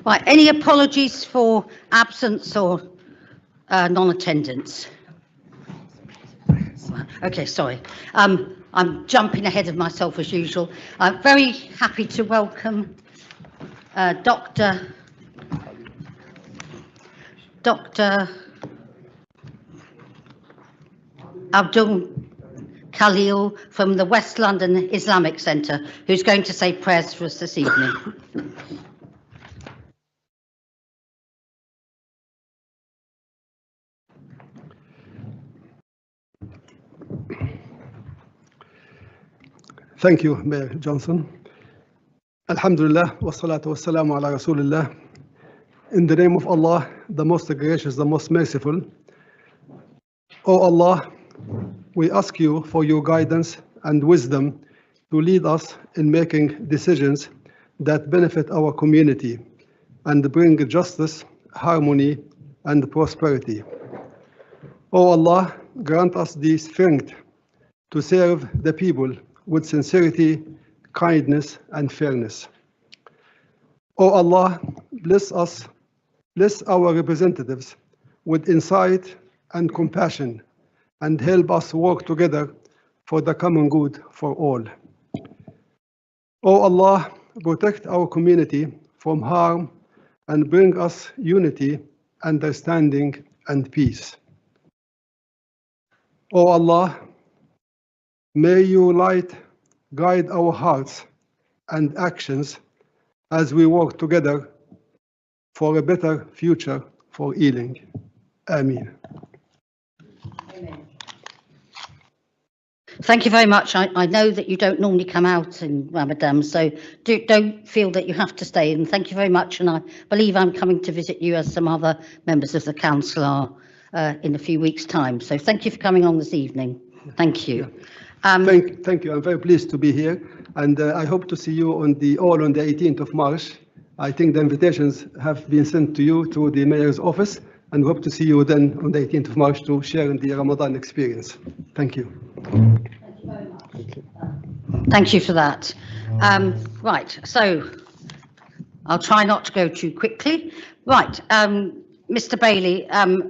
Right, any apologies for absence or non-attendance? Okay, sorry. I'm jumping ahead of myself as usual. I'm very happy to welcome Dr. Abdul Khalil from the West London Islamic Centre, who's going to say prayers for us this evening. Thank you, Mayor Johnson. Alhamdulillah, wassalatu wassalamu ala Rasulillah. In the name of Allah, the most gracious, the most merciful. O Allah, we ask you for your guidance and wisdom to lead us in making decisions that benefit our community and bring justice, harmony, and prosperity. O Allah, grant us the strength to serve the people with sincerity, kindness, and fairness. O Allah, bless our representatives with insight and compassion, and help us work together for the common good for all. O Allah, protect our community from harm and bring us unity, understanding, and peace. O Allah, may your light guide our hearts and actions as we work together for a better future for Ealing. Ameen. Thank you very much. I know that you don't normally come out in Ramadan, so don't feel that you have to stay. And thank you very much. And I believe I'm coming to visit you, as some other members of the council are, in a few weeks' time. So thank you for coming on this evening. Thank you. Thank you. I'm very pleased to be here, and I hope to see you on the 18th of March. I think the invitations have been sent to you through the mayor's office, and hope to see you then on the 18th of March to share in the Ramadan experience. Thank you. Thank you very much. Thank you for that. Right, so I'll try not to go too quickly. Right, Mr. Bailey,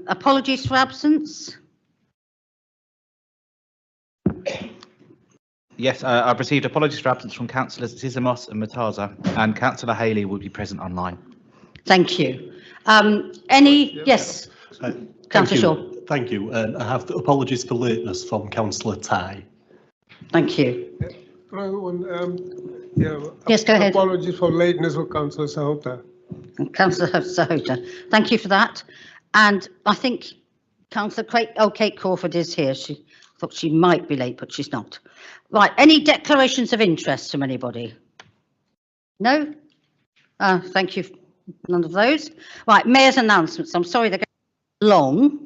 apologies for absence. Yes, I've received apologies for absence from Councillors Zizamos and Mataza, and Councillor Haley will be present online. Thank you. Yes, Councillor Shaw. Thank you. I have apologies for lateness from Councillor Tai. Thank you. Yes, go ahead. Apologies for lateness for Councillor Sahota. Councillor Sahota. Thank you for that. And I think Councillor Kate Crawford is here. She thought she might be late, but she's not. Right, any declarations of interest from anybody? No? Thank you. None of those. Right, Mayor's announcements. I'm sorry they're going long.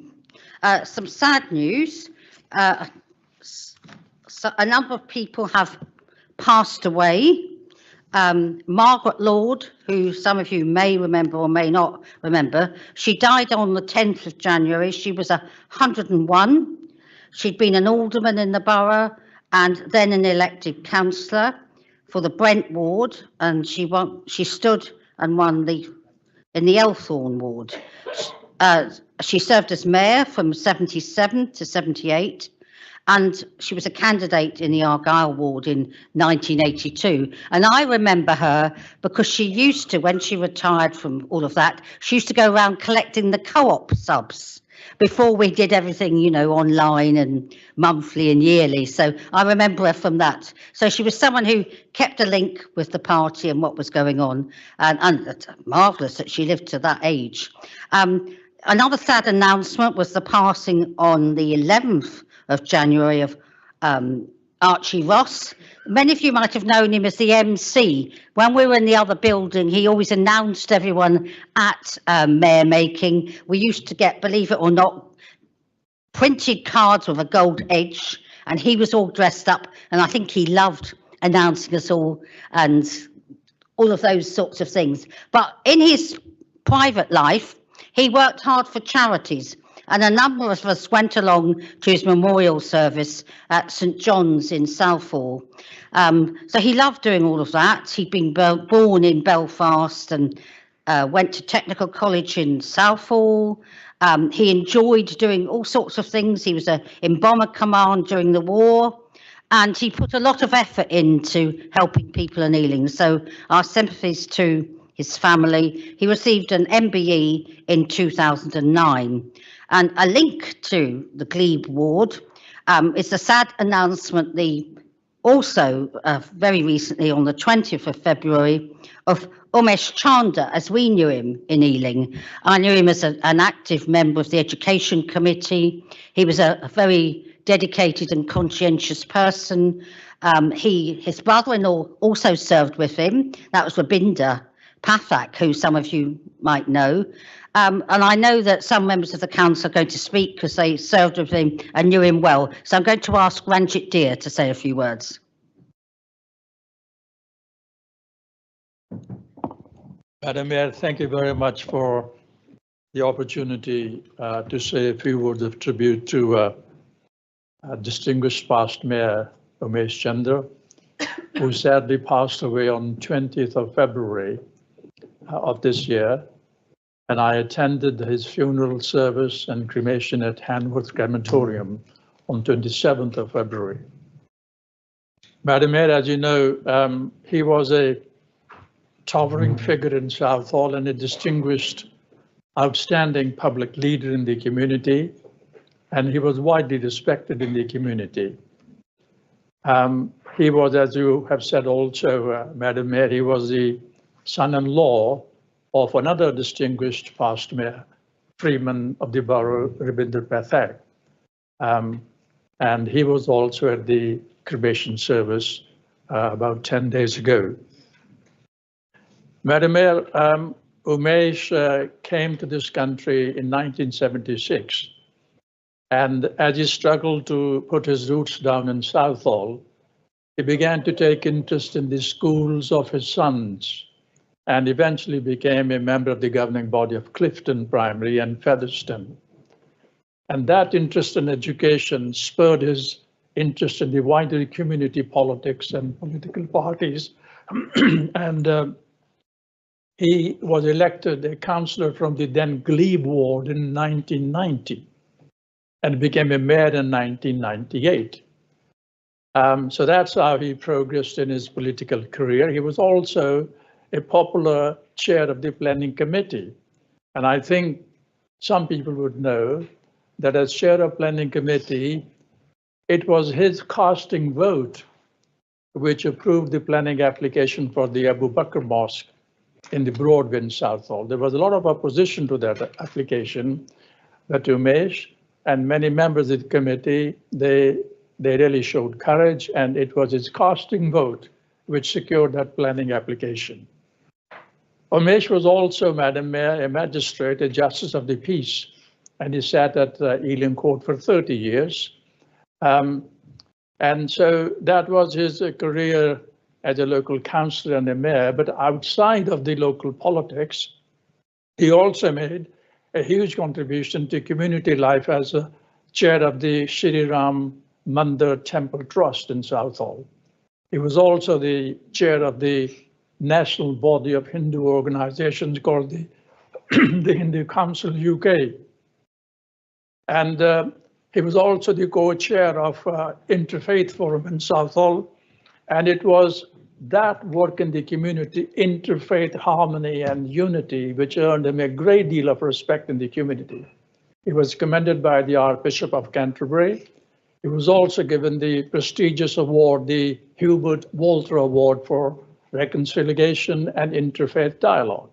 Some sad news. So a number of people have passed away. Margaret Lord, who some of you may remember or may not remember, she died on the 10th of January. She was 101. She'd been an alderman in the borough and then an elected councillor for the Brent ward, and she stood and won in the Elthorne ward. She served as mayor from 77 to 78, and she was a candidate in the Argyll ward in 1982. And I remember her because she used to, when she retired from all of that, she used to go around collecting the co-op subs before we did everything, you know, online and monthly and yearly. So I remember her from that. So she was someone who kept a link with the party and what was going on, and it's marvellous that she lived to that age. Another sad announcement was the passing on the 11th of January of Archie Ross. Many of you might have known him as the MC. When we were in the other building, he always announced everyone at mayor making. We used to get, believe it or not, printed cards with a gold edge, and he was all dressed up, and I think he loved announcing us all and all of those sorts of things. But in his private life, he worked hard for charities, And a number of us went along to his memorial service at St John's in Southall. So he loved doing all of that. He'd been born in Belfast and went to technical college in Southall. He enjoyed doing all sorts of things. He was in Bomber Command during the war, and he put a lot of effort into helping people in Ealing. So our sympathies to his family. He received an MBE in 2009. And a link to the Glebe Ward is the sad announcement also very recently on the 20th of February of Umesh Chanda, as we knew him in Ealing. I knew him as an active member of the Education Committee. He was a very dedicated and conscientious person. His brother-in-law also served with him. That was Rabinda Pathak, who some of you might know. And I know that some members of the council are going to speak because they served with him and knew him well. So I'm going to ask Ranjit Deer to say a few words. Madam Mayor, thank you very much for the opportunity to say a few words of tribute to distinguished past Mayor Umesh Chanda, who sadly passed away on 20th of February of this year. And I attended his funeral service and cremation at Hanworth Crematorium on 27th of February. Madam Mayor, as you know, he was a towering figure in Southall and a distinguished, outstanding public leader in the community, and he was widely respected in the community. He was, as you have said also, Madam Mayor, he was the son-in-law of another distinguished past mayor, Freeman of the borough, Rabinda Pathak. And he was also at the cremation service about 10 days ago. Madam Mayor, Umesh came to this country in 1976. And as he struggled to put his roots down in Southall, he began to take interest in the schools of his sons, and eventually became a member of the governing body of Clifton Primary and Featherstone. And that interest in education spurred his interest in the wider community politics and political parties. And he was elected a councillor from the then Glebe ward in 1990 and became a mayor in 1998. So that's how he progressed in his political career. He was also a popular chair of the planning committee. And I think some people would know that as chair of planning committee, it was his casting vote which approved the planning application for the Abu Bakr Mosque in the Broadwind Southall. There was a lot of opposition to that application, but Umesh and many members of the committee, they really showed courage, and it was his casting vote which secured that planning application. Umesh was also, Madam Mayor, a magistrate, a justice of the peace, and he sat at Ealing Court for 30 years. And so that was his career as a local councillor and a mayor, but outside of the local politics, he also made a huge contribution to community life as a chair of the Shri Ram Mandir Temple Trust in Southall. He was also the chair of the national body of Hindu organizations called the Hindu Council UK. And he was also the co-chair of Interfaith Forum in Southall. And it was that work in the community, interfaith harmony and unity, which earned him a great deal of respect in the community. He was commended by the Archbishop of Canterbury. He was also given the prestigious award, the Hubert Walter Award for Reconciliation and Interfaith Dialogue.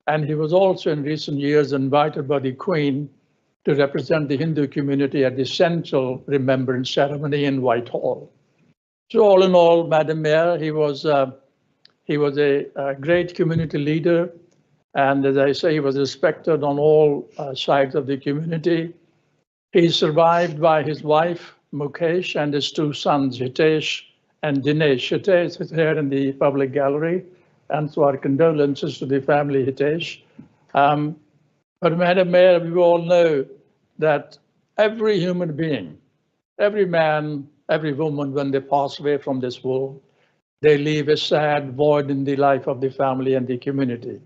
And he was also in recent years invited by the Queen to represent the Hindu community at the Central Remembrance Ceremony in Whitehall. So all in all, Madam Mayor, he was a great community leader. And as I say, he was respected on all sides of the community. He's survived by his wife, Mukesh, and his two sons, Hitesh and Dinesh. Hitesh is here in the public gallery, and so our condolences to the family, Hitesh. But Madam Mayor, we all know that every human being, every man, every woman, when they pass away from this world, they leave a sad void in the life of the family and the community.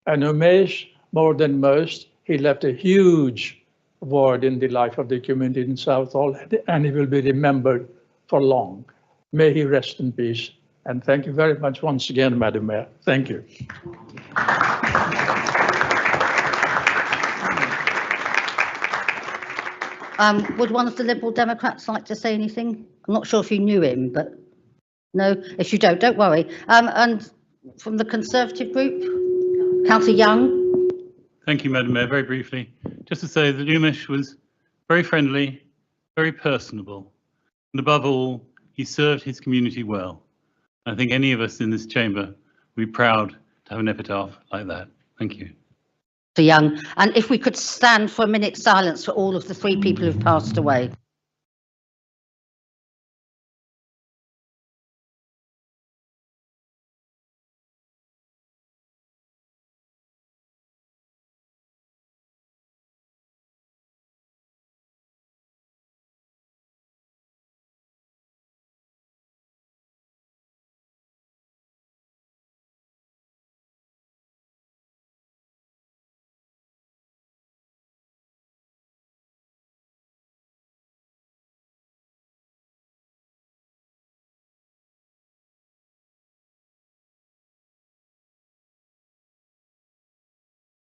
And Umesh, more than most, he left a huge void in the life of the community in Southall, and he will be remembered for long. May he rest in peace. And thank you very much once again, Madam Mayor. Thank you. Would one of the Liberal Democrats like to say anything? I'm not sure if you knew him, but no, if you don't worry. And from the Conservative group, Councillor Young. Thank you, Madam Mayor. Very briefly, just to say that Umesh was very friendly, very personable, and above all, he served his community well. I think any of us in this chamber would be proud to have an epitaph like that. Thank you. Young, and if we could stand for a minute's silence for all of the 3 people who've passed away.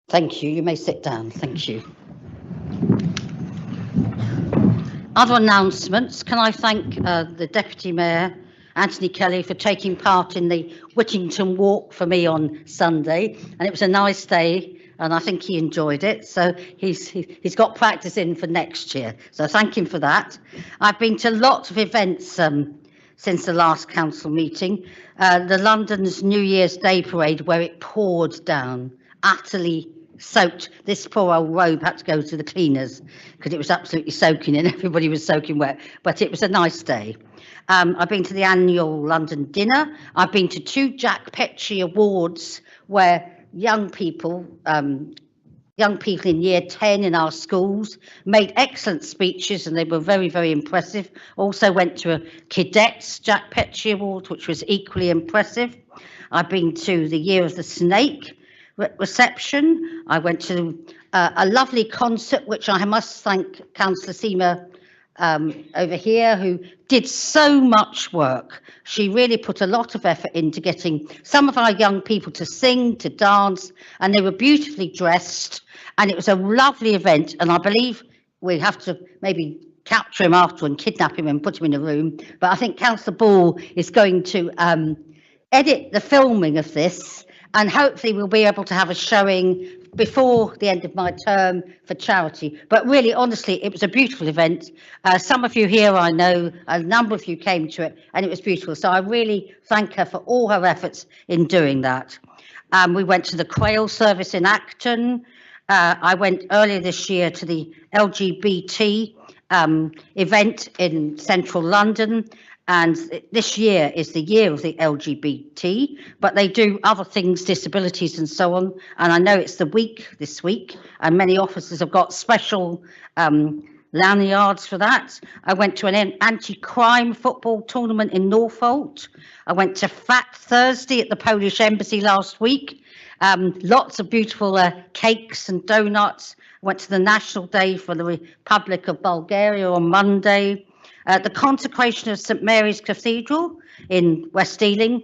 Thank you. You may sit down. Thank you. Other announcements. Can I thank the Deputy Mayor, Anthony Kelly, for taking part in the Whittington Walk for me on Sunday. And it was a nice day, and I think he enjoyed it. So he's got practice in for next year. So thank him for that. I've been to lots of events since the last council meeting. The London's New Year's Day parade, where it poured down, utterly soaked. This poor old robe had to go to the cleaners because it was absolutely soaking and everybody was soaking wet, but it was a nice day. I've been to the annual London dinner. I've been to 2 Jack Petrie Awards where young people in year 10 in our schools made excellent speeches, and they were very, very impressive. Also went to a Cadets Jack Petrie Award, which was equally impressive. I've been to the Year of the Snake reception. I went to a lovely concert, which I must thank Councillor Seema over here, who did so much work. She really put a lot of effort into getting some of our young people to sing, to dance, and they were beautifully dressed, and it was a lovely event. And I believe we have to maybe capture him after and kidnap him and put him in a room, but I think Councillor Ball is going to edit the filming of this, and hopefully we'll be able to have a showing before the end of my term for charity. But really, honestly, it was a beautiful event. Some of you here, I know, a number of you came to it, and it was beautiful. So I really thank her for all her efforts in doing that. We went to the Quail service in Acton. I went earlier this year to the LGBT event in central London. And this year is the year of the LGBT, but they do other things, disabilities and so on. And I know it's the week this week, and many officers have got special lanyards for that. I went to an anti-crime football tournament in Norfolk. I went to Fat Thursday at the Polish Embassy last week. Lots of beautiful cakes and donuts. I went to the National Day for the Republic of Bulgaria on Monday. The consecration of St Mary's Cathedral in West Ealing.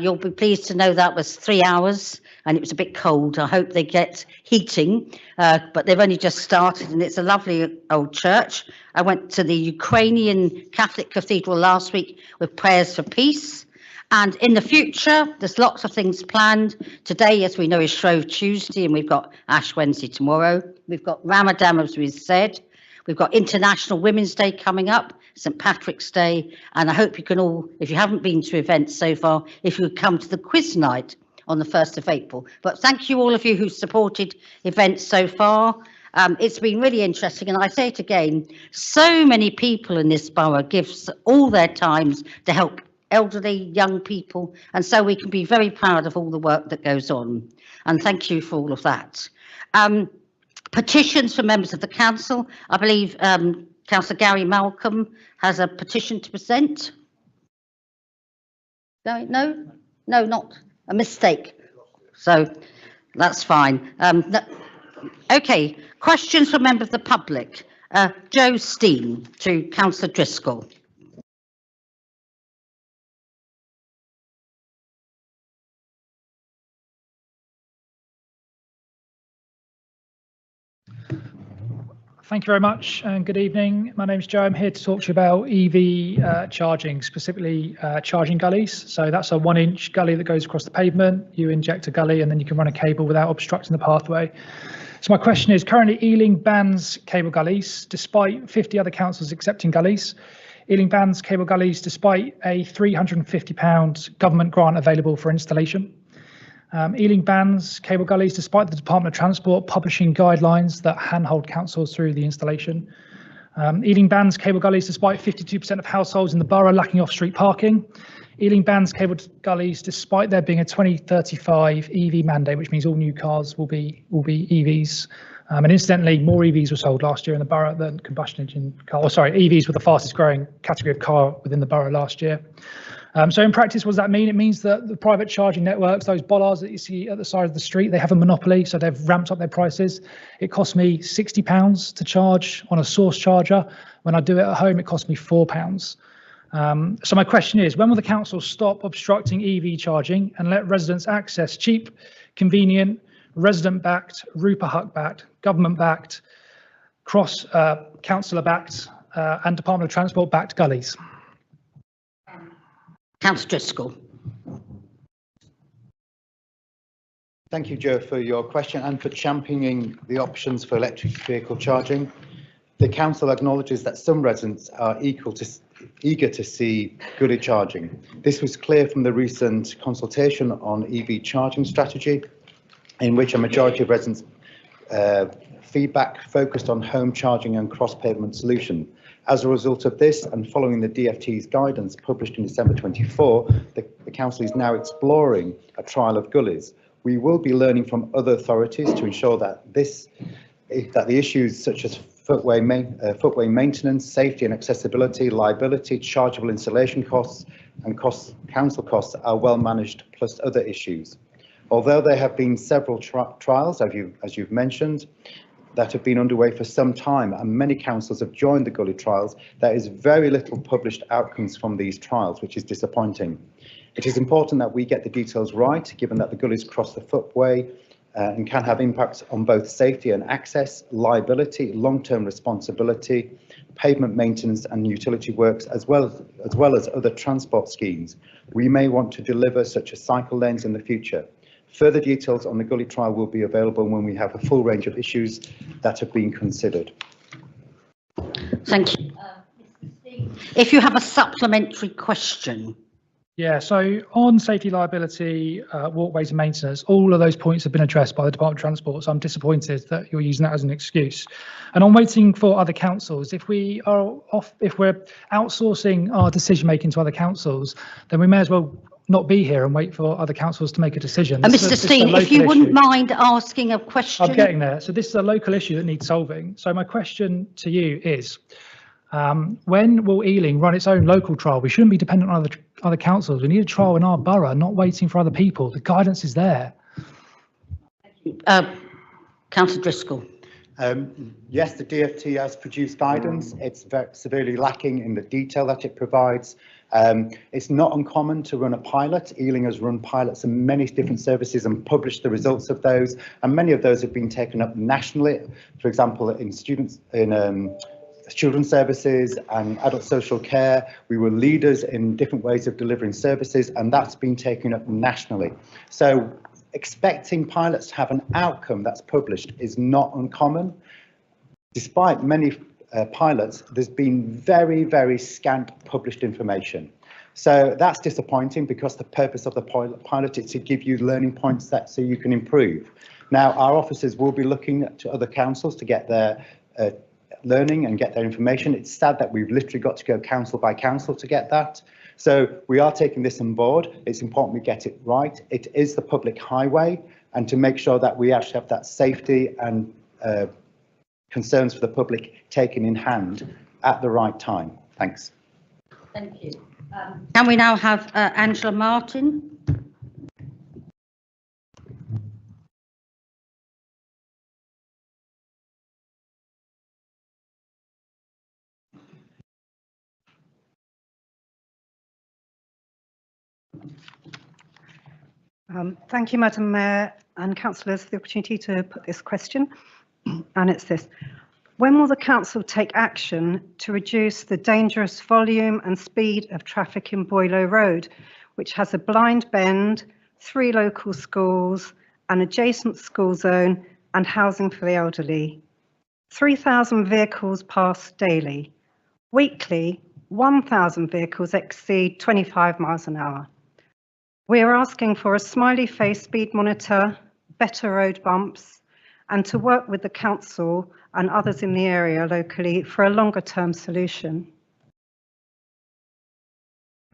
You'll be pleased to know that was 3 hours, and it was a bit cold. I hope they get heating, but they've only just started, and it's a lovely old church. I went to the Ukrainian Catholic Cathedral last week with prayers for peace. And in the future, there's lots of things planned. Today, as we know, is Shrove Tuesday, and we've got Ash Wednesday tomorrow. We've got Ramadan, as we've said. We've got International Women's Day coming up, St Patrick's Day, and I hope you can all, if you haven't been to events so far, if you would come to the quiz night on the 1st of April. But thank you all of you who supported events so far. It's been really interesting, and I say it again, so many people in this borough give all their times to help elderly, young people, and so we can be very proud of all the work that goes on. And thank you for all of that. Petitions from members of the council. I believe Councillor Gary Malcolm has a petition to present. No, not a mistake. So that's fine. Okay, questions from members of the public. Joe Steen to Councillor Driscoll. Thank you very much and good evening. My name is Joe. I'm here to talk to you about EV charging, specifically charging gullies. So that's a 1-inch gully that goes across the pavement. You inject a gully and then you can run a cable without obstructing the pathway. So my question is, currently Ealing bans cable gullies despite 50 other councils accepting gullies. Ealing bans cable gullies despite a £350 government grant available for installation. Ealing bans cable gullies despite the Department of Transport publishing guidelines that handhold councils through the installation. Ealing bans cable gullies despite 52% of households in the borough lacking off-street parking. Ealing bans cable gullies despite there being a 2035 EV mandate, which means all new cars will be EVs. And incidentally, more EVs were sold last year in the borough than combustion engine cars. EVs were the fastest growing category of car within the borough last year. So in practice, what does that mean? It means that the private charging networks, those bollards that you see at the side of the street, they have a monopoly, so they've ramped up their prices. It costs me £60 to charge on a source charger. When I do it at home, it costs me £4. So my question is, when will the council stop obstructing EV charging and let residents access cheap, convenient, resident-backed, Rupert Huck-backed, government-backed, councillor-backed and Department of Transport-backed gullies? Councillor Driscoll. Thank you, Joe, for your question and for championing the options for electric vehicle charging. The council acknowledges that some residents are eager to see gully charging. This was clear from the recent consultation on EV charging strategy, in which a majority of residents' feedback focused on home charging and cross-pavement solution. As a result of this, and following the DfT's guidance published in December 24, the council is now exploring a trial of gullies. We will be learning from other authorities to ensure that the issues such as footway maintenance, safety and accessibility, liability, chargeable installation costs and council costs are well managed, plus other issues. Although there have been several trials, as you've mentioned, that have been underway for some time, and many councils have joined the gully trials, there is very little published outcomes from these trials, which is disappointing. It is important that we get the details right, given that the gullies cross the footway and can have impacts on both safety and access, liability, long-term responsibility, pavement maintenance and utility works, as well as other transport schemes. We may want to deliver such as cycle lanes in the future. Further details on the gully trial will be available when we have a full range of issues that have been considered. Thank you. If you have a supplementary question. Yeah, so on safety, liability, walkways and maintenance, all of those points have been addressed by the Department of Transport, so I'm disappointed that you're using that as an excuse. And I'm waiting for other councils. If we're outsourcing our decision making to other councils, then we may as well not be here and wait for other councils to make a decision. Mr. Steen, if you wouldn't mind asking a question. I'm getting there. So this is a local issue that needs solving. So my question to you is, when will Ealing run its own local trial? We shouldn't be dependent on other councils. We need a trial in our borough, not waiting for other people. The guidance is there. Councillor Driscoll. Yes, the DfT has produced guidance. It's very severely lacking in the detail that it provides. It's not uncommon to run a pilot. Ealing has run pilots in many different services and published the results of those, and many of those have been taken up nationally. For example, in children's services and adult social care, we were leaders in different ways of delivering services, and that's been taken up nationally. So expecting pilots to have an outcome that's published is not uncommon. Despite many pilots, there's been very, very scant published information. So that's disappointing, because the purpose of the pilot is to give you learning points so you can improve. Now, our officers will be looking to other councils to get their learning and get their information. It's sad that we've literally got to go council by council to get that. So we are taking this on board. It's important we get it right. It is the public highway, and to make sure that we actually have that safety and concerns for the public taken in hand at the right time. Thanks. Thank you. Can we now have Angela Martin? Thank you, Madam Mayor and councillors, for the opportunity to put this question. And it's this: when will the council take action to reduce the dangerous volume and speed of traffic in Boileau Road, which has a blind bend, 3 local schools, an adjacent school zone and housing for the elderly? 3,000 vehicles pass daily. Weekly, 1,000 vehicles exceed 25 miles an hour. We are asking for a smiley face speed monitor, better road bumps, and to work with the council and others in the area locally for a longer term solution.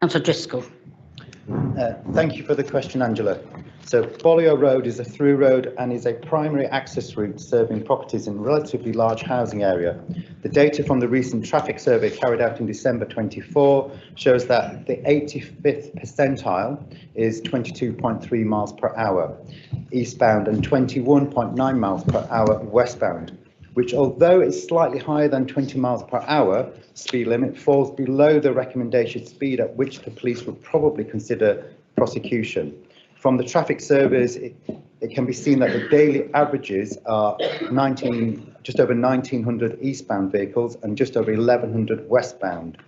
Councillor Driscoll. Thank you for the question, Angela. So Boileau Road is a through road and is a primary access route serving properties in a relatively large housing area. The data from the recent traffic survey carried out in December 24 shows that the 85th percentile is 22.3 miles per hour eastbound and 21.9 miles per hour westbound, which, although is slightly higher than 20 miles per hour speed limit, falls below the recommendation speed at which the police would probably consider prosecution. From the traffic surveys, it can be seen that the daily averages are just over 1,900 eastbound vehicles and just over 1,100 westbound,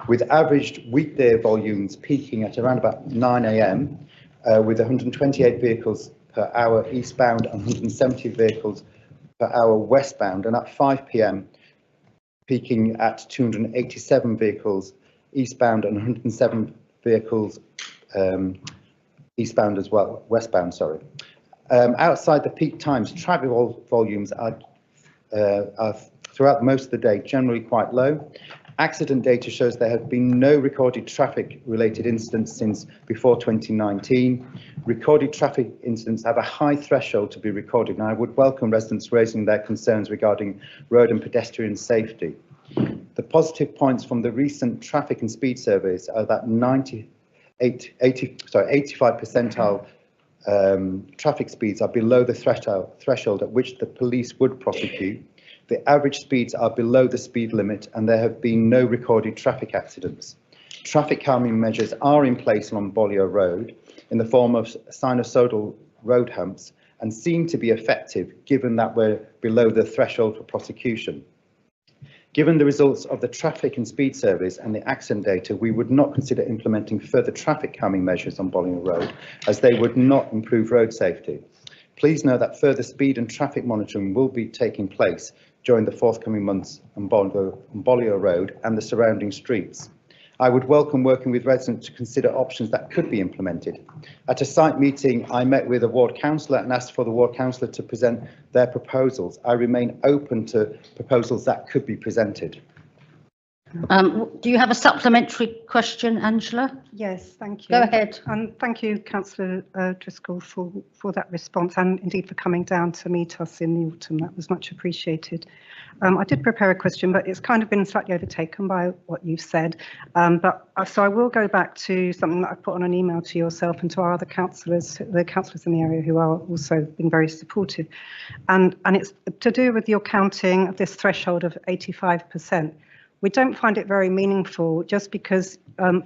with averaged weekday volumes peaking at around about 9 a.m. With 128 vehicles per hour eastbound and 170 vehicles per hour westbound, and at 5 p.m. peaking at 287 vehicles eastbound and 107 vehicles eastbound as well, westbound, sorry. Outside the peak times, traffic volumes are throughout most of the day generally quite low. Accident data shows there have been no recorded traffic related incidents since before 2019. Recorded traffic incidents have a high threshold to be recorded, and I would welcome residents raising their concerns regarding road and pedestrian safety. The positive points from the recent traffic and speed surveys are that 85 percentile traffic speeds are below the threshold at which the police would prosecute. The average speeds are below the speed limit and there have been no recorded traffic accidents. Traffic calming measures are in place along Boileau Road in the form of sinusoidal road humps and seem to be effective given that we're below the threshold for prosecution. Given the results of the traffic and speed surveys and the accident data, we would not consider implementing further traffic calming measures on Boileau Road as they would not improve road safety. Please know that further speed and traffic monitoring will be taking place during the forthcoming months on Boileau Road and the surrounding streets. I would welcome working with residents to consider options that could be implemented. At a site meeting, I met with a ward councillor and asked for the ward councillor to present their proposals. I remain open to proposals that could be presented. Do you have a supplementary question, Angela? Yes, thank you. Go ahead. And thank you, Councillor Driscoll, for that response and indeed for coming down to meet us in the autumn. That was much appreciated. I did prepare a question, but it's kind of been slightly overtaken by what you've said. So I will go back to something that I put on an email to yourself and to our other councillors, the councillors in the area who are also been very supportive. And it's to do with your counting of this threshold of 85%. We don't find it very meaningful just because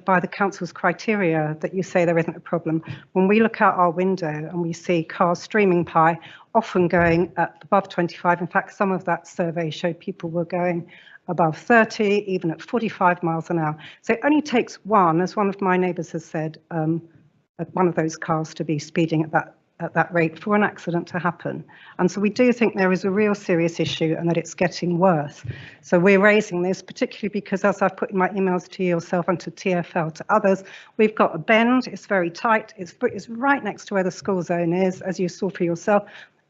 by the council's criteria that you say there isn't a problem. When we look out our window and we see cars streaming by, often going above 25, in fact, some of that survey showed people were going above 30, even at 45 miles an hour. So it only takes one, as one of my neighbours has said, one of those cars to be speeding at that rate for an accident to happen. And so we do think there is a real serious issue and that it's getting worse. So we're raising this particularly because, as I've put in my emails to yourself and to TfL, to others, we've got a bend, it's very tight, it's right next to where the school zone is, as you saw for yourself.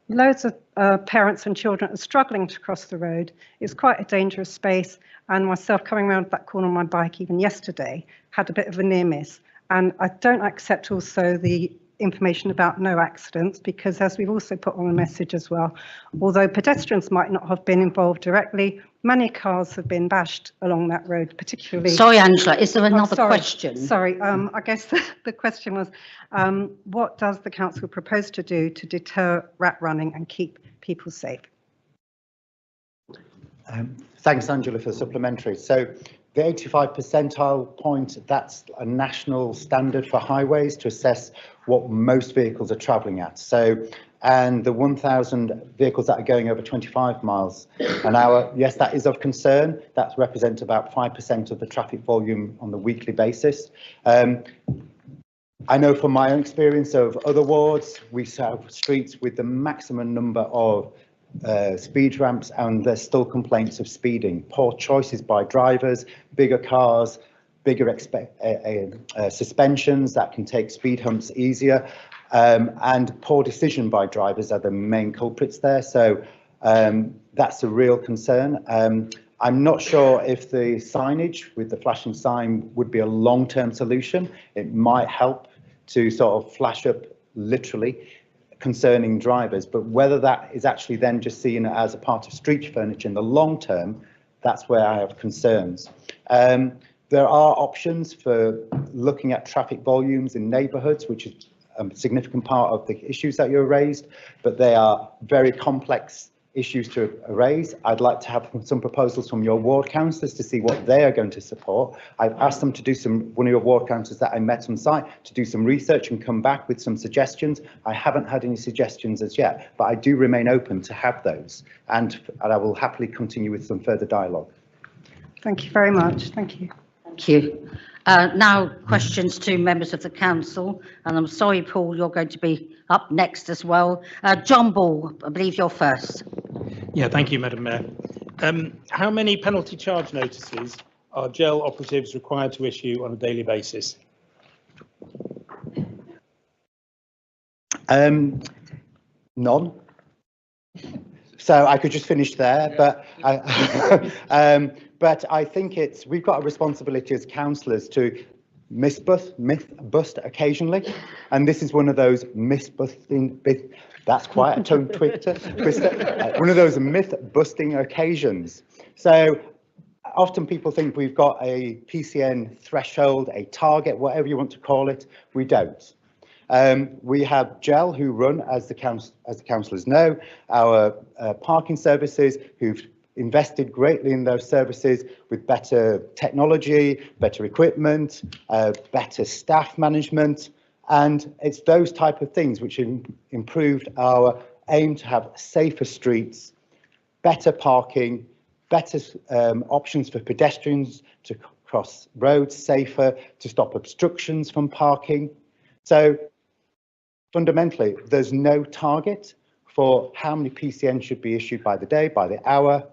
Loads of parents and children are struggling to cross the road. It's quite a dangerous space, and myself coming around that corner on my bike even yesterday had a bit of a near miss. And I don't accept also the information about no accidents, because as we've also put on a message as well, although pedestrians might not have been involved directly, many cars have been bashed along that road, particularly. Sorry, Angela, is there Oh, another sorry. question? Sorry, I guess the question was, what does the council propose to do to deter rat running and keep people safe? Thanks, Angela, for the supplementary. So the 85 percentile point, that's a national standard for highways to assess what most vehicles are travelling at. So, and the 1,000 vehicles that are going over 25 miles an hour, yes, that is of concern. That represents about 5% of the traffic volume on the weekly basis. I know from my own experience of other wards, we have streets with the maximum number of speed ramps, and there's still complaints of speeding, poor choices by drivers, bigger cars, bigger suspensions that can take speed humps easier, and poor decision by drivers are the main culprits there. So that's a real concern. I'm not sure if the signage with the flashing sign would be a long-term solution. It might help to sort of flash up literally concerning drivers, but whether that is actually then just seen as a part of street furniture in the long term, that's where I have concerns. There are options for looking at traffic volumes in neighbourhoods, which is a significant part of the issues that you raised, but they are very complex issues to raise. I'd like to have some proposals from your ward councillors to see what they are going to support. I've asked them to do one of your ward councillors that I met on site to do some research and come back with some suggestions. I haven't had any suggestions as yet, but I do remain open to have those, and I will happily continue with some further dialogue. Thank you very much. Thank you. Thank you. Now questions to members of the council, and I'm sorry, Paul, you're going to be up next as well. John Ball, I believe you're first. Yeah, thank you, Madam Mayor. How many penalty charge notices are GEL operatives required to issue on a daily basis? None. So I could just finish there, but but I think we've got a responsibility as councillors to myth bust occasionally, and this is one of those myth-busting. That's quite a tongue twister. One of those myth-busting occasions. So often people think we've got a PCN threshold, a target, whatever you want to call it. We don't. We have GEL who run, as the councillors know, our parking services, who've invested greatly in those services with better technology, better equipment, better staff management, and it's those type of things which have improved our aim to have safer streets, better parking, better options for pedestrians to cross roads safer, to stop obstructions from parking. So fundamentally, there's no target for how many PCN should be issued by the day, by the hour.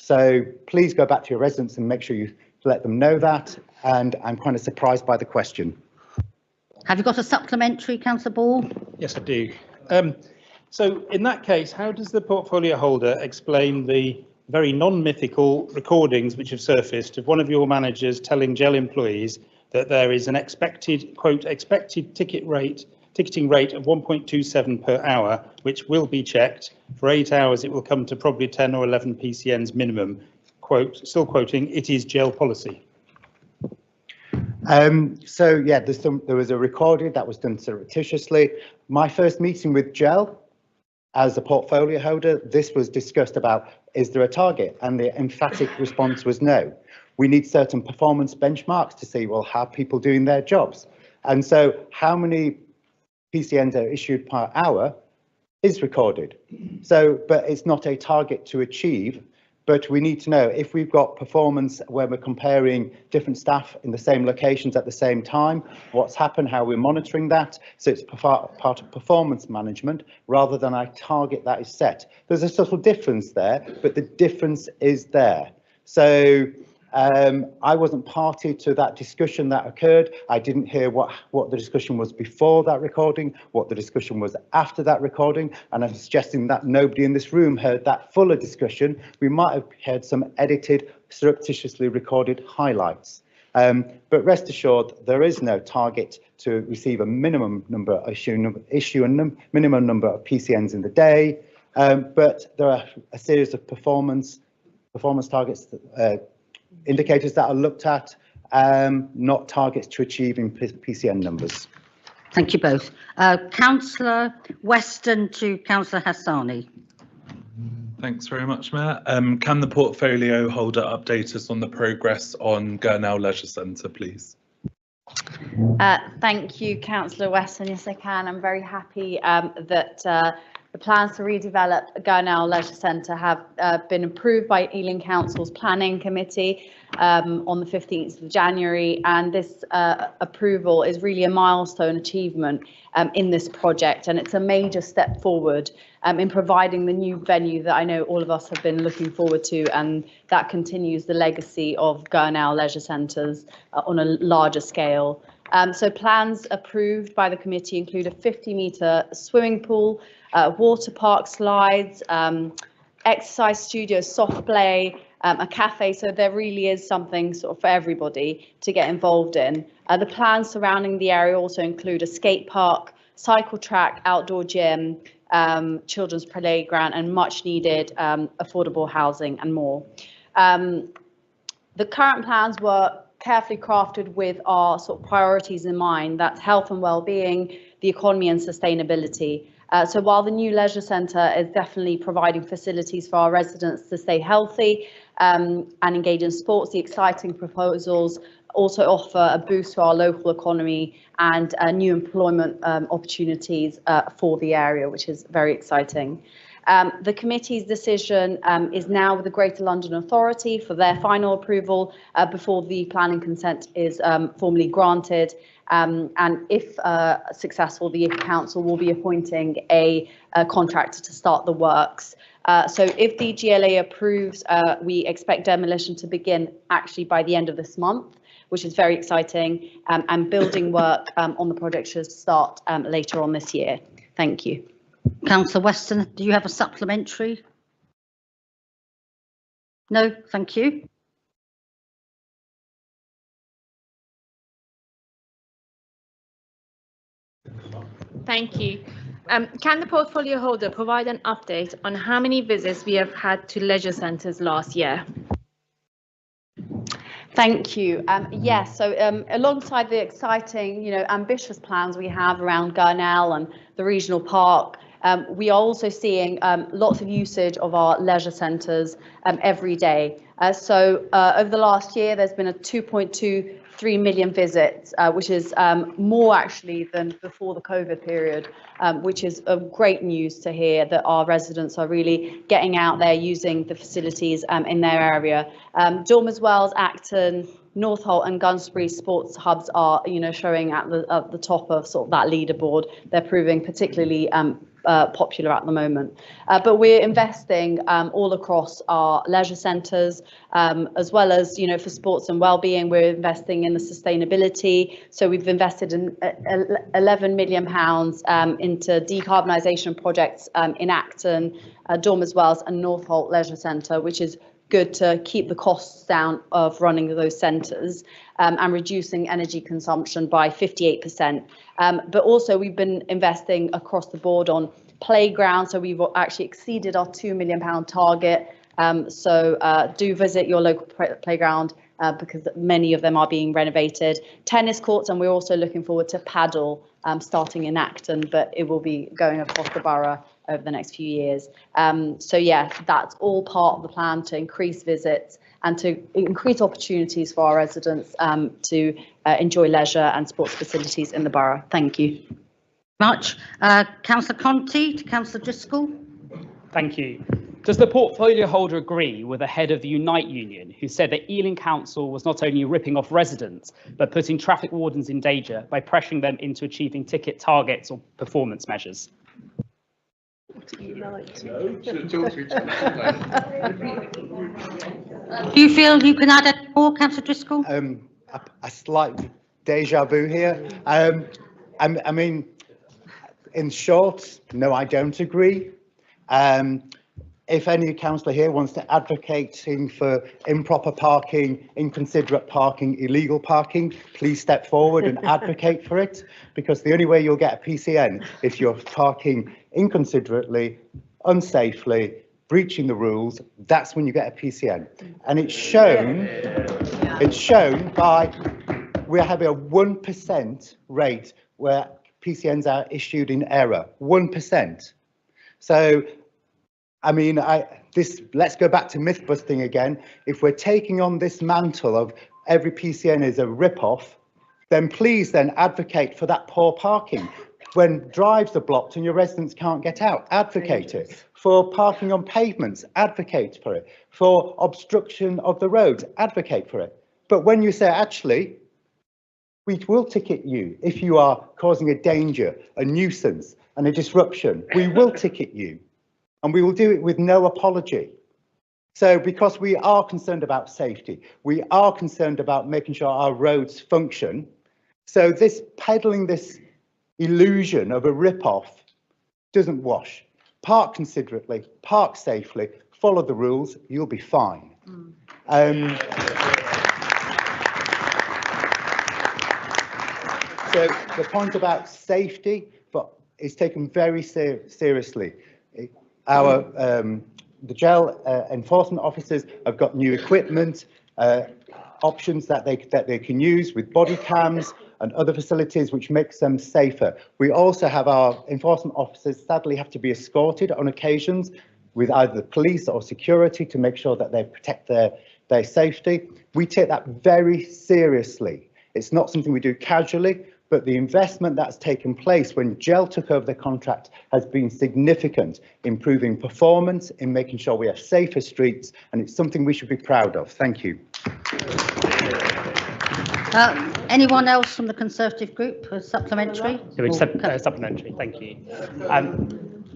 So please go back to your residents and make sure you let them know that. And I'm kind of surprised by the question. Have you got a supplementary, Councillor Ball? Yes, I do. So in that case, how does the portfolio holder explain the very non-mythical recordings which have surfaced of one of your managers telling GEL employees that there is an expected, quote, expected ticketing rate of 1.27 per hour, which will be checked. For 8 hours, it will come to probably 10 or 11 PCNs minimum. Quote, still quoting, it is GEL policy. So yeah, there was a recording that was done surreptitiously. My first meeting with GEL as a portfolio holder, this was discussed about, is there a target? And the emphatic response was no. We need certain performance benchmarks to see, well, how are people doing their jobs? And so how many PCNs are issued per hour is recorded. So, but it's not a target to achieve, but we need to know if we've got performance where we're comparing different staff in the same locations at the same time, what's happened, how we're monitoring that. So it's part of performance management rather than a target that is set. There's a subtle difference there, but the difference is there. So I wasn't party to that discussion that occurred. I didn't hear what the discussion was before that recording, what the discussion was after that recording, and I'm suggesting that nobody in this room heard that fuller discussion. We might have heard some edited, surreptitiously recorded highlights. But rest assured, there is no target to receive a minimum number, issue a minimum number of PCNs in the day. But there are a series of performance targets, indicators that are looked at, not targets to achieving PCN numbers. Thank you both. Councillor Weston to Councillor Hassani. Thanks very much, Mayor. Can the portfolio holder update us on the progress on Gurnell Leisure Centre, please? Thank you, Councillor Weston. Yes, I can. I'm very happy that the plans to redevelop Gurnell Leisure Centre have been approved by Ealing Council's Planning Committee on the 15th of January, and this approval is really a milestone achievement in this project, and it's a major step forward in providing the new venue that I know all of us have been looking forward to, and that continues the legacy of Gurnell Leisure Centres on a larger scale. So plans approved by the committee include a 50-metre swimming pool, water park slides, exercise studio, soft play, a cafe. So there really is something sort of for everybody to get involved in. The plans surrounding the area also include a skate park, cycle track, outdoor gym, children's playground, and much needed affordable housing and more. The current plans were carefully crafted with our sort of priorities in mind. That's health and well-being, the economy and sustainability. So while the new leisure centre is definitely providing facilities for our residents to stay healthy and engage in sports, the exciting proposals also offer a boost to our local economy and new employment opportunities for the area, which is very exciting. The committee's decision is now with the Greater London Authority for their final approval before the planning consent is formally granted. And if successful, the council will be appointing a contractor to start the works. So if the GLA approves, we expect demolition to begin actually by the end of this month, which is very exciting, and building work on the project should start later on this year. Thank you. Councillor Weston, do you have a supplementary? No, thank you. Thank you. Can the portfolio holder provide an update on how many visits we have had to leisure centres last year? Thank you. Yes, so alongside the exciting, ambitious plans we have around Gurnell and the regional park, we are also seeing lots of usage of our leisure centres every day. So over the last year, there's been a 2.23 million visits, which is more actually than before the COVID period, which is great news to hear that our residents are really getting out there using the facilities in their area. Dormers Wells, Acton, Northolt and Gunnsbury sports hubs are, showing at the top of sort of that leaderboard. They're proving particularly popular at the moment. But we're investing all across our leisure centres, as well as, for sports and wellbeing, we're investing in the sustainability. So we've invested in £11 million into decarbonisation projects in Acton, Dormers Wells and Northolt Leisure Centre, which is good to keep the costs down of running those centres and reducing energy consumption by 58%. But also we've been investing across the board on playgrounds, so we've actually exceeded our £2 million target. So do visit your local playground because many of them are being renovated. Tennis courts, and we're also looking forward to paddle starting in Acton, but it will be going across the borough over the next few years. So yeah, that's all part of the plan to increase visits and to increase opportunities for our residents to enjoy leisure and sports facilities in the borough. Thank you. Much. Councillor Conti to Councillor Driscoll. Thank you. Does the portfolio holder agree with the head of the Unite Union, who said that Ealing Council was not only ripping off residents, but putting traffic wardens in danger by pressuring them into achieving ticket targets or performance measures? Do you feel you can add any more, Councillor Driscoll? A slight deja vu here. I mean, in short, no, I don't agree. if any councillor here wants to advocating for improper parking, inconsiderate parking, illegal parking, please step forward and advocate for it, because the only way you'll get a PCN if you're parking inconsiderately, unsafely, breaching the rules. That's when you get a PCN. And it's shown by, we're having a 1% rate where PCNs are issued in error, 1%. So, I mean, let's go back to myth busting again. If we're taking on this mantle of every PCN is a rip-off, then please then advocate for that poor parking. When drives are blocked and your residents can't get out, advocate it. For parking on pavements, advocate for it. For obstruction of the roads, advocate for it. But when you say, actually, we will ticket you if you are causing a danger, a nuisance, and a disruption, we will ticket you. And we will do it with no apology. So because we are concerned about safety, we are concerned about making sure our roads function. So this peddling this illusion of a rip-off doesn't wash. Park considerately, park safely, follow the rules, you'll be fine. So the point about safety is taken very seriously. The jail enforcement officers have got new equipment, options that they can use with body cams and other facilities which makes them safer. We also have our enforcement officers sadly have to be escorted on occasions with either the police or security to make sure that they protect their safety. We take that very seriously. It's not something we do casually, but the investment that's taken place when GEL took over the contract has been significant, improving performance, in making sure we have safer streets, and it's something we should be proud of. Thank you. Anyone else from the Conservative group? A supplementary? Supplementary, thank you.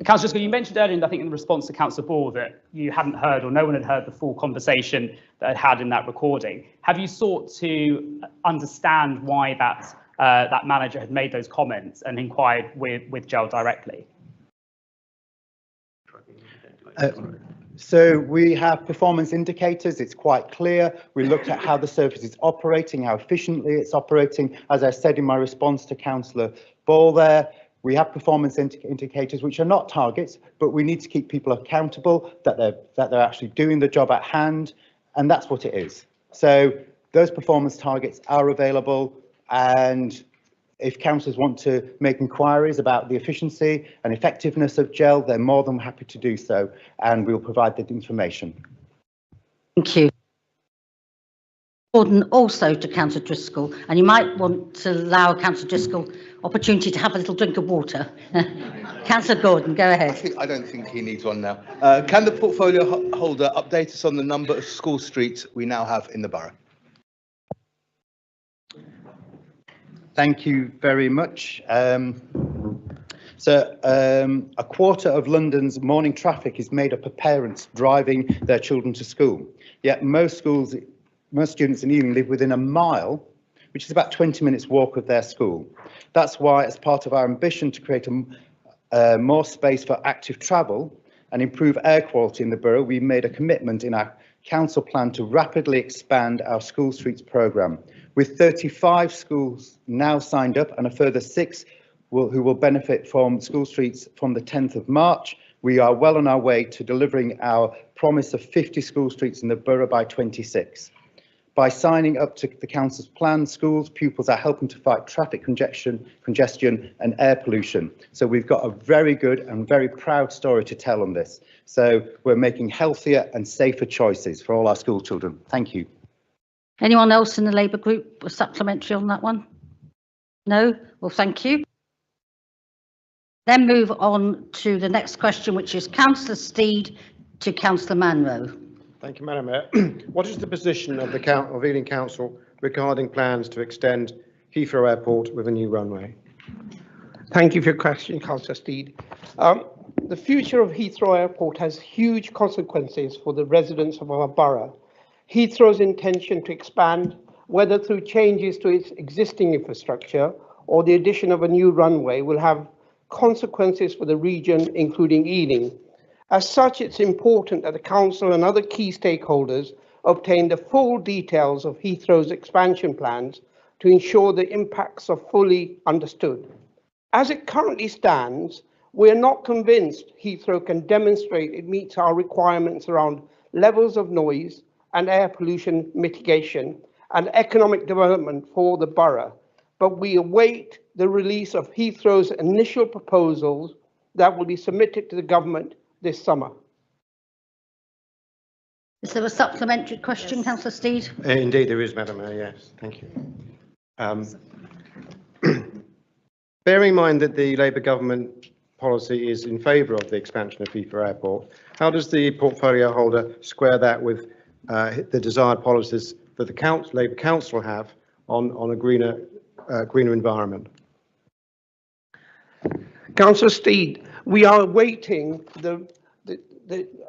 Councillor Driscoll, you mentioned earlier, I think in response to Councillor Ball, that you hadn't heard or no one had heard the full conversation that had had in that recording. Have you sought to understand why that manager had made those comments and inquired with GEL directly? So we have performance indicators. It's quite clear. We looked at how the service is operating, how efficiently it's operating. As I said in my response to Councillor Ball there, we have performance indicators which are not targets, but we need to keep people accountable that they're actually doing the job at hand, and that's what it is. So those performance targets are available, and if councillors want to make inquiries about the efficiency and effectiveness of GEL, they're more than happy to do so, and we'll provide that information. Thank you. Gordon, also to Councillor Driscoll, and you might want to allow Councillor Driscoll opportunity to have a little drink of water. Councillor Gordon, go ahead. I don't think he needs one now. Can the portfolio holder update us on the number of school streets we now have in the borough? Thank you very much. So a quarter of London's morning traffic is made up of parents driving their children to school. Yet most students in Ealing live within a mile, which is about 20 minutes walk of their school. That's why, as part of our ambition to create more space for active travel and improve air quality in the borough, we made a commitment in our council plan to rapidly expand our school streets programme. With 35 schools now signed up and a further 6 who will benefit from school streets from the 10th of March, we are well on our way to delivering our promise of 50 school streets in the borough by 26. By signing up to the council's plan, schools pupils are helping to fight traffic congestion and air pollution. So we've got a very good and very proud story to tell on this. So we're making healthier and safer choices for all our school children. Thank you. Anyone else in the Labour group was supplementary on that one? No? Well, thank you. Then move on to the next question, which is Councillor Steed to Councillor Manro. Thank you, Madam Mayor. What is the position of the Ealing Council regarding plans to extend Heathrow Airport with a new runway? Thank you for your question, Councillor Steed. The future of Heathrow Airport has huge consequences for the residents of our borough. Heathrow's intention to expand, whether through changes to its existing infrastructure or the addition of a new runway, will have consequences for the region, including Ealing. As such, it's important that the Council and other key stakeholders obtain the full details of Heathrow's expansion plans to ensure the impacts are fully understood. As it currently stands, we are not convinced Heathrow can demonstrate it meets our requirements around levels of noise and air pollution mitigation and economic development for the borough, but we await the release of Heathrow's initial proposals that will be submitted to the government this summer. Is there a supplementary question, Councillor Steed? Indeed, there is, Madam Mayor, yes. Thank you. Bearing in mind that the Labour government policy is in favour of the expansion of Heathrow Airport, how does the portfolio holder square that with the desired policies that the Labour Council have on a greener environment? Councillor Steed, we are awaiting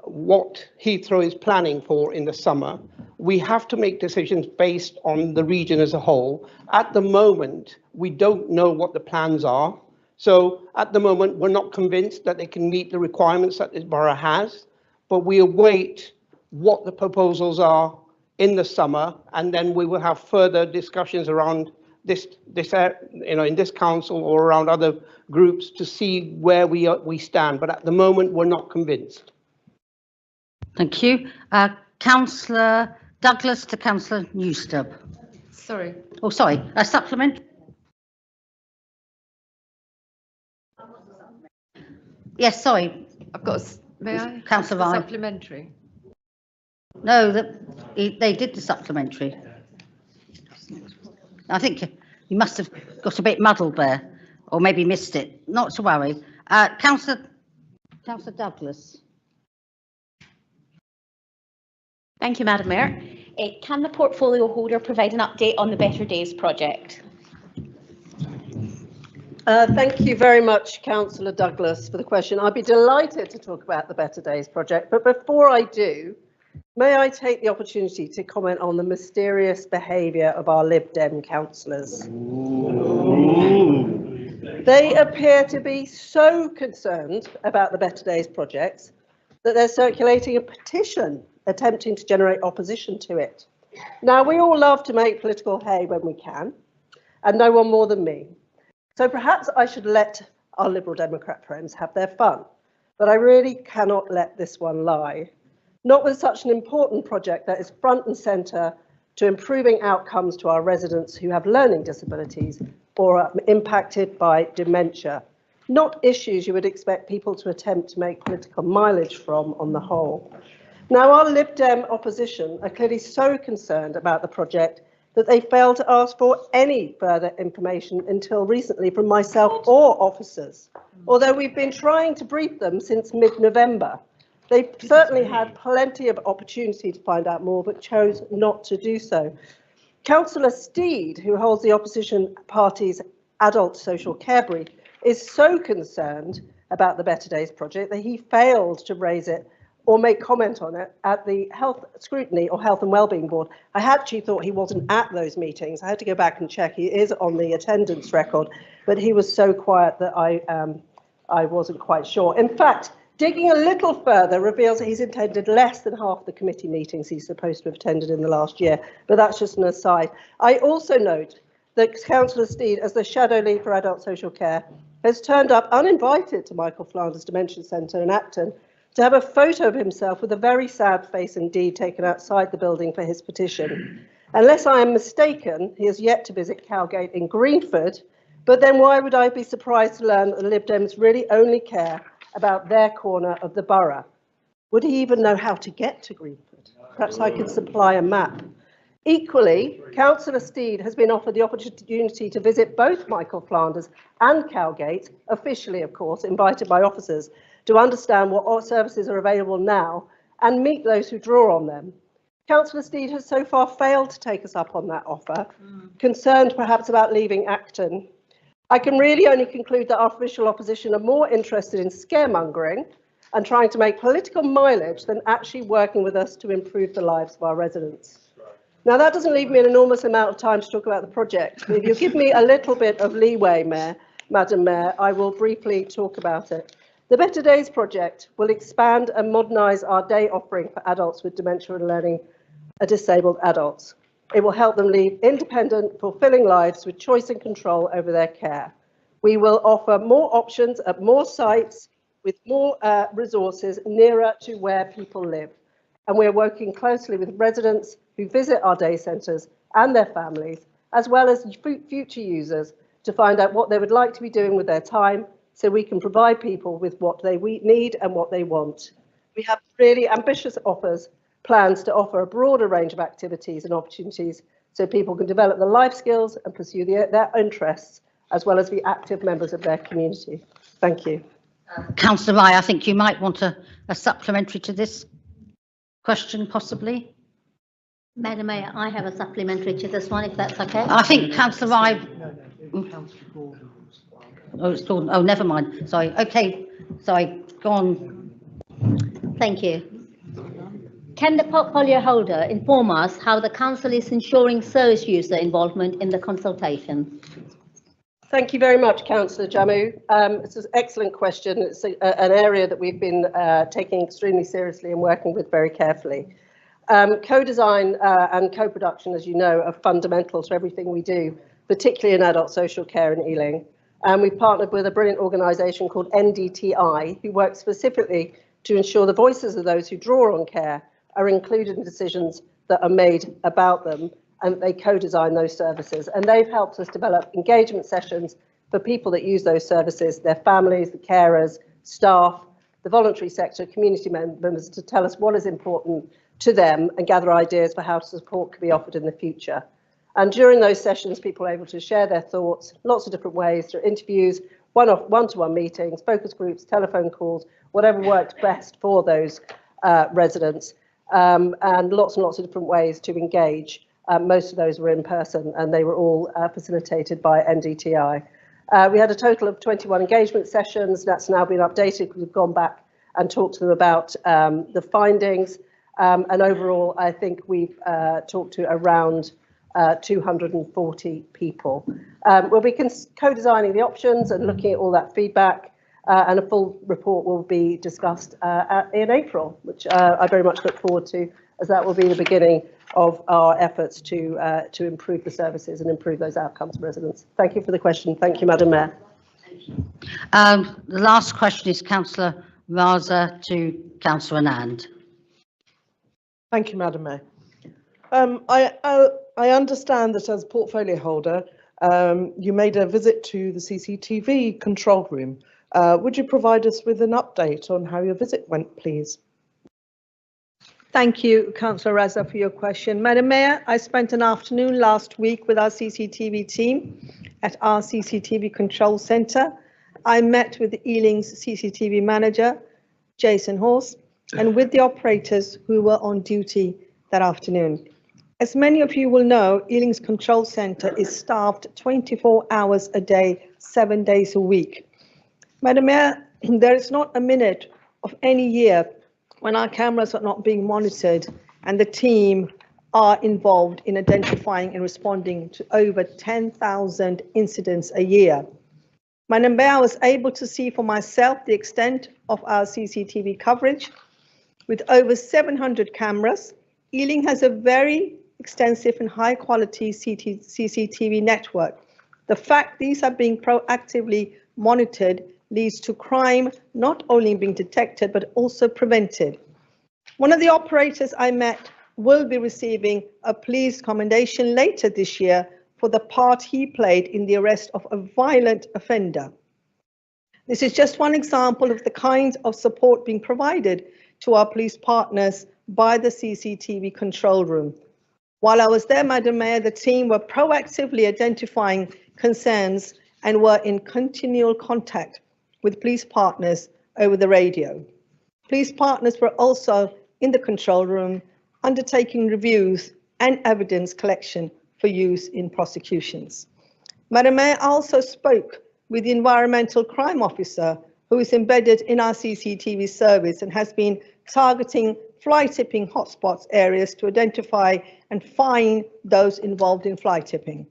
what Heathrow is planning for in the summer. We have to make decisions based on the region as a whole. At the moment, we don't know what the plans are. So at the moment, we're not convinced that they can meet the requirements that this borough has, but we await what the proposals are in the summer, and then we will have further discussions around this in this council or around other groups to see where we stand. But at the moment, we're not convinced. Thank you. Councillor Douglas to Councillor Newstub. Sorry. Oh, sorry. A supplement? Yes, sorry. I've got, may I? Councillor Ryan. Supplementary. No, they did the supplementary. I think you must have got a bit muddled there, or maybe missed it. Not to worry. Councillor Douglas. Thank you, Madam Mayor. Can the portfolio holder provide an update on the Better Days project? Thank you very much, Councillor Douglas, for the question. I'd be delighted to talk about the Better Days project, but before I do, may I take the opportunity to comment on the mysterious behaviour of our Lib Dem councillors? They appear to be so concerned about the Better Days project that they're circulating a petition attempting to generate opposition to it. Now, we all love to make political hay when we can, and no one more than me. So perhaps I should let our Liberal Democrat friends have their fun, but I really cannot let this one lie. Not with such an important project that is front and centre to improving outcomes to our residents who have learning disabilities or are impacted by dementia. Not issues you would expect people to attempt to make political mileage from on the whole. Now, our Lib Dem opposition are clearly so concerned about the project that they failed to ask for any further information until recently from myself or officers, although we've been trying to brief them since mid-November. They've certainly had plenty of opportunity to find out more, but chose not to do so. Councillor Steed, who holds the opposition party's adult social care brief, is so concerned about the Better Days project that he failed to raise it or make comment on it at the Health Scrutiny or Health and Wellbeing Board. I actually thought he wasn't at those meetings. I had to go back and check. He is on the attendance record, but he was so quiet that I wasn't quite sure. In fact, digging a little further reveals that he's attended less than half the committee meetings he's supposed to have attended in the last year, but that's just an aside. I also note that Councillor Steed, as the Shadow Lead for Adult Social Care, has turned up uninvited to Michael Flanders Dementia Centre in Acton to have a photo of himself with a very sad face indeed taken outside the building for his petition. Unless I am mistaken, he has yet to visit Cowgate in Greenford, but then why would I be surprised to learn that the Lib Dems really only care about their corner of the borough? Would he even know how to get to Greenford? Perhaps I could supply a map. Equally, Councillor Steed has been offered the opportunity to visit both Michael Flanders and Cowgate, officially of course, invited by officers, to understand what services are available now and meet those who draw on them. Councillor Steed has so far failed to take us up on that offer, concerned perhaps about leaving Acton. I can really only conclude that our official opposition are more interested in scaremongering and trying to make political mileage than actually working with us to improve the lives of our residents. Now, that doesn't leave me an enormous amount of time to talk about the project. If you give me a little bit of leeway, Madam Mayor, I will briefly talk about it. The Better Days project will expand and modernise our day offering for adults with dementia and learning disabled adults. It will help them lead independent, fulfilling lives with choice and control over their care. We will offer more options at more sites with more resources nearer to where people live. And we're working closely with residents who visit our day centres and their families, as well as future users, to find out what they would like to be doing with their time so we can provide people with what they need and what they want. We have really ambitious plans to offer a broader range of activities and opportunities so people can develop their life skills and pursue their interests, as well as be active members of their community. Thank you. Councillor Rye, I think you might want a supplementary to this question, possibly. Madam Mayor, I have a supplementary to this one, if that's okay. I think Councillor Rye. Oh, it's Gordon. Oh, never mind. Sorry. Okay. Sorry. Go on. Thank you. Can the portfolio holder inform us how the council is ensuring service user involvement in the consultation? Thank you very much, Councillor Jamu. It's an excellent question. It's an area that we've been taking extremely seriously and working with very carefully. Co-design and co-production, as you know, are fundamental to everything we do, particularly in adult social care in Ealing. And we've partnered with a brilliant organisation called NDTI, who works specifically to ensure the voices of those who draw on care are included in decisions that are made about them, and they co-design those services. And they've helped us develop engagement sessions for people that use those services, their families, the carers, staff, the voluntary sector, community members, to tell us what is important to them and gather ideas for how support can be offered in the future. And during those sessions, people are able to share their thoughts, lots of different ways, through interviews, one-to-one meetings, focus groups, telephone calls, whatever worked best for those residents, and lots of different ways to engage. Most of those were in person, and they were all facilitated by NDTI. We had a total of 21 engagement sessions. That's now been updated. We've gone back and talked to them about the findings. And overall, I think we've talked to around 240 people. We'll be co-designing the options and looking at all that feedback, and a full report will be discussed in April, which I very much look forward to, as that will be the beginning of our efforts to improve the services and improve those outcomes for residents. Thank you for the question. Thank you, Madam Mayor. The last question is Councillor Raza to Councillor Anand. Thank you, Madam Mayor. I understand that as portfolio holder, you made a visit to the CCTV control room. Would you provide us with an update on how your visit went, please? Thank you, Councillor Raza, for your question. Madam Mayor, I spent an afternoon last week with our CCTV team at our CCTV control centre. I met with Ealing's CCTV manager, Jason Horse, and with the operators who were on duty that afternoon. As many of you will know, Ealing's control centre is staffed 24 hours a day, 7 days a week. Madam Mayor, there is not a minute of any year when our cameras are not being monitored and the team are involved in identifying and responding to over 10,000 incidents a year. Madam Mayor, I was able to see for myself the extent of our CCTV coverage. With over 700 cameras, Ealing has a very extensive and high quality CCTV network. The fact these are being proactively monitored leads to crime not only being detected, but also prevented. One of the operators I met will be receiving a police commendation later this year for the part he played in the arrest of a violent offender. This is just one example of the kind of support being provided to our police partners by the CCTV control room. While I was there, Madam Mayor, the team were proactively identifying concerns and were in continual contact with police partners over the radio. Police partners were also in the control room undertaking reviews and evidence collection for use in prosecutions. Madam Mayor, I also spoke with the environmental crime officer who is embedded in our CCTV service and has been targeting fly tipping hotspots areas to identify and fine those involved in fly tipping.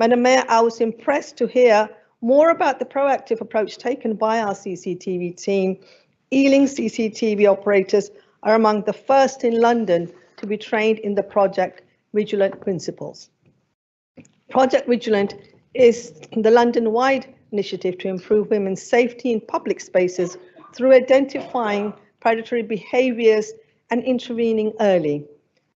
Madam Mayor, I was impressed to hear More about the proactive approach taken by our CCTV team. Ealing CCTV operators are among the first in London to be trained in the Project Vigilant principles. Project Vigilant is the London-wide initiative to improve women's safety in public spaces through identifying predatory behaviours and intervening early.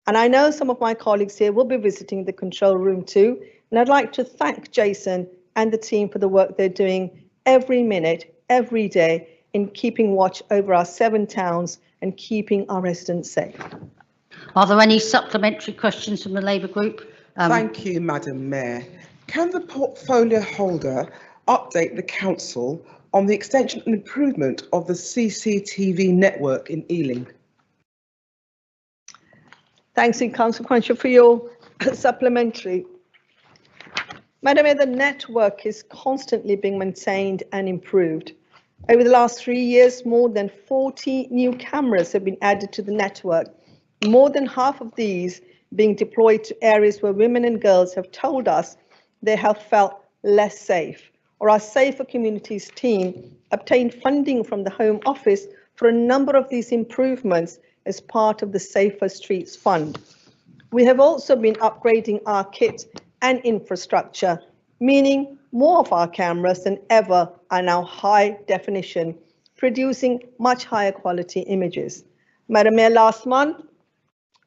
And I know some of my colleagues here will be visiting the control room too, and I'd like to thank Jason and the team for the work they're doing every minute, every day in keeping watch over our 7 towns and keeping our residents safe. Are there any supplementary questions from the Labour group? Thank you, Madam Mayor. Can the portfolio holder update the council on the extension and improvement of the CCTV network in Ealing? Thanks, Councillor Crenshaw, for your supplementary. Madam Mayor, the network is constantly being maintained and improved. Over the last 3 years, more than 40 new cameras have been added to the network. More than half of these being deployed to areas where women and girls have told us they have felt less safe, or our Safer Communities team obtained funding from the Home Office for a number of these improvements as part of the Safer Streets Fund. We have also been upgrading our kit and infrastructure, meaning more of our cameras than ever are now high definition, producing much higher quality images. Madam Mayor, last month,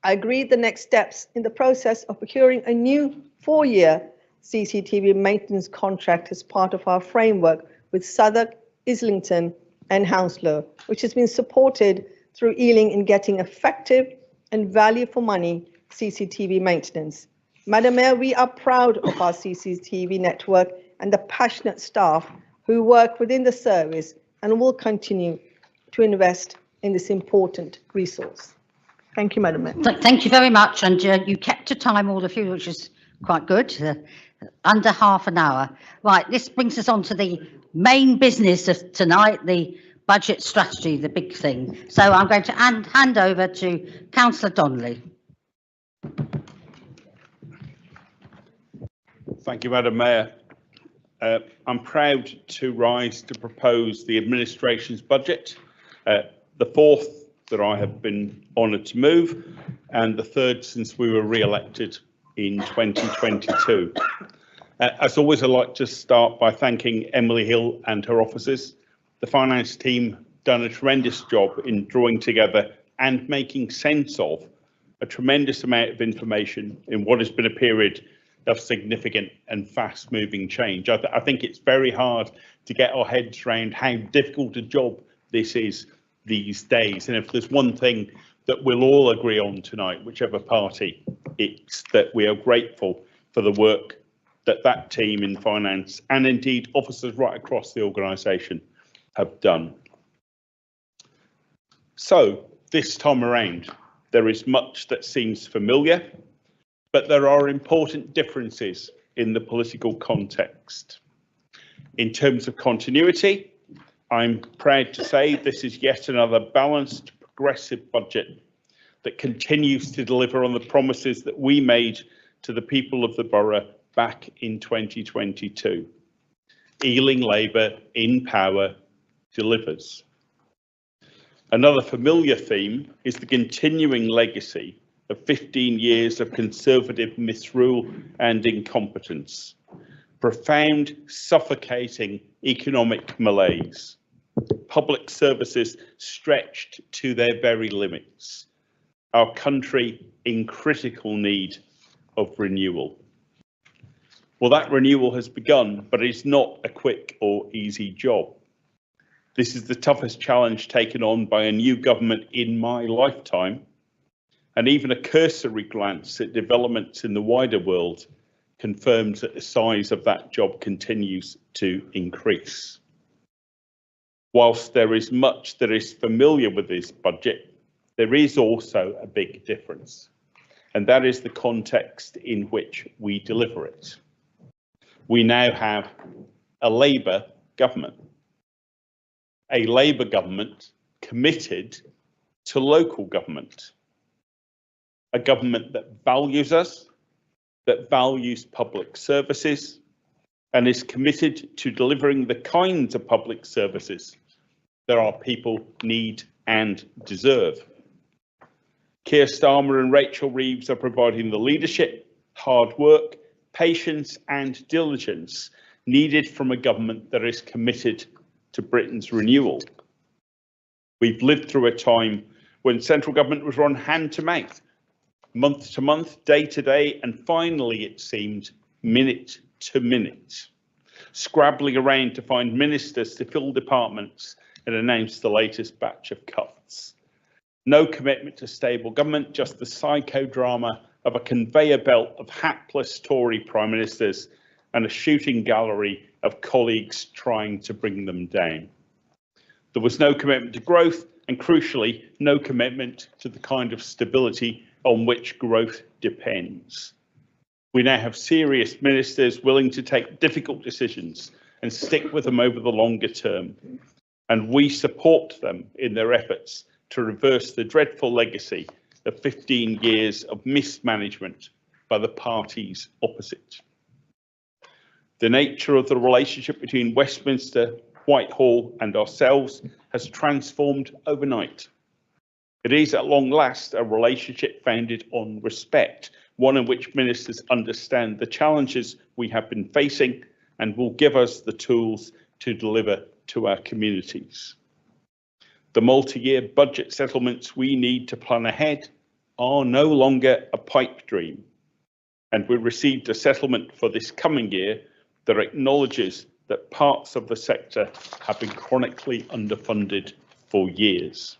I agreed the next steps in the process of procuring a new 4-year CCTV maintenance contract as part of our framework with Southwark, Islington and Hounslow, which has been supported through Ealing in getting effective and value for money CCTV maintenance. Madam Mayor, we are proud of our CCTV network and the passionate staff who work within the service and will continue to invest in this important resource. Thank you, Madam Mayor. Thank you very much, and you kept to time, all of you, which is quite good, under half an hour. Right, this brings us on to the main business of tonight, the budget strategy, the big thing. So I'm going to hand over to Councillor Donnelly. Thank you, Madam Mayor. I'm proud to rise to propose the administration's budget, the fourth that I have been honoured to move, and the third since we were re-elected in 2022. As always, I'd like to start by thanking Emily Hill and her officers. The finance team done a tremendous job in drawing together and making sense of a tremendous amount of information in what has been a period of significant and fast-moving change. I think it's very hard to get our heads around how difficult a job this is these days. And if there's one thing that we'll all agree on tonight, whichever party, it's that we are grateful for the work that that team in finance and indeed officers right across the organisation have done. So this time around, there is much that seems familiar, but there are important differences in the political context. In terms of continuity, I'm proud to say this is yet another balanced, progressive budget that continues to deliver on the promises that we made to the people of the borough back in 2022. Ealing Labour in power delivers. Another familiar theme is the continuing legacy of 15 years of Conservative misrule and incompetence, profound, suffocating economic malaise, public services stretched to their very limits, our country in critical need of renewal. Well, that renewal has begun, but it's not a quick or easy job. This is the toughest challenge taken on by a new government in my lifetime, and even a cursory glance at developments in the wider world confirms that the size of that job continues to increase. Whilst there is much that is familiar with this budget, there is also a big difference, and that is the context in which we deliver it. We now have a Labour government, committed to local government, a government that values us, that values public services, and is committed to delivering the kinds of public services that our people need and deserve. Keir Starmer and Rachel Reeves are providing the leadership, hard work, patience and diligence needed from a government that is committed to Britain's renewal. We've lived through a time when central government was run hand to mouth, month to month, day to day, and finally, it seemed, minute to minute, scrabbling around to find ministers to fill departments and announce the latest batch of cuts. No commitment to stable government, just the psychodrama of a conveyor belt of hapless Tory prime ministers and a shooting gallery of colleagues trying to bring them down. There was no commitment to growth and, crucially, no commitment to the kind of stability on which growth depends. We now have serious ministers willing to take difficult decisions and stick with them over the longer term, and we support them in their efforts to reverse the dreadful legacy of 15 years of mismanagement by the parties opposite. The nature of the relationship between Westminster, Whitehall and ourselves has transformed overnight. It is at long last a relationship founded on respect, one in which ministers understand the challenges we have been facing and will give us the tools to deliver to our communities. The multi-year budget settlements we need to plan ahead are no longer a pipe dream, and we received a settlement for this coming year that acknowledges that parts of the sector have been chronically underfunded for years.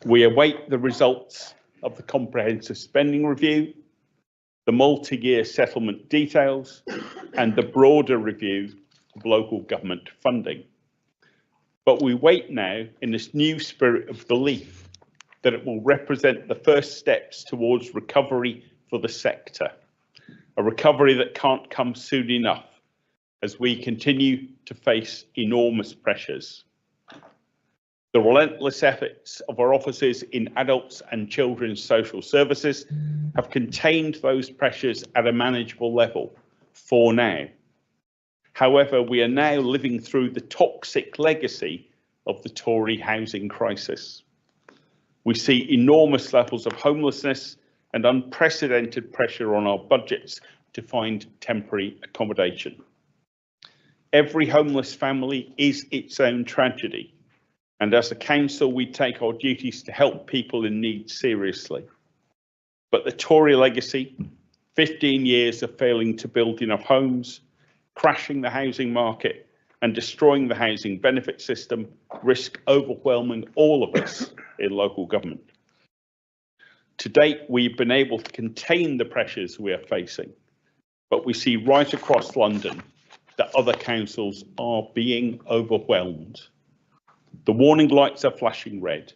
We await the results of the comprehensive spending review, the multi-year settlement details, and the broader review of local government funding. But we wait now in this new spirit of belief that it will represent the first steps towards recovery for the sector, a recovery that can't come soon enough as we continue to face enormous pressures. The relentless efforts of our offices in adults and children's social services have contained those pressures at a manageable level for now. However, we are now living through the toxic legacy of the Tory housing crisis. We see enormous levels of homelessness and unprecedented pressure on our budgets to find temporary accommodation. Every homeless family is its own tragedy, and as a council, we take our duties to help people in need seriously. But the Tory legacy, 15 years of failing to build enough homes, crashing the housing market and destroying the housing benefit system, risk overwhelming all of us in local government. To date, we've been able to contain the pressures we are facing, but we see right across London that other councils are being overwhelmed. The warning lights are flashing red.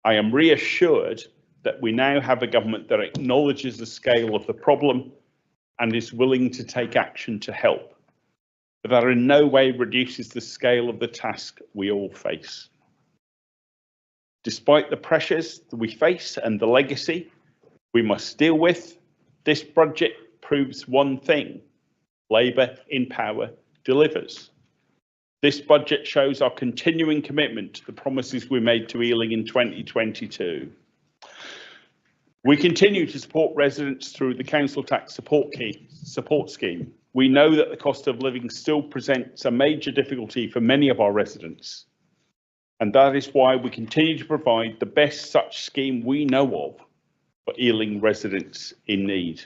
I am reassured that we now have a government that acknowledges the scale of the problem and is willing to take action to help, but that in no way reduces the scale of the task we all face. Despite the pressures that we face and the legacy we must deal with, this budget proves one thing: Labour in power delivers. This budget shows our continuing commitment to the promises we made to Ealing in 2022. We continue to support residents through the council tax support scheme. We know that the cost of living still presents a major difficulty for many of our residents, and that is why we continue to provide the best such scheme we know of for Ealing residents in need.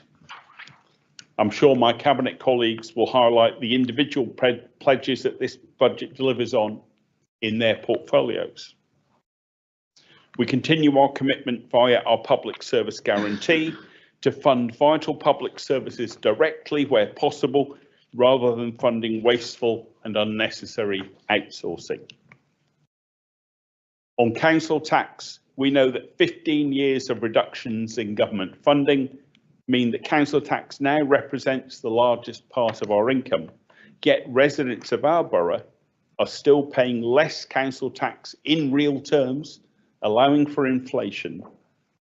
I'm sure my cabinet colleagues will highlight the individual pledges that this budget delivers on in their portfolios. We continue our commitment via our public service guarantee to fund vital public services directly where possible, rather than funding wasteful and unnecessary outsourcing. On council tax, we know that 15 years of reductions in government funding mean that council tax now represents the largest part of our income, yet residents of our borough are still paying less council tax in real terms, allowing for inflation,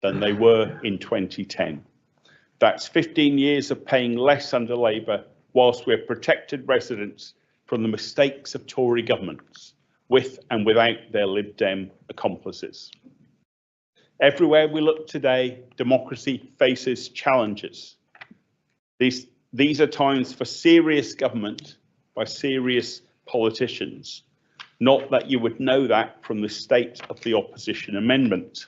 than they were in 2010. That's 15 years of paying less under Labour whilst we've protected residents from the mistakes of Tory governments, with and without their Lib Dem accomplices. Everywhere we look today, democracy faces challenges. These are times for serious government by serious politicians. Not that you would know that from the state of the opposition amendment.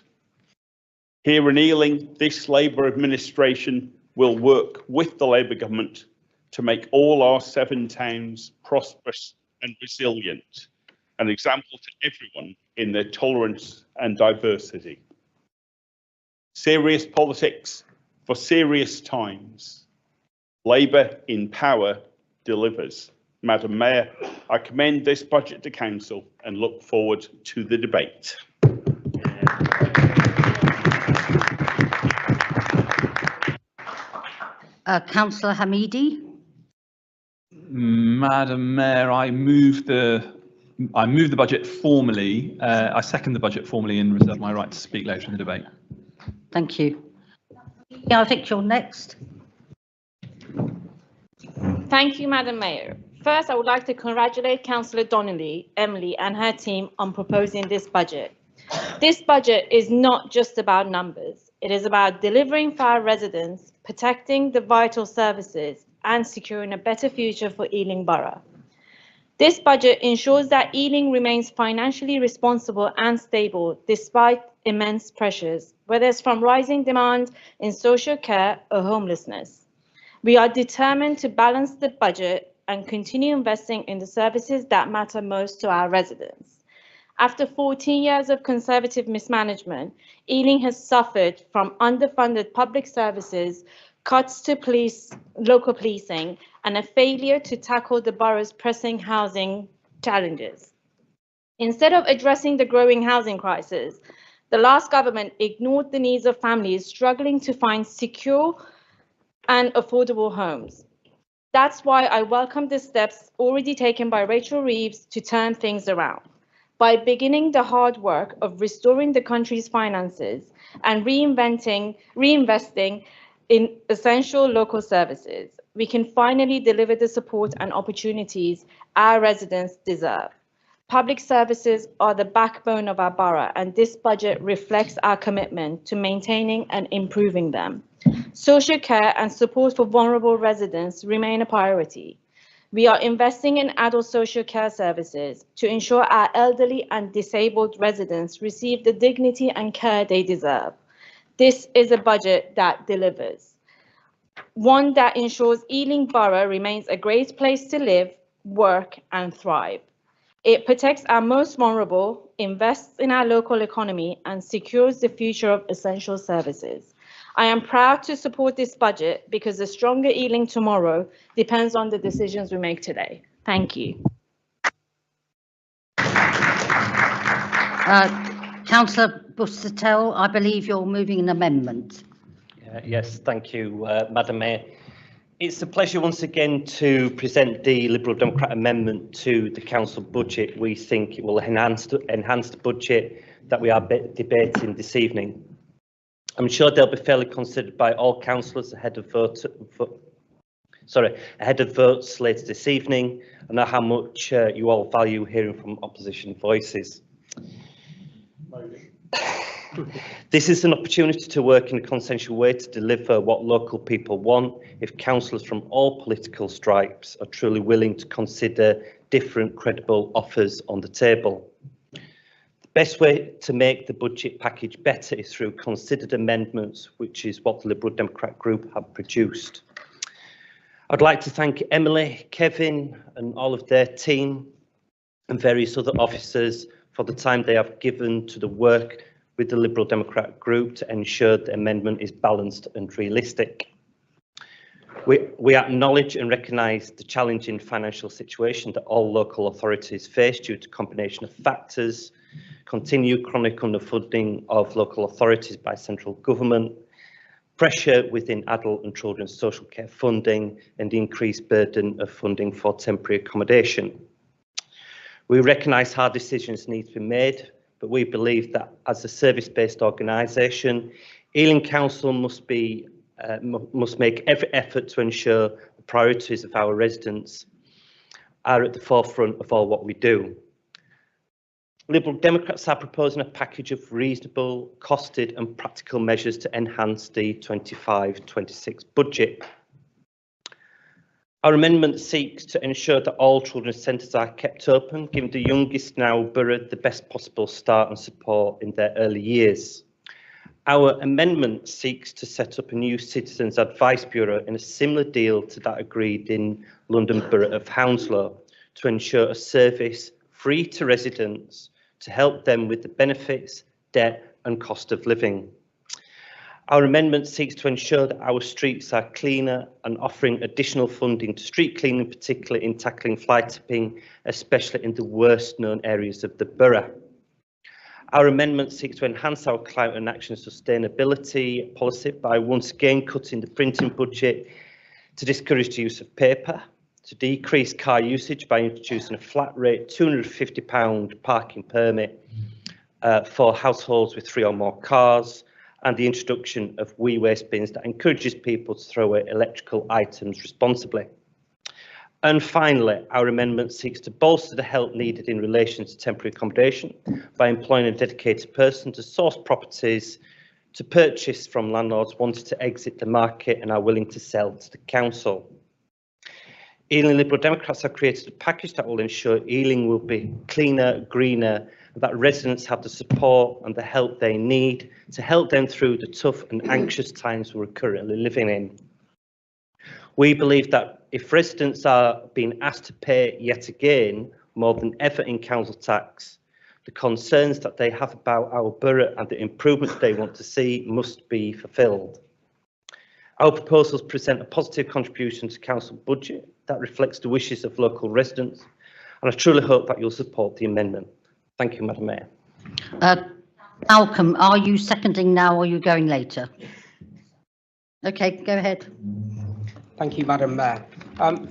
Here in Ealing, this Labour administration will work with the Labour government to make all our 7 towns prosperous and resilient, an example to everyone in their tolerance and diversity. Serious politics for serious times. Labour in power delivers. Madam Mayor, I commend this budget to Council and look forward to the debate. Councillor Hamidi. Madam Mayor, I move the budget formally. I second the budget formally and reserve my right to speak later in the debate. Thank you. Yeah, I think you're next. Thank you, Madam Mayor. First, I would like to congratulate Councillor Donnelly, Emily and her team on proposing this budget. This budget is not just about numbers. It is about delivering for our residents, protecting the vital services and securing a better future for Ealing Borough. This budget ensures that Ealing remains financially responsible and stable despite immense pressures, whether it's from rising demand in social care or homelessness. We are determined to balance the budget and continue investing in the services that matter most to our residents. After 14 years of Conservative mismanagement, Ealing has suffered from underfunded public services, cuts to local policing, and a failure to tackle the borough's pressing housing challenges. Instead of addressing the growing housing crisis, the last government ignored the needs of families struggling to find secure and affordable homes. That's why I welcome the steps already taken by Rachel Reeves to turn things around. By beginning the hard work of restoring the country's finances and reinvesting in essential local services, we can finally deliver the support and opportunities our residents deserve. Public services are the backbone of our borough, and this budget reflects our commitment to maintaining and improving them. Social care and support for vulnerable residents remain a priority. We are investing in adult social care services to ensure our elderly and disabled residents receive the dignity and care they deserve. This is a budget that delivers, one that ensures Ealing Borough remains a great place to live, work and thrive. It protects our most vulnerable, invests in our local economy and secures the future of essential services. I am proud to support this budget because a stronger Ealing tomorrow depends on the decisions we make today. Thank you. Councillor Busuttil, I believe you're moving an amendment. Yes, thank you, Madam Mayor. It's a pleasure once again to present the Liberal Democrat amendment to the council budget. We think it will enhance the budget that we are debating this evening. I'm sure they'll be fairly considered by all councillors ahead of votes later this evening. I know how much you all value hearing from opposition voices. This is an opportunity to work in a consensual way to deliver what local people want if councillors from all political stripes are truly willing to consider different credible offers on the table. The best way to make the budget package better is through considered amendments, which is what the Liberal Democrat group have produced. I'd like to thank Emily, Kevin and all of their team and various other officers for the time they have given to the work with the Liberal Democrat group to ensure the amendment is balanced and realistic. We acknowledge and recognise the challenging financial situation that all local authorities face due to a combination of factors, continued chronic underfunding of local authorities by central government, pressure within adult and children's social care funding, and the increased burden of funding for temporary accommodation. We recognise hard decisions need to be made, but we believe that as a service-based organisation, Ealing Council must make every effort to ensure priorities of our residents are at the forefront of all what we do. Liberal Democrats are proposing a package of reasonable, costed and practical measures to enhance the 25-26 budget. Our amendment seeks to ensure that all children's centres are kept open, giving the youngest now borough the best possible start and support in their early years. Our amendment seeks to set up a new Citizens Advice Bureau in a similar deal to that agreed in London Borough of Hounslow to ensure a service free to residents to help them with the benefits, debt and cost of living. Our amendment seeks to ensure that our streets are cleaner and offering additional funding to street cleaning, particularly in tackling fly tipping, especially in the worst known areas of the borough. Our amendment seeks to enhance our climate and action sustainability policy by once again cutting the printing budget to discourage the use of paper, to decrease car usage by introducing a flat rate £250 parking permit for households with 3 or more cars, and the introduction of waste bins that encourages people to throw away electrical items responsibly. And finally, our amendment seeks to bolster the help needed in relation to temporary accommodation by employing a dedicated person to source properties to purchase from landlords wanting to exit the market and are willing to sell to the council. Ealing Liberal Democrats have created a package that will ensure Ealing will be cleaner, greener, and that residents have the support and the help they need to help them through the tough and anxious times we're currently living in. We believe that if residents are being asked to pay yet again more than ever in council tax, the concerns that they have about our borough and the improvements they want to see must be fulfilled. Our proposals present a positive contribution to council budget that reflects the wishes of local residents, and I truly hope that you'll support the amendment. Thank you, Madam Mayor. Malcolm, are you seconding now or are you going later? Okay, go ahead. Thank you, Madam Mayor.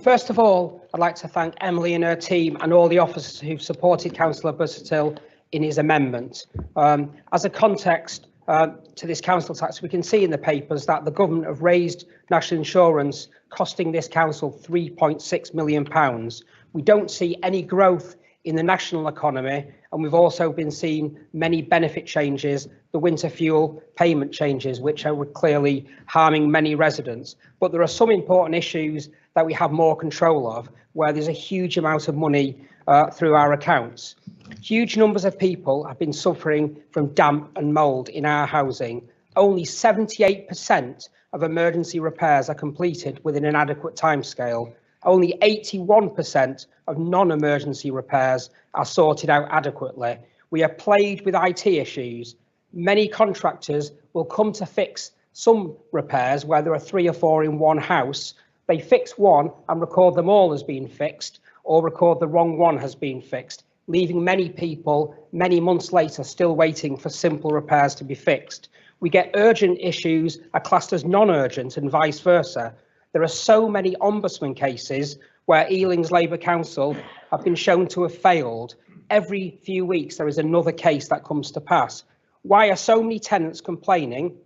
First of all, I'd like to thank Emily and her team and all the officers who've supported Councillor Busuttil in his amendment. As a context to this council tax, we can see in the papers that the government have raised national insurance, costing this council £3.6 million. We don't see any growth in the national economy, and we've also been seeing many benefit changes, the winter fuel payment changes, which are clearly harming many residents. But there are some important issues that we have more control of, where there's a huge amount of money through our accounts. Huge numbers of people have been suffering from damp and mould in our housing. Only 78% of emergency repairs are completed within an adequate timescale. Only 81% of non-emergency repairs are sorted out adequately. We are plagued with IT issues. Many contractors will come to fix some repairs where there are 3 or 4 in one house. They fix one and record them all as being fixed, or record the wrong one has been fixed, leaving many people many months later still waiting for simple repairs to be fixed. We get urgent issues are classed as non-urgent and vice versa. There are so many ombudsman cases where Ealing's Labour Council have been shown to have failed. Every few weeks there is another case that comes to pass. Why are so many tenants complaining?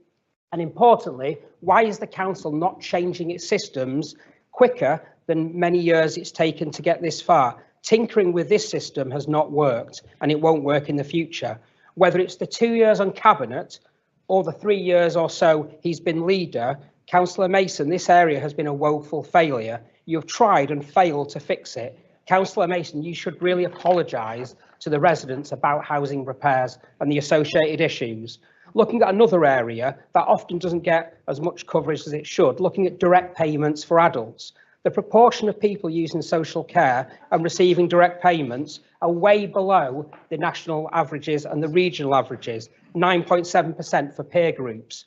And importantly, why is the council not changing its systems quicker than many years it's taken to get this far? Tinkering with this system has not worked, and it won't work in the future. Whether it's the 2 years on cabinet or the 3 years or so he's been leader, Councillor Mason, this area has been a woeful failure. You've tried and failed to fix it. Councillor Mason, you should really apologise to the residents about housing repairs and the associated issues. Looking at another area that often doesn't get as much coverage as it should, looking at direct payments for adults. The proportion of people using social care and receiving direct payments are way below the national averages and the regional averages, 9.7% for peer groups.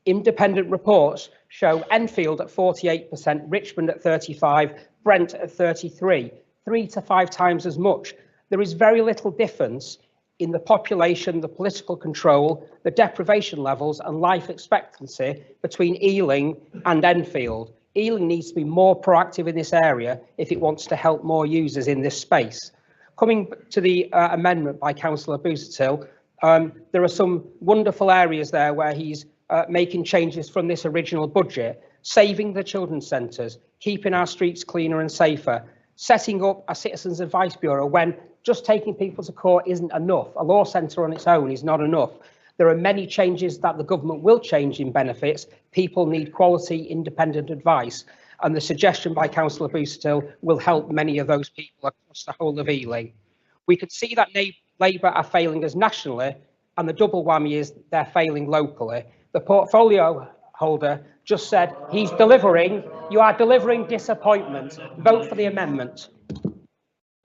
Independent reports show Enfield at 48%, Richmond at 35%, Brent at 33%, 3 to 5 times as much. There is very little difference in the population, the political control, the deprivation levels and life expectancy between Ealing and Enfield. Ealing needs to be more proactive in this area if it wants to help more users in this space. Coming to the amendment by Councillor Busuttil, there are some wonderful areas there where he's making changes from this original budget, saving the children's centres, keeping our streets cleaner and safer, setting up a Citizens Advice Bureau when just taking people to court isn't enough. A law centre on its own is not enough. There are many changes that the government will change in benefits. People need quality, independent advice. And the suggestion by Councillor Busuttil will help many of those people across the whole of Ealing. We could see that Labour are failing us nationally, and the double whammy is they're failing locally. The portfolio holder just said he's delivering. You are delivering disappointment. Vote for the amendment.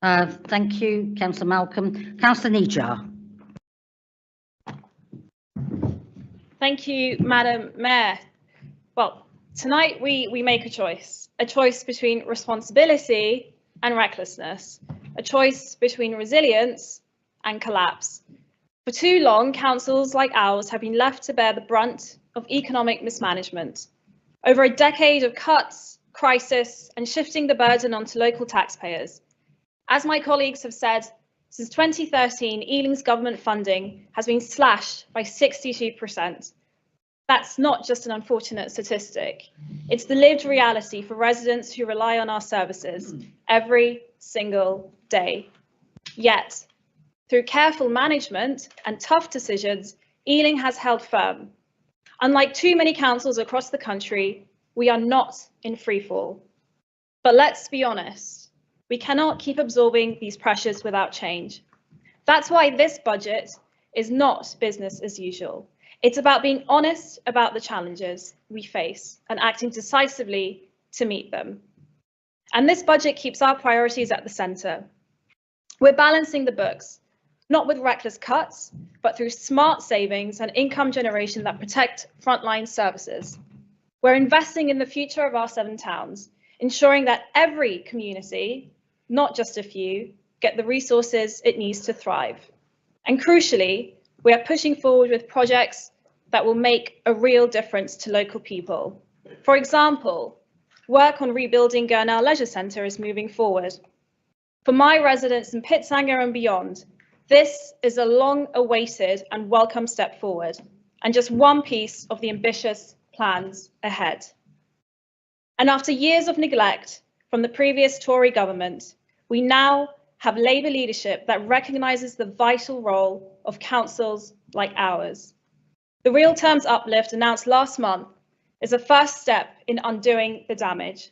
Thank you, Councillor Malcolm. Councillor Nijar. Thank you, Madam Mayor. Well, tonight we make a choice between responsibility and recklessness, a choice between resilience and collapse. For too long, councils like ours have been left to bear the brunt of economic mismanagement. Over a decade of cuts, crisis, and shifting the burden onto local taxpayers. As my colleagues have said, since 2013, Ealing's government funding has been slashed by 62%. That's not just an unfortunate statistic. It's the lived reality for residents who rely on our services every single day. Yet, through careful management and tough decisions, Ealing has held firm. Unlike too many councils across the country, we are not in freefall. But let's be honest, we cannot keep absorbing these pressures without change. That's why this budget is not business as usual. It's about being honest about the challenges we face and acting decisively to meet them. And this budget keeps our priorities at the centre. We're balancing the books, not with reckless cuts, but through smart savings and income generation that protect frontline services. We're investing in the future of our 7 towns, ensuring that every community, not just a few, get the resources it needs to thrive. And crucially, we are pushing forward with projects that will make a real difference to local people. For example, work on rebuilding Gurnell Leisure Centre is moving forward. For my residents in Pitsanger and beyond, this is a long-awaited and welcome step forward, and just one piece of the ambitious plans ahead. And after years of neglect from the previous Tory government, we now have Labour leadership that recognises the vital role of councils like ours. The real terms uplift announced last month is a first step in undoing the damage.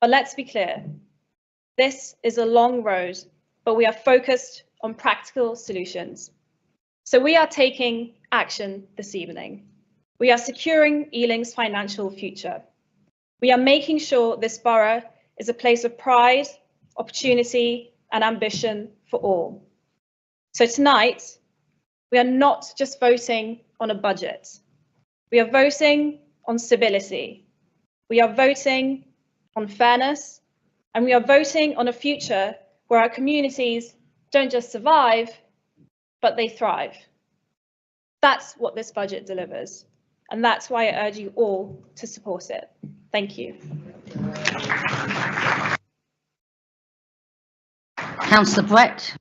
But let's be clear, this is a long road, but we are focused on practical solutions. So we are taking action this evening. We are securing Ealing's financial future. We are making sure this borough is a place of pride, opportunity, and ambition for all. So tonight, we are not just voting on a budget. We are voting on stability. We are voting on fairness, and we are voting on a future where our communities don't just survive, but they thrive. That's what this budget delivers, and that's why I urge you all to support it. Thank you. Councillor Brett.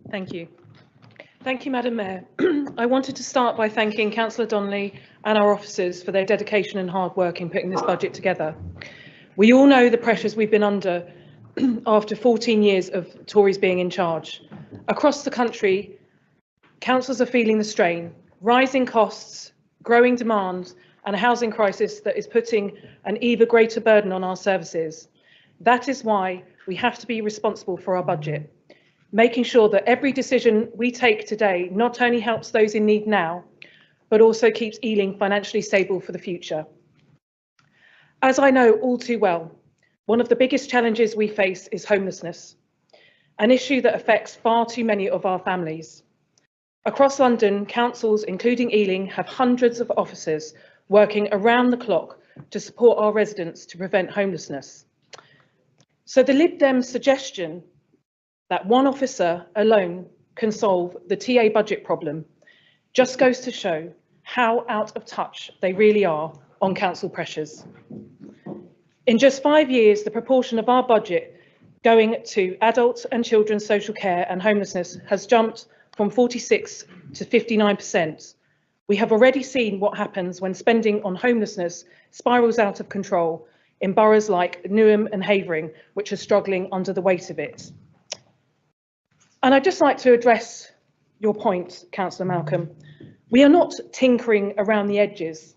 Thank you. Thank you, Madam Mayor. I wanted to start by thanking Councillor Donnelly and our officers for their dedication and hard work in putting this budget together. We all know the pressures we've been under after 14 years of Tories being in charge. Across the country, councils are feeling the strain, rising costs, growing demand, and a housing crisis that is putting an even greater burden on our services. That is why we have to be responsible for our budget, making sure that every decision we take today not only helps those in need now, but also keeps Ealing financially stable for the future. As I know all too well, one of the biggest challenges we face is homelessness, an issue that affects far too many of our families. Across London, councils, including Ealing, have hundreds of officers working around the clock to support our residents to prevent homelessness. So the Lib Dem suggestion that one officer alone can solve the TA budget problem just goes to show how out of touch they really are on council pressures. In just 5 years, the proportion of our budget going to adult and children's social care and homelessness has jumped from 46 to 59%, We have already seen what happens when spending on homelessness spirals out of control in boroughs like Newham and Havering, which are struggling under the weight of it. And I'd just like to address your point, Councillor Malcolm. We are not tinkering around the edges.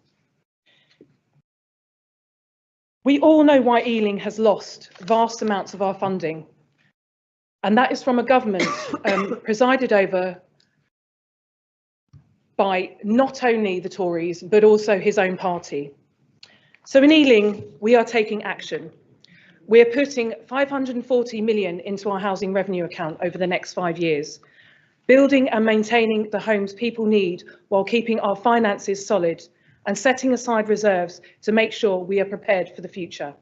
We all know why Ealing has lost vast amounts of our funding, and that is from a government presided over by not only the Tories, but also his own party. So in Ealing, we are taking action. We are putting 540 million into our housing revenue account over the next 5 years, building and maintaining the homes people need while keeping our finances solid and setting aside reserves to make sure we are prepared for the future.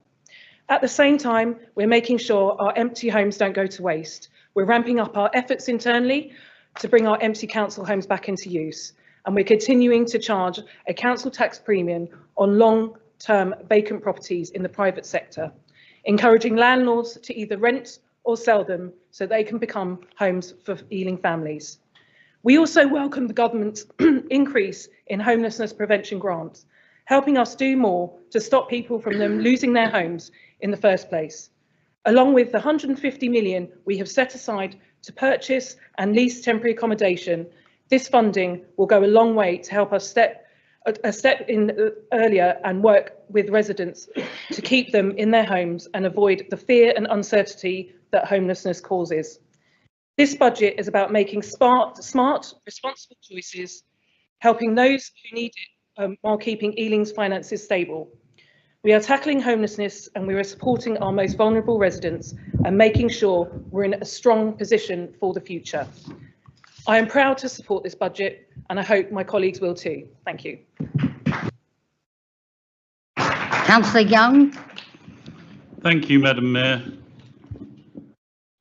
At the same time, we're making sure our empty homes don't go to waste. We're ramping up our efforts internally to bring our empty council homes back into use. And we're continuing to charge a council tax premium on long-term vacant properties in the private sector, encouraging landlords to either rent or sell them so they can become homes for Ealing families. We also welcome the government's increase in homelessness prevention grants, helping us do more to stop people from them losing their homes in the first place. Along with the 150 million we have set aside to purchase and lease temporary accommodation, this funding will go a long way to help us step in earlier and work with residents to keep them in their homes and avoid the fear and uncertainty that homelessness causes. This budget is about making smart, responsible choices, helping those who need it while keeping Ealing's finances stable. We are tackling homelessness and we are supporting our most vulnerable residents and making sure we're in a strong position for the future. I am proud to support this budget and I hope my colleagues will too. Thank you. Councillor Young. Thank you, Madam Mayor.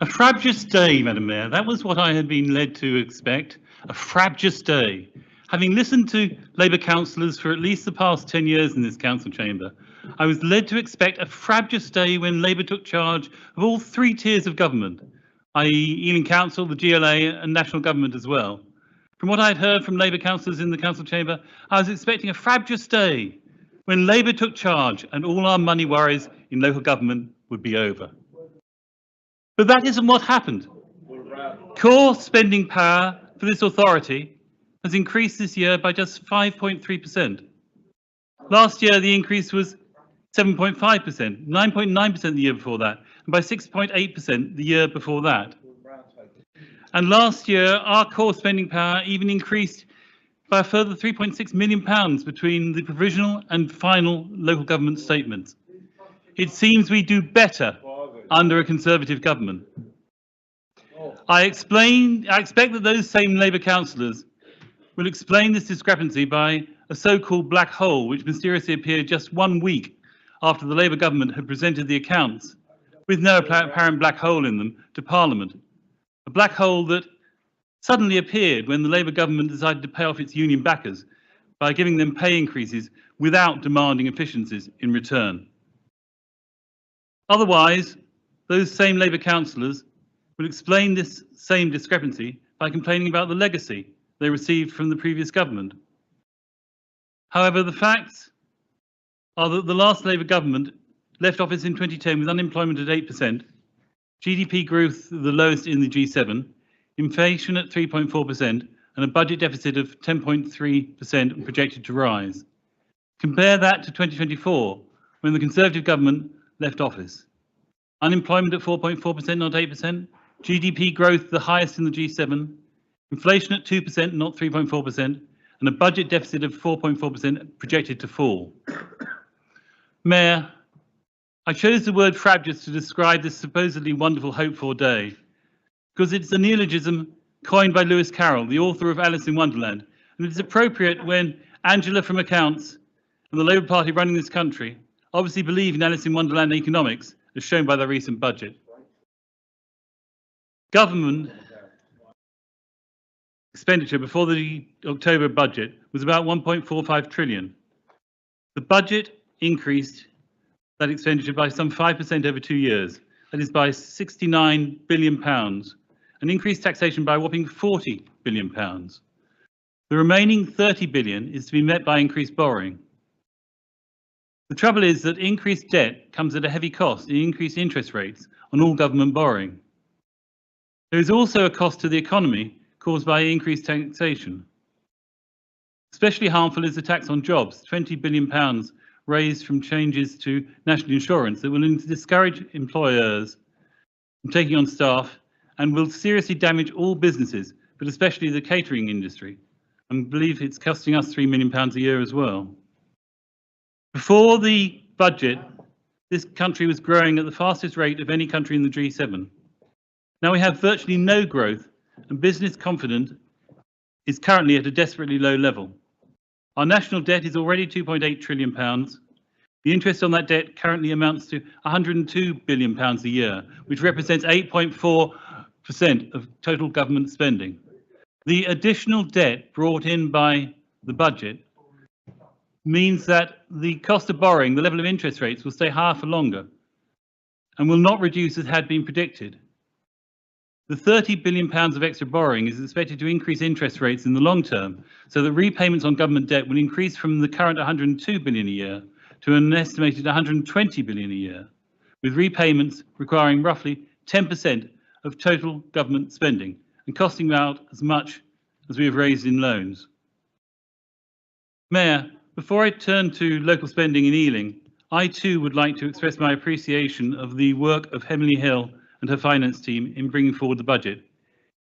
A frabjous day, Madam Mayor. That was what I had been led to expect. A frabjous day. Having listened to Labour councillors for at least the past 10 years in this council chamber, I was led to expect a frabjous day when Labour took charge of all three tiers of government, i.e. Ealing Council, the GLA and national government as well. From what I'd heard from Labour councillors in the council chamber, I was expecting a frabjous day when Labour took charge and all our money worries in local government would be over. But that isn't what happened. Core spending power for this authority has increased this year by just 5.3%. Last year, the increase was 7.5%, 9.9% the year before that, and by 6.8% the year before that. And last year, our core spending power even increased by a further £3.6 million between the provisional and final local government statements. It seems we do better under a Conservative government. I expect that those same Labour councillors will explain this discrepancy by a so-called black hole, which mysteriously appeared just 1 week after the Labour government had presented the accounts, with no apparent black hole in them, to Parliament. A black hole that suddenly appeared when the Labour government decided to pay off its union backers by giving them pay increases without demanding efficiencies in return. Otherwise, those same Labour councillors will explain this same discrepancy by complaining about the legacy they received from the previous government. However, the facts are that the last Labour government left office in 2010 with unemployment at 8%, GDP growth the lowest in the G7, inflation at 3.4%, and a budget deficit of 10.3% projected to rise. Compare that to 2024, when the Conservative government left office. Unemployment at 4.4%, not 8%, GDP growth the highest in the G7, inflation at 2%, not 3.4%, and a budget deficit of 4.4% projected to fall. Mayor, I chose the word frabjous to describe this supposedly wonderful hoped-for day, because it's a neologism coined by Lewis Carroll, the author of Alice in Wonderland, and it's appropriate when Angela from Accounts and the Labour Party running this country obviously believe in Alice in Wonderland economics, as shown by their recent budget. Government expenditure before the October budget was about 1.45 trillion. The budget increased that expenditure by some 5% over 2 years, that is by £69 billion, and increased taxation by a whopping £40 billion. The remaining 30 billion is to be met by increased borrowing. The trouble is that increased debt comes at a heavy cost in increased interest rates on all government borrowing. There is also a cost to the economy caused by increased taxation. Especially harmful is the tax on jobs, £20 billion raised from changes to national insurance that will discourage employers from taking on staff and will seriously damage all businesses, but especially the catering industry. I believe it's costing us £3 million a year as well. Before the budget, this country was growing at the fastest rate of any country in the G7. Now we have virtually no growth, and business confidence is currently at a desperately low level. Our national debt is already £2.8 trillion. The interest on that debt currently amounts to £102 billion a year, which represents 8.4% of total government spending. The additional debt brought in by the budget means that the cost of borrowing, the level of interest rates, will stay higher for longer and will not reduce as had been predicted. The £30 billion of extra borrowing is expected to increase interest rates in the long term, so that repayments on government debt will increase from the current £102 billion a year to an estimated £120 billion a year, with repayments requiring roughly 10% of total government spending and costing out as much as we have raised in loans. Mayor, before I turn to local spending in Ealing, I too would like to express my appreciation of the work of Emily Hill and her finance team in bringing forward the budget.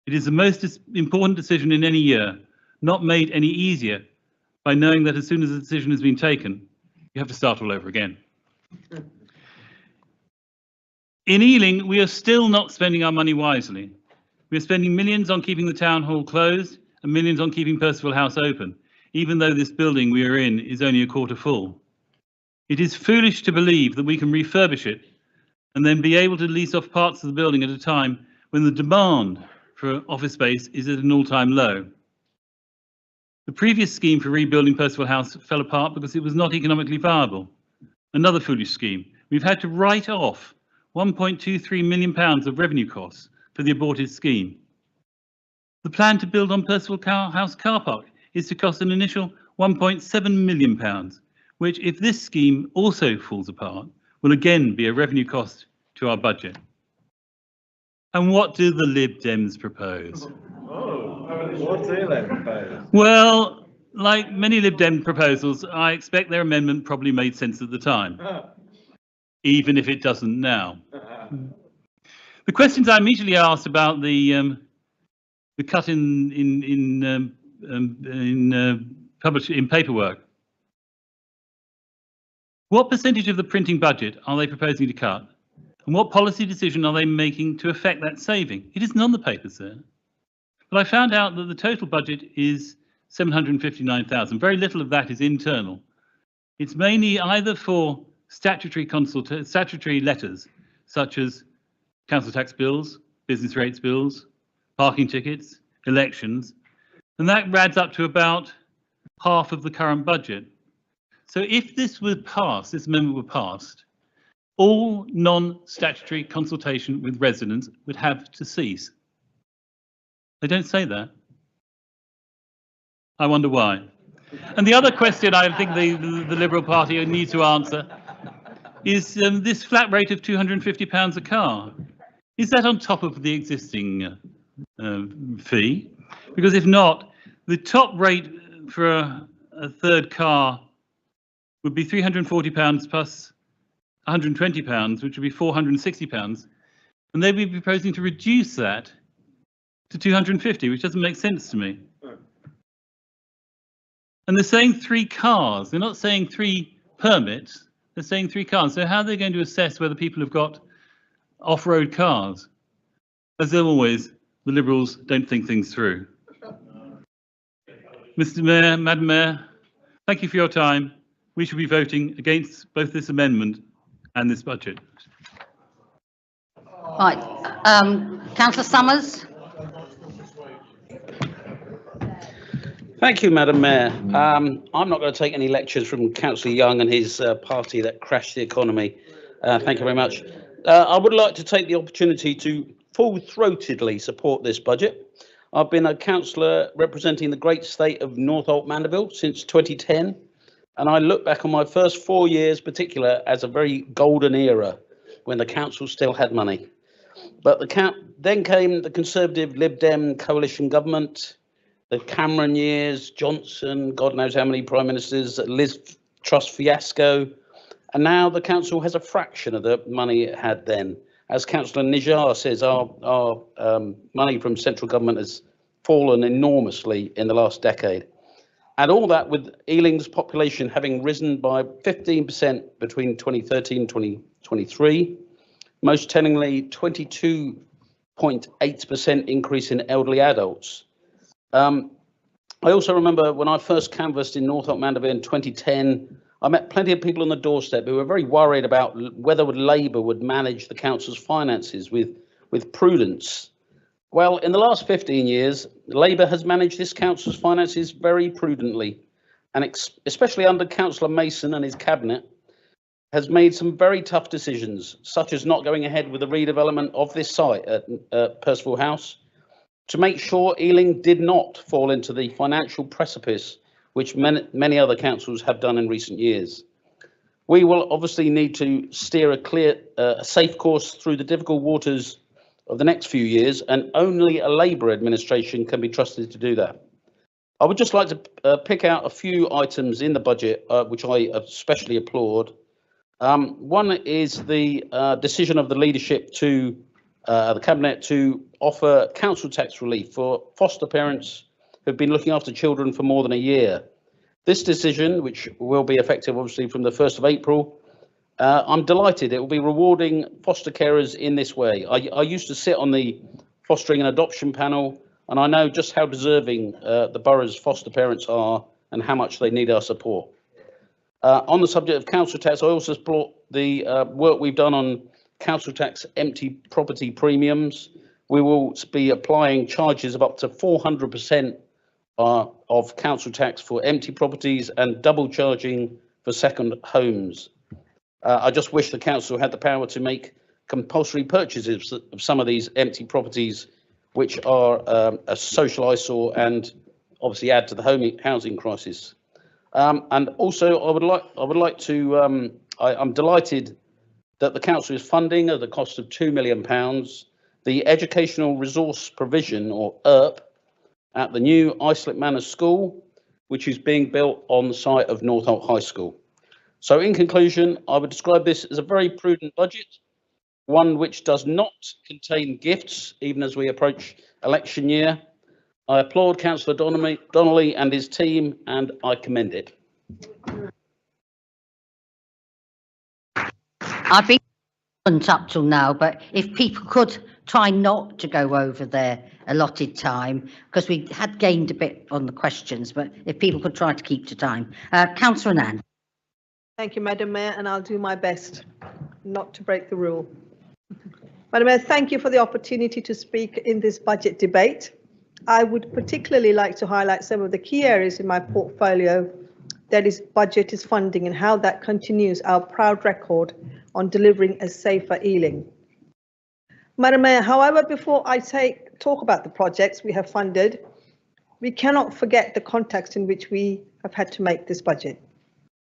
It is the most important decision in any year, not made any easier by knowing that as soon as the decision has been taken, you have to start all over again. In Ealing, we are still not spending our money wisely. We are spending millions on keeping the town hall closed and millions on keeping Percival House open, even though this building we are in is only a quarter full. It is foolish to believe that we can refurbish it and then be able to lease off parts of the building at a time when the demand for office space is at an all-time low. The previous scheme for rebuilding Percival House fell apart because it was not economically viable. Another foolish scheme. We've had to write off £1.23 million of revenue costs for the aborted scheme. The plan to build on Percival House car park is to cost an initial £1.7 million, which, if this scheme also falls apart, will again be a revenue cost to our budget. And what do the Lib Dems propose? What do they propose? Well, like many Lib Dem proposals, I expect their amendment probably made sense at the time, even if it doesn't now. The questions I immediately asked about the cut in paperwork. What percentage of the printing budget are they proposing to cut? And what policy decision are they making to affect that saving? It isn't on the papers there. But I found out that the total budget is 759,000. Very little of that is internal. It's mainly either for statutory letters, such as council tax bills, business rates bills, parking tickets, elections, and that adds up to about half of the current budget. So if this were passed, this amendment were passed, all non-statutory consultation with residents would have to cease. They don't say that. I wonder why. And the other question I think the Liberal Party needs to answer is this flat rate of £250 a car. Is that on top of the existing fee? Because if not, the top rate for a third car would be £340 plus £120, which would be £460. And they'd be proposing to reduce that to 250, which doesn't make sense to me. And they're saying 3 cars. They're not saying 3 permits. They're saying 3 cars. So how are they going to assess whether people have got off-road cars? As always, the Liberals don't think things through. Mr. Mayor, Madam Mayor, thank you for your time. We should be voting against both this amendment and this budget. Right, Councillor Summers. Thank you, Madam Mayor. I'm not going to take any lectures from Councillor Young and his party that crashed the economy. Thank you very much. I would like to take the opportunity to full-throatedly support this budget. I've been a councillor representing the great state of Northolt Mandeville since 2010, and I look back on my first 4 years particular as a very golden era when the council still had money. But then came the Conservative Lib Dem coalition government, the Cameron years, Johnson, God knows how many prime ministers, Liz Truss fiasco, and now the council has a fraction of the money it had then. As Councillor Nijar says, our money from central government has fallen enormously in the last decade. And all that with Ealing's population having risen by 15% between 2013 and 2023, most tellingly 22.8% increase in elderly adults. I also remember when I first canvassed in Northolt Mandeville in 2010, I met plenty of people on the doorstep who were very worried about whether Labour would manage the council's finances with prudence. Well, in the last 15 years, Labour has managed this council's finances very prudently, and especially under Councillor Mason and his cabinet, has made some very tough decisions, such as not going ahead with the redevelopment of this site at Percival House, to make sure Ealing did not fall into the financial precipice which many other councils have done in recent years. We will obviously need to steer a safe course through the difficult waters of the next few years, and only a Labour administration can be trusted to do that. I would just like to pick out a few items in the budget which I especially applaud. One is the decision of the leadership to the Cabinet to offer council tax relief for foster parents who've been looking after children for more than a year. This decision, which will be effective obviously from the 1st of April, I'm delighted it will be rewarding foster carers in this way. I used to sit on the fostering and adoption panel, and I know just how deserving the borough's foster parents are and how much they need our support. On the subject of council tax, I also support the work we've done on council tax empty property premiums. We will be applying charges of up to 400% of council tax for empty properties and double charging for second homes. I just wish the council had the power to make compulsory purchases of some of these empty properties, which are a social eyesore and obviously add to the housing crisis. And also, I would like to. I'm delighted that the council is funding at the cost of £2 million the Educational Resource Provision, or ERP, at the new Islip Manor School, which is being built on the site of Northolt High School. So in conclusion, I would describe this as a very prudent budget, one which does not contain gifts, even as we approach election year. I applaud Councillor Donnelly and his team, and I commend it. I've been up till now, but if people could try not to go over their allotted time, because we had gained a bit on the questions, but if people could try to keep to time. Councillor Annan. Thank you, Madam Mayor, and I'll do my best not to break the rule. Madam Mayor, thank you for the opportunity to speak in this budget debate. I would particularly like to highlight some of the key areas in my portfolio, that is budget is funding, and how that continues our proud record on delivering a safer Ealing. Madam Mayor, however, before I talk about the projects we have funded, we cannot forget the context in which we have had to make this budget.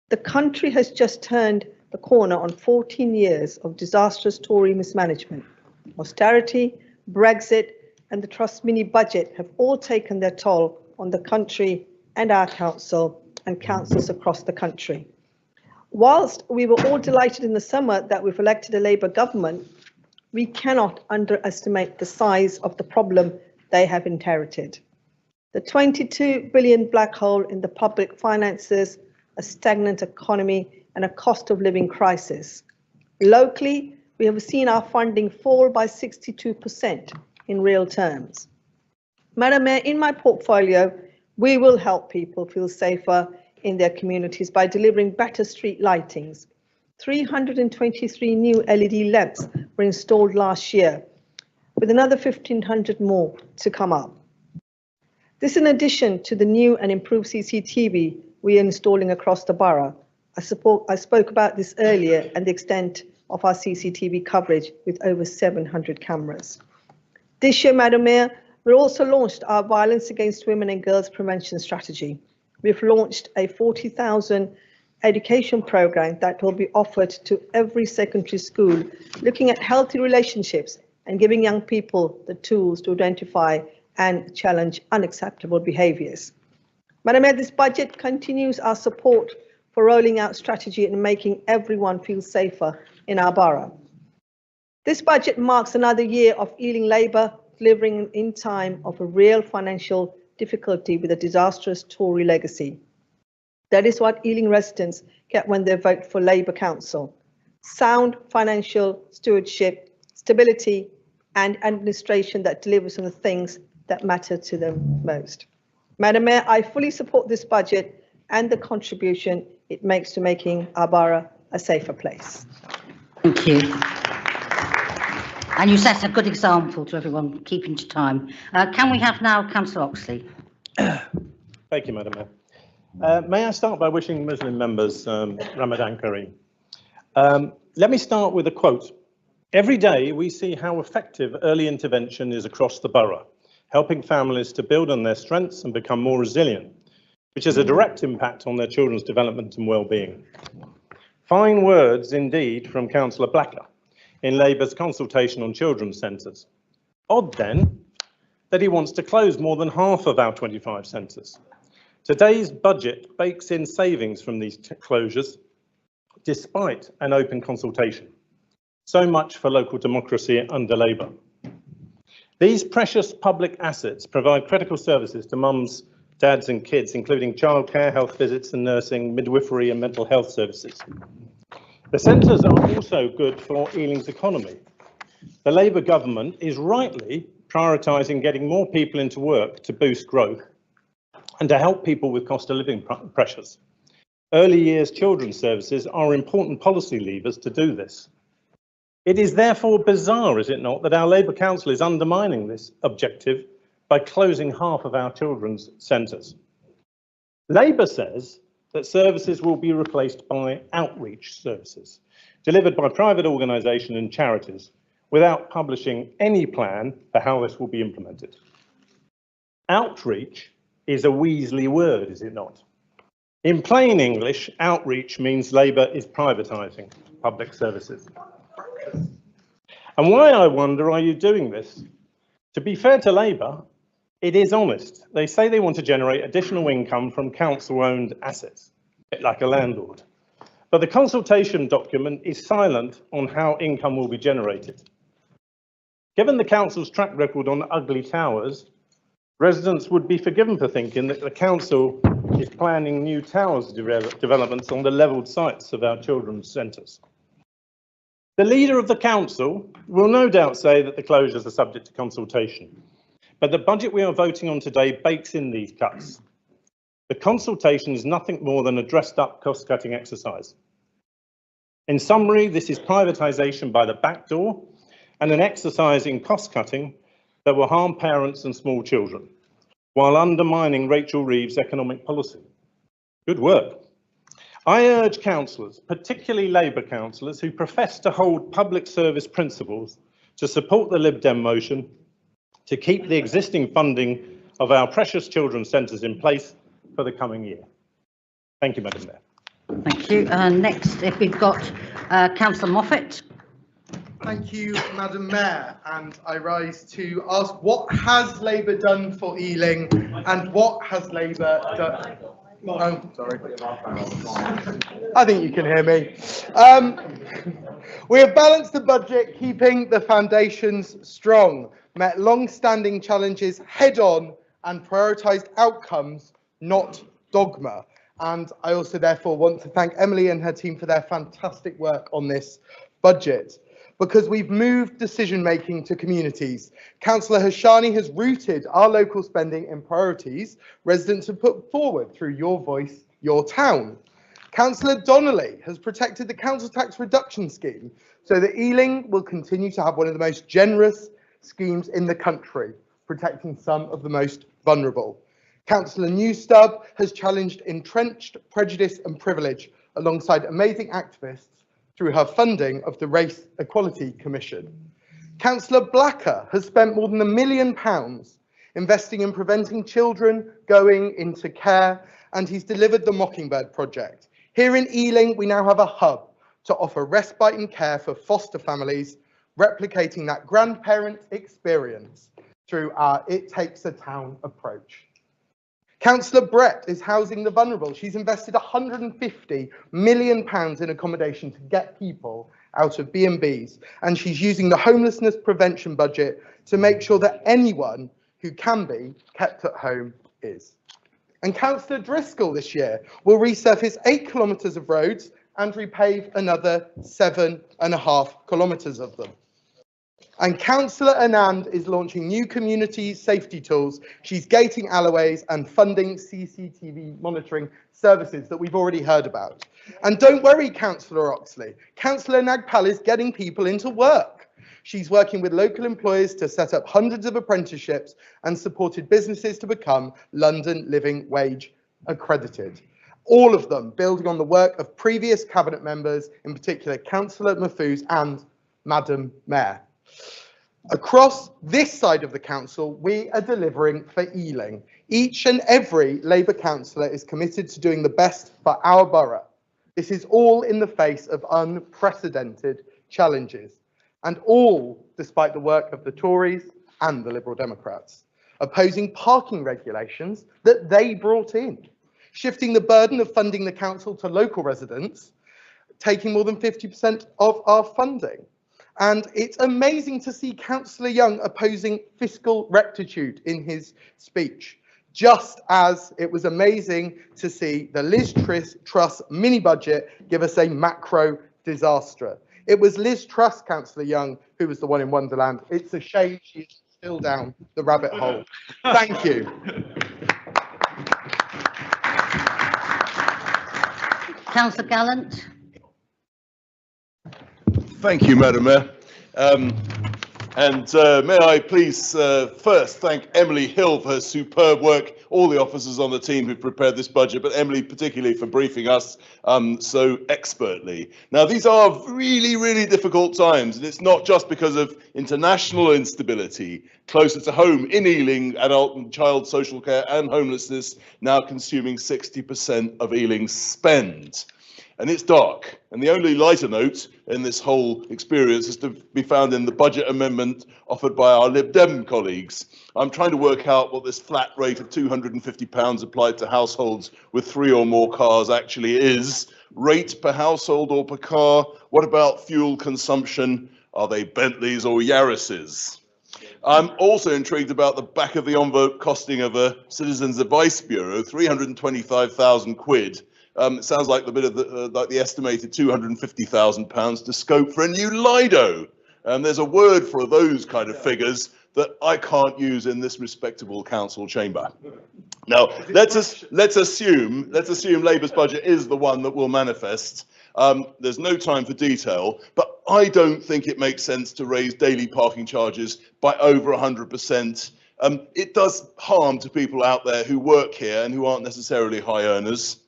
The country has just turned the corner on 14 years of disastrous Tory mismanagement. Austerity, Brexit, and the Truss mini budget have all taken their toll on the country and our council and councils across the country. Whilst we were all delighted in the summer that we've elected a Labour government, we cannot underestimate the size of the problem they have inherited. The 22 billion black hole in the public finances, a stagnant economy, and a cost of living crisis. Locally, we have seen our funding fall by 62% in real terms. Madam Mayor, in my portfolio, we will help people feel safer in their communities by delivering better street lightings. 323 new LED lamps were installed last year, with another 1,500 more to come up. This in addition to the new and improved CCTV we are installing across the borough. I spoke about this earlier, and the extent of our CCTV coverage with over 700 cameras. This year, Madam Mayor, We also launched our Violence Against Women and Girls Prevention Strategy. We've launched a 40,000 education program that will be offered to every secondary school, looking at healthy relationships and giving young people the tools to identify and challenge unacceptable behaviours. Madam Mayor, this budget continues our support for rolling out strategy and making everyone feel safer in our borough. This budget marks another year of Ealing Labour delivering in time of a real financial difficulty with a disastrous Tory legacy. That is what Ealing residents get when they vote for Labour Council. Sound financial stewardship, stability, and administration that delivers on the things that matter to them most. Madam Mayor, I fully support this budget and the contribution it makes to making our borough a safer place. Thank you. And you set a good example to everyone, keeping to time. Can we have now Councillor Oxley? Thank you, Madam Mayor. May I start by wishing Muslim members Ramadan Kareem. Let me start with a quote. Every day we see how effective early intervention is across the borough, helping families to build on their strengths and become more resilient, which has a direct impact on their children's development and well-being. Fine words indeed from Councillor Blacker in Labour's consultation on children's centres. Odd then that he wants to close more than half of our 25 centres. Today's budget bakes in savings from these closures despite an open consultation. So much for local democracy under Labour. These precious public assets provide critical services to mums, dads and kids, including childcare, health visits and nursing, midwifery and mental health services. The centres are also good for Ealing's economy. The Labour government is rightly prioritising getting more people into work to boost growth and to help people with cost of living pressures. Early years children's services are important policy levers to do this. It is therefore bizarre, is it not, that our Labour Council is undermining this objective by closing half of our children's centres. Labour says that services will be replaced by outreach services, delivered by private organisations and charities, without publishing any plan for how this will be implemented. Outreach is a Weasley word, is it not? In plain English, outreach means Labour is privatising public services. And why, I wonder, are you doing this? To be fair to Labour, it is honest. They say they want to generate additional income from council-owned assets, a bit like a landlord. But the consultation document is silent on how income will be generated. Given the council's track record on ugly towers, residents would be forgiven for thinking that the council is planning new towers developments on the levelled sites of our children's centres. The leader of the council will no doubt say that the closures are subject to consultation, but the budget we are voting on today bakes in these cuts. The consultation is nothing more than a dressed-up cost-cutting exercise. In summary, this is privatisation by the back door and an exercise in cost-cutting that will harm parents and small children, while undermining Rachel Reeves' economic policy. Good work. I urge councillors, particularly Labour councillors, who profess to hold public service principles, to support the Lib Dem motion to keep the existing funding of our precious children's centres in place for the coming year. Thank you, Madam Mayor. Thank you. Next, if we've got Councillor Moffat. Thank you, Madam Mayor, and I rise to ask, what has Labour done for Ealing and what has Labour done? Oh, sorry. I think you can hear me. We have balanced the budget, keeping the foundations strong, met long-standing challenges head-on and prioritised outcomes, not dogma. And I also therefore want to thank Emily and her team for their fantastic work on this budget, because we've moved decision-making to communities. Councillor Hashani has rooted our local spending in priorities residents have put forward through Your Voice, Your Town. Councillor Donnelly has protected the council tax reduction scheme so that Ealing will continue to have one of the most generous schemes in the country, protecting some of the most vulnerable. Councillor Newstub has challenged entrenched prejudice and privilege alongside amazing activists through her funding of the Race Equality Commission. Councillor Blacker has spent more than £1 million investing in preventing children going into care, and he's delivered the Mockingbird project. Here in Ealing, we now have a hub to offer respite and care for foster families, replicating that grandparent experience through our It Takes a Town approach. Councillor Brett is housing the vulnerable. She's invested £150 million in accommodation to get people out of B&Bs, and she's using the homelessness prevention budget to make sure that anyone who can be kept at home is. And Councillor Driscoll this year will resurface 8 kilometres of roads and repave another 7.5 kilometres of them. And Councillor Anand is launching new community safety tools. She's gating alleyways and funding CCTV monitoring services that we've already heard about. And don't worry, Councillor Oxley, Councillor Nagpal is getting people into work. She's working with local employers to set up hundreds of apprenticeships and supported businesses to become London Living Wage accredited. All of them building on the work of previous cabinet members, in particular Councillor Mahfouz and Madam Mayor. Across this side of the council, we are delivering for Ealing. Each and every Labour councillor is committed to doing the best for our borough. This is all in the face of unprecedented challenges, and all despite the work of the Tories and the Liberal Democrats, opposing parking regulations that they brought in, shifting the burden of funding the council to local residents, taking more than 50% of our funding. And it's amazing to see Councillor Young opposing fiscal rectitude in his speech, just as it was amazing to see the Liz Truss mini budget give us a macro disaster. It was Liz Truss, Councillor Young, who was the one in Wonderland. It's a shame she is still down the rabbit hole. Thank you. Councillor Gallant. Thank you, Madam Mayor. May I please first thank Emily Hill for her superb work, all the officers on the team who prepared this budget, but Emily particularly for briefing us so expertly. Now, these are really, really difficult times, and it's not just because of international instability. Closer to home in Ealing, adult and child social care and homelessness now consuming 60% of Ealing's spend. And it's dark. And the only lighter note in this whole experience is to be found in the budget amendment offered by our Lib Dem colleagues. I'm trying to work out what this flat rate of £250 applied to households with 3 or more cars actually is. Rate per household or per car? What about fuel consumption? Are they Bentleys or Yaris's? I'm also intrigued about the back of the envelope costing of a Citizens Advice Bureau, 325,000 quid. It sounds like the bit of the estimated £250,000 to scope for a new Lido. And there's a word for those kind of figures that I can't use in this respectable council chamber. Now, let's assume Labour's budget is the one that will manifest. There's no time for detail, but I don't think it makes sense to raise daily parking charges by over 100%. It does harm to people out there who work here and who aren't necessarily high earners.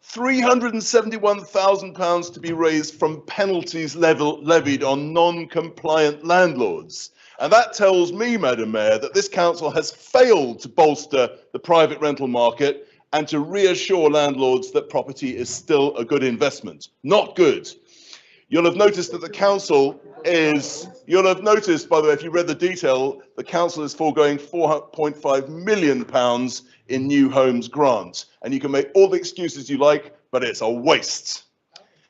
£371,000 to be raised from penalties levied on non-compliant landlords. And that tells me, Madam Mayor, that this council has failed to bolster the private rental market and to reassure landlords that property is still a good investment. Not good. You'll have noticed that the council is, you'll have noticed, by the way, if you read the detail, the council is foregoing £4.5 million in new homes grant. And you can make all the excuses you like, but it's a waste.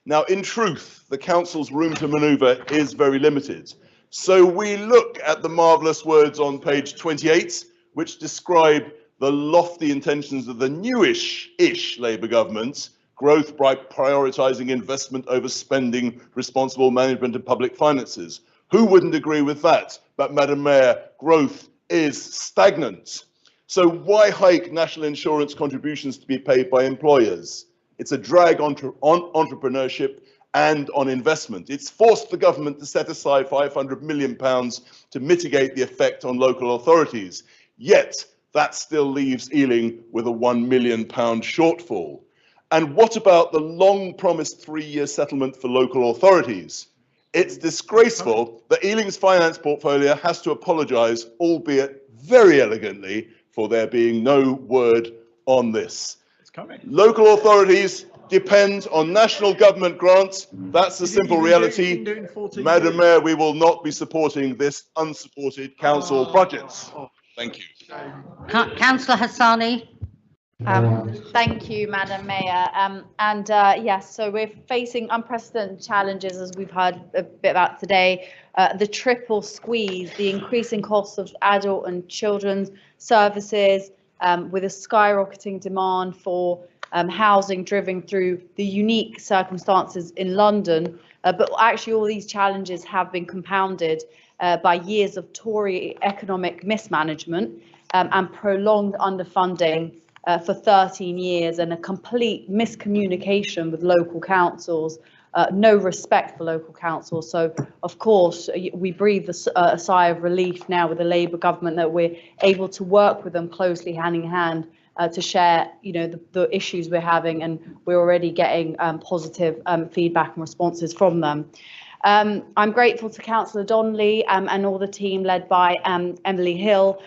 Now, in truth, the council's room to manoeuvre is very limited. So we look at the marvellous words on page 28, which describe the lofty intentions of the newish-ish Labour government, growth by prioritising investment over spending, responsible management of public finances. Who wouldn't agree with that? But, Madam Mayor, growth is stagnant. So why hike national insurance contributions to be paid by employers? It's a drag on entrepreneurship and on investment. It's forced the government to set aside £500 million to mitigate the effect on local authorities. Yet, that still leaves Ealing with a £1 million shortfall. And what about the long-promised 3-year settlement for local authorities? It's disgraceful that Ealing's finance portfolio has to apologise, albeit very elegantly for there being no word on this. It's coming. Local authorities depend on national government grants. That's the simple reality. Madam Mayor, we will not be supporting this unsupported council budgets. Thank you. Councillor Hassani. Thank you, Madam Mayor. Yes, so we're facing unprecedented challenges, as we've heard a bit about today. The triple squeeze, the increasing costs of adult and children's services, with a skyrocketing demand for housing driven through the unique circumstances in London. But actually all these challenges have been compounded by years of Tory economic mismanagement and prolonged underfunding for 13 years, and a complete miscommunication with local councils, no respect for local councils. So, of course, we breathe a sigh of relief now with the Labour government that we're able to work with them closely, hand in hand, to share, the issues we're having, and we're already getting positive feedback and responses from them. I'm grateful to Councillor Donnelly and all the team led by Emily Hill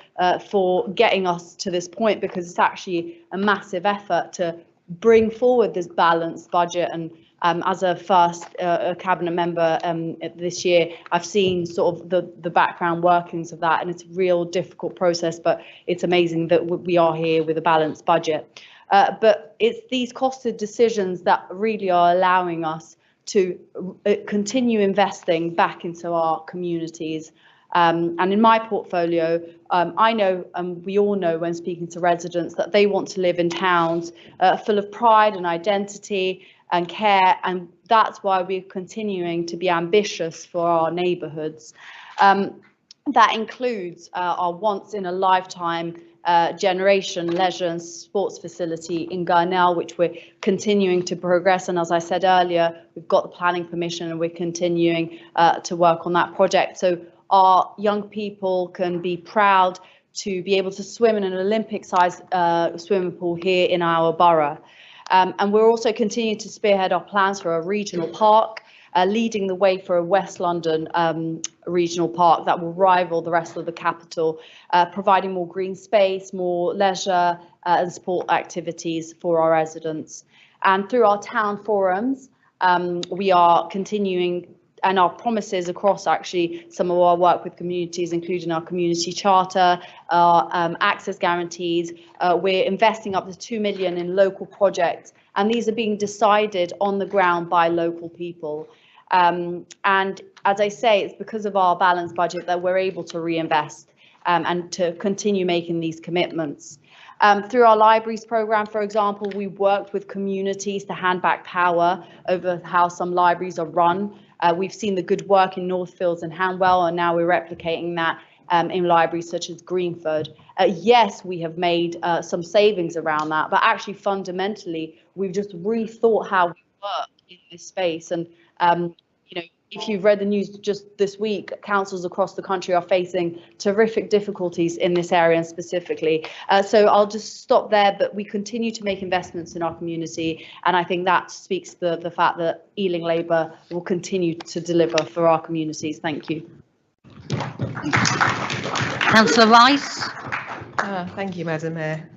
for getting us to this point, because it's actually a massive effort to bring forward this balanced budget. And as a first cabinet member this year, I've seen sort of the background workings of that, and it's a real difficult process, but it's amazing that we are here with a balanced budget. But it's these costed decisions that really are allowing us to continue investing back into our communities. And in my portfolio, I know, and we all know when speaking to residents, that they want to live in towns full of pride and identity and care, and that's why we're continuing to be ambitious for our neighbourhoods. That includes our once-in-a-lifetime generation leisure and sports facility in Gurnell, which we're continuing to progress. And as I said earlier, we've got the planning permission and we're continuing to work on that project. So our young people can be proud to be able to swim in an Olympic-sized swimming pool here in our borough. And we're also continuing to spearhead our plans for a regional park, leading the way for a West London regional park that will rival the rest of the capital, providing more green space, more leisure and sport activities for our residents. And through our town forums, we are continuing, and our promises across actually some of our work with communities, including our community charter, our access guarantees. We're investing up to 2 million in local projects, and these are being decided on the ground by local people. And as I say, it's because of our balanced budget that we're able to reinvest and to continue making these commitments. Through our libraries programme, for example, we worked with communities to hand back power over how some libraries are run. We've seen the good work in Northfields and Hanwell, and now we're replicating that in libraries such as Greenford. Yes, we have made some savings around that, but actually fundamentally, we've just rethought how we work in this space. And if you've read the news just this week, councils across the country are facing terrific difficulties in this area specifically. So I'll just stop there, but we continue to make investments in our community, and I think that speaks to the fact that Ealing Labour will continue to deliver for our communities. Thank you. Councillor Rice. Thank you, Madam Mayor.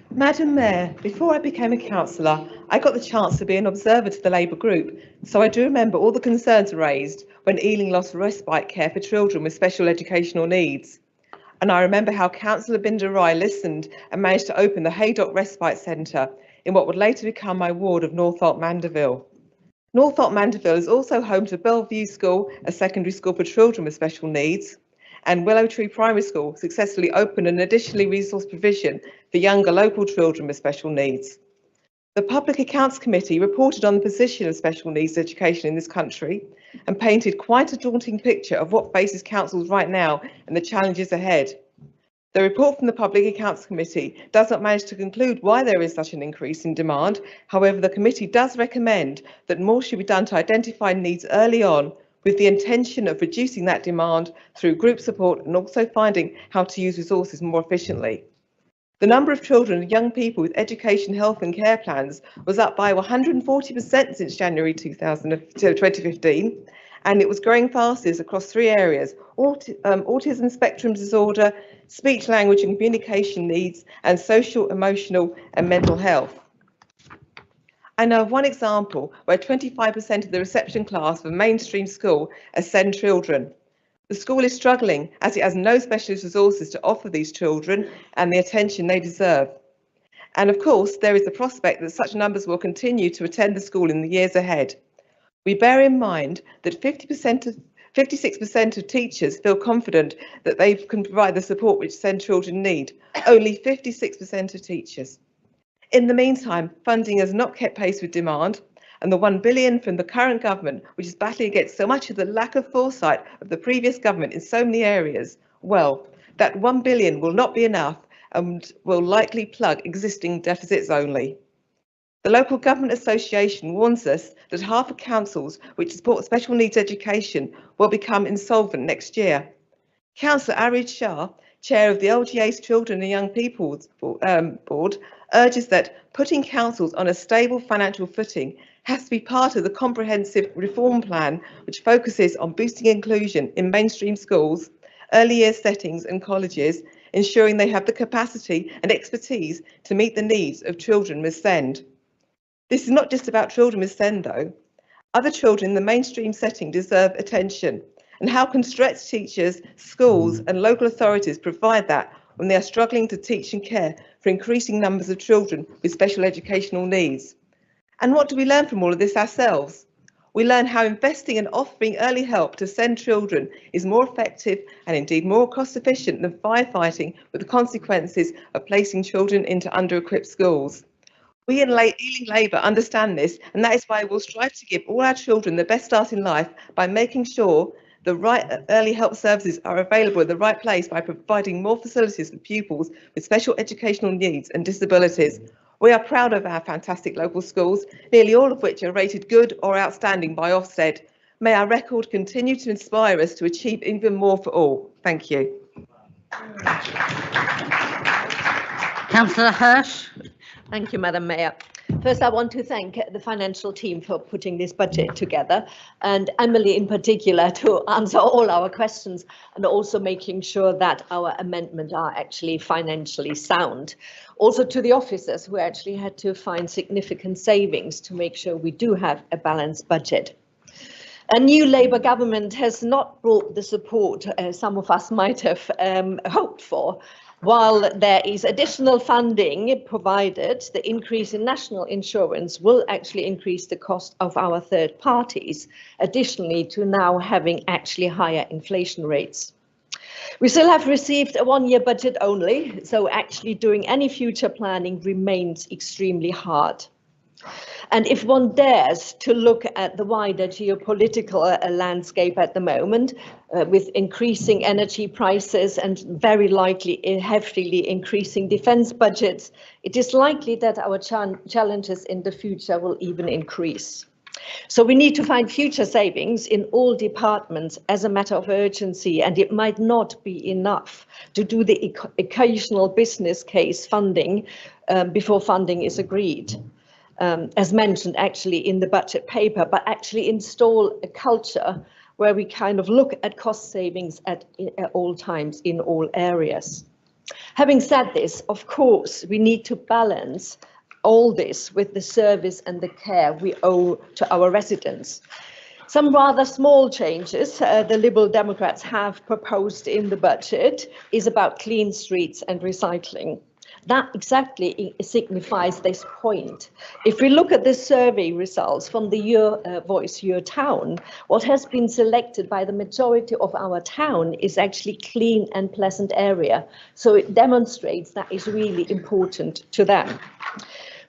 Madam Mayor, before I became a councillor, I got the chance to be an observer to the Labour group, so I do remember all the concerns raised when Ealing lost respite care for children with special educational needs. And I remember how Councillor Binder Rai listened and managed to open the Haydock Respite Centre in what would later become my ward of Northolt Mandeville. Northolt Mandeville is also home to Bellevue School, a secondary school for children with special needs, and Willow Tree Primary School successfully opened an additionally resource provision for younger local children with special needs. The Public Accounts Committee reported on the position of special needs education in this country and painted quite a daunting picture of what faces councils right now and the challenges ahead. The report from the Public Accounts Committee does not manage to conclude why there is such an increase in demand. However, the committee does recommend that more should be done to identify needs early on, with the intention of reducing that demand through group support and also finding how to use resources more efficiently. The number of children and young people with education, health and care plans was up by 140% since January 2015, and it was growing fastest across 3 areas: autism spectrum disorder, speech, language and communication needs, and social, emotional and mental health. I know of one example where 25% of the reception class of a mainstream school are SEND children. The school is struggling as it has no specialist resources to offer these children and the attention they deserve. And of course, there is the prospect that such numbers will continue to attend the school in the years ahead. We bear in mind that 56% of teachers feel confident that they can provide the support which SEND children need. Only 56% of teachers. In the meantime, funding has not kept pace with demand, and the £1 billion from the current government, which is battling against so much of the lack of foresight of the previous government in so many areas, well, that £1 billion will not be enough and will likely plug existing deficits only. The Local Government Association warns us that half of councils which support special needs education will become insolvent next year. Councillor Arid Shah, chair of the LGA's Children and Young People's Board, urges that putting councils on a stable financial footing has to be part of the comprehensive reform plan, which focuses on boosting inclusion in mainstream schools, early years settings and colleges, ensuring they have the capacity and expertise to meet the needs of children with SEND. This is not just about children with SEND though. Other children in the mainstream setting deserve attention, and how can stretched teachers, schools and local authorities provide that when they are struggling to teach and care for increasing numbers of children with special educational needs? And what do we learn from all of this ourselves? We learn how investing and offering early help to SEND children is more effective and indeed more cost efficient than firefighting with the consequences of placing children into under-equipped schools. We in Ealing Labour understand this, and that is why we'll strive to give all our children the best start in life by making sure the right early help services are available in the right place by providing more facilities for pupils with special educational needs and disabilities. We are proud of our fantastic local schools, nearly all of which are rated good or outstanding by Ofsted. May our record continue to inspire us to achieve even more for all. Thank you. Councillor Hirsch. Thank you, Madam Mayor. First, I want to thank the financial team for putting this budget together, and Emily in particular to answer all our questions and also making sure that our amendments are actually financially sound. Also to the officers who actually had to find significant savings to make sure we do have a balanced budget. A new Labour government has not brought the support some of us might have hoped for. While there is additional funding provided, the increase in national insurance will actually increase the cost of our third parties, additionally to now having actually higher inflation rates. We still have received a one-year budget only, so actually doing any future planning remains extremely hard. And if one dares to look at the wider geopolitical landscape at the moment, with increasing energy prices and very likely heavily increasing defence budgets, it is likely that our challenges in the future will even increase. So we need to find future savings in all departments as a matter of urgency, and it might not be enough to do the occasional business case funding before funding is agreed. As mentioned actually in the budget paper, but actually install a culture where we kind of look at cost savings at all times in all areas. Having said this, of course, we need to balance all this with the service and the care we owe to our residents. Some rather small changes the Liberal Democrats have proposed in the budget is about clean streets and recycling. That exactly signifies this point. If we look at the survey results from the Your Voice, Your Town, what has been selected by the majority of our town is actually clean and pleasant area. So it demonstrates that is really important to them.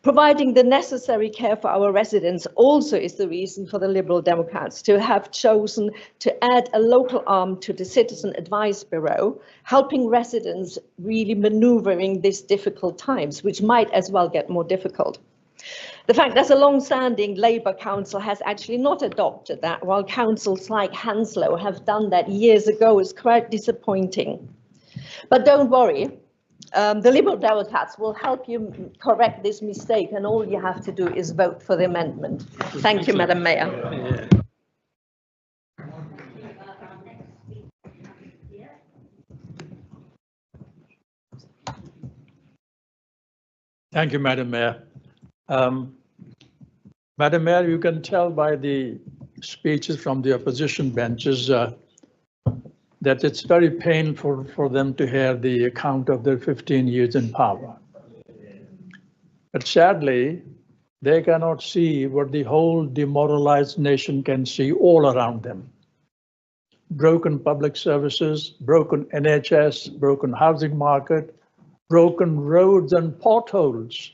Providing the necessary care for our residents also is the reason for the Liberal Democrats to have chosen to add a local arm to the Citizen Advice Bureau, helping residents really manoeuvring these difficult times, which might as well get more difficult. The fact that a long-standing Labour council has actually not adopted that, while councils like Hounslow have done that years ago, is quite disappointing. But don't worry. The Liberal Democrats will help you correct this mistake, and all you have to do is vote for the amendment. Thank you, Madam Mayor. Thank you, Madam Mayor. Madam Mayor, you can tell by the speeches from the opposition benches that it's very painful for them to hear the account of their 15 years in power. But sadly, they cannot see what the whole demoralized nation can see all around them. Broken public services, broken NHS, broken housing market, broken roads and potholes.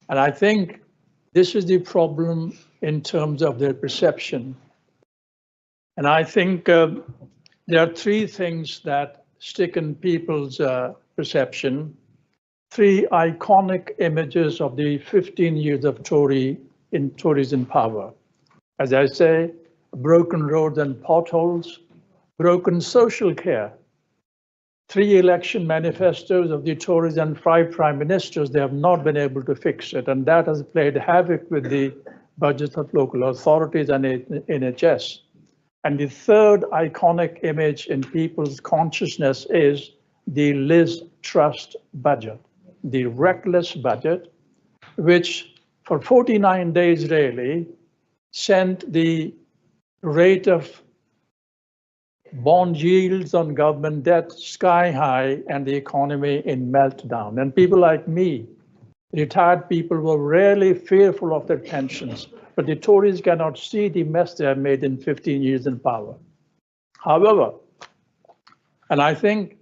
And I think this is the problem in terms of their perception. And I think there are three things that stick in people's perception. Three iconic images of the 15 years of Tories in power. As I say, broken roads and potholes, broken social care. 3 election manifestos of the Tories and 5 prime ministers, they have not been able to fix it. And that has played havoc with the budgets of local authorities and NHS. And the third iconic image in people's consciousness is the Liz Truss budget, the reckless budget, which for 49 days really sent the rate of bond yields on government debt sky high and the economy in meltdown. And people like me, retired people, were really fearful of their pensions, but the Tories cannot see the mess they have made in 15 years in power. However, and I think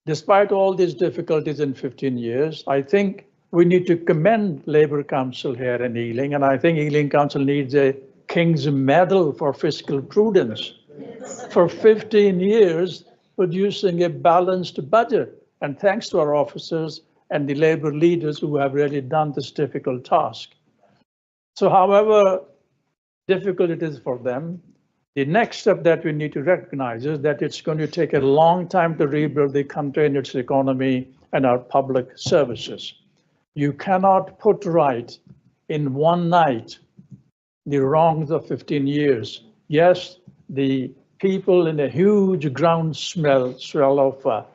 despite all these difficulties in 15 years, I think we need to commend Labour Council here in Ealing, and I think Ealing Council needs a King's Medal for fiscal prudence. For 15 years, producing a balanced budget, and thanks to our officers and the Labour leaders who have really done this difficult task. So however difficult it is for them, the next step that we need to recognize is that it's going to take a long time to rebuild the country and its economy and our public services. You cannot put right in one night the wrongs of 15 years. Yes, the people in a huge groundswell of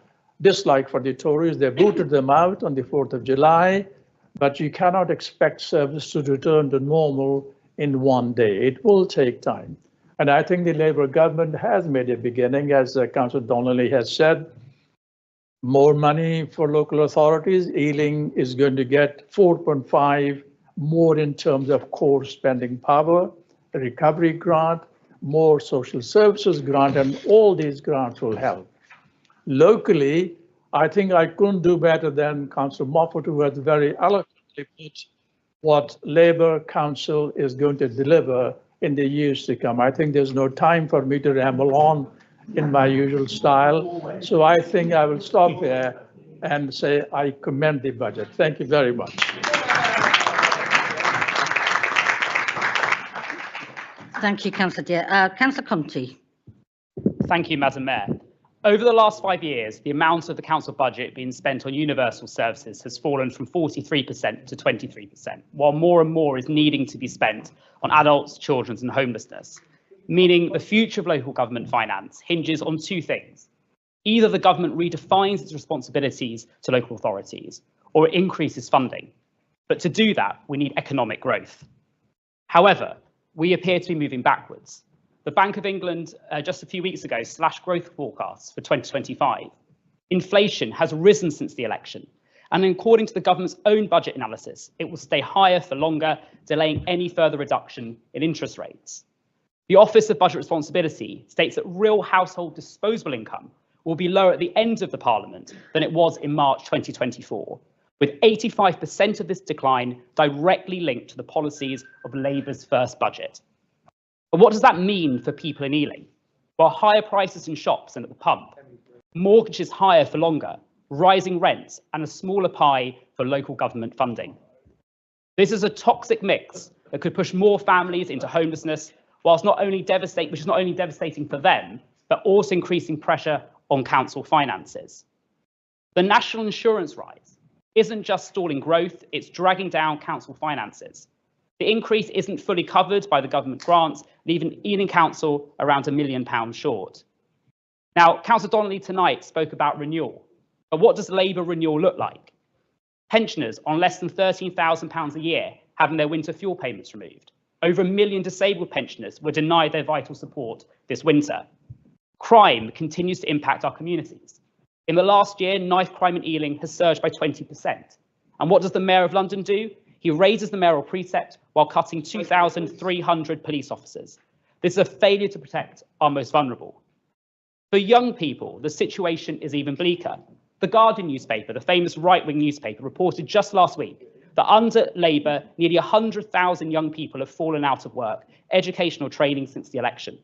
dislike for the Tories, they booted them out on the 4th of July, but you cannot expect service to return to normal in one day. It will take time. And I think the Labour government has made a beginning, as Councillor Donnelly has said. More money for local authorities. Ealing is going to get 4.5 more in terms of core spending power, a recovery grant, more social services grant, and all these grants will help. Locally, I think I couldn't do better than Councillor Moffat, who has very eloquently put what Labour Council is going to deliver in the years to come. I think there's no time for me to ramble on in my usual style. So I think I will stop here and say I commend the budget. Thank you very much. Thank you, Councillor Dear. Councillor Conti. Thank you, Madam Mayor. Over the last 5 years, the amount of the council budget being spent on universal services has fallen from 43% to 23%, while more and more is needing to be spent on adults, children and homelessness, meaning the future of local government finance hinges on two things. Either the government redefines its responsibilities to local authorities, or it increases funding. But to do that, we need economic growth. However, we appear to be moving backwards. The Bank of England just a few weeks ago slashed growth forecasts for 2025. Inflation has risen since the election, and according to the government's own budget analysis, it will stay higher for longer, delaying any further reduction in interest rates. The Office of Budget Responsibility states that real household disposable income will be lower at the end of the Parliament than it was in March 2024, with 85% of this decline directly linked to the policies of Labour's first budget. But what does that mean for people in Ealing? Well, higher prices in shops and at the pump, mortgages higher for longer, rising rents, and a smaller pie for local government funding. This is a toxic mix that could push more families into homelessness, which is not only devastating for them, but also increasing pressure on council finances. The national insurance rise isn't just stalling growth, it's dragging down council finances. The increase isn't fully covered by the government grants, leaving Ealing Council around £1 million short. Now, Councillor Donnelly tonight spoke about renewal, but what does Labour renewal look like? Pensioners on less than £13,000 a year having their winter fuel payments removed. Over 1 million disabled pensioners were denied their vital support this winter. Crime continues to impact our communities. In the last year, knife crime in Ealing has surged by 20%. And what does the Mayor of London do? He raises the mayoral precept while cutting 2,300 police officers. This is a failure to protect our most vulnerable. For young people, the situation is even bleaker. The Guardian newspaper, the famous right-wing newspaper, reported just last week that under Labour, nearly 100,000 young people have fallen out of work, education or training since the election.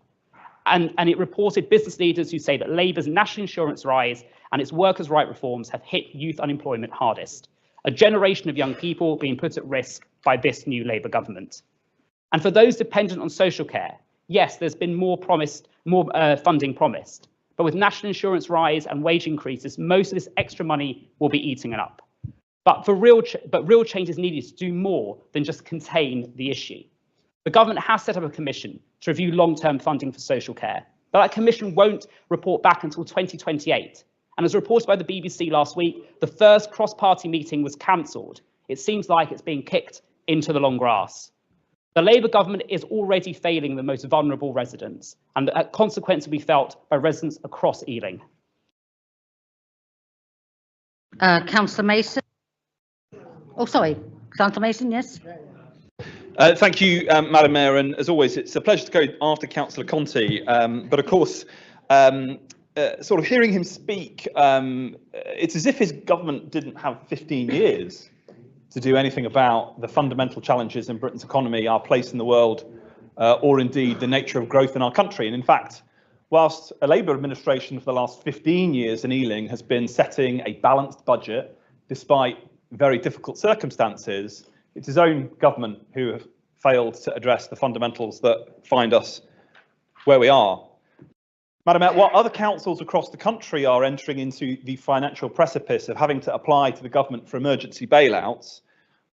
And it reported business leaders who say that Labour's national insurance rise and its workers' right reforms have hit youth unemployment hardest. A generation of young people being put at risk by this new Labour government. And for those dependent on social care, yes, there's been more funding promised, but with national insurance rise and wage increases, most of this extra money will be eating it up. But real change is needed to do more than just contain the issue. The government has set up a commission to review long-term funding for social care, but that commission won't report back until 2028. And as reported by the BBC last week, the first cross-party meeting was cancelled. It seems like it's being kicked into the long grass. The Labour government is already failing the most vulnerable residents, and the consequence will be felt by residents across Ealing. Councillor Mason. Oh, sorry. Councillor Mason, yes. Thank you, Madam Mayor, and as always, it's a pleasure to go after Councillor Conti. But of course, sort of hearing him speak, it's as if his government didn't have 15 years to do anything about the fundamental challenges in Britain's economy, our place in the world, or indeed the nature of growth in our country. And in fact, whilst a Labour administration for the last 15 years in Ealing has been setting a balanced budget, despite very difficult circumstances, it's his own government who have failed to address the fundamentals that find us where we are. Madam Mayor, while other councils across the country are entering into the financial precipice of having to apply to the government for emergency bailouts,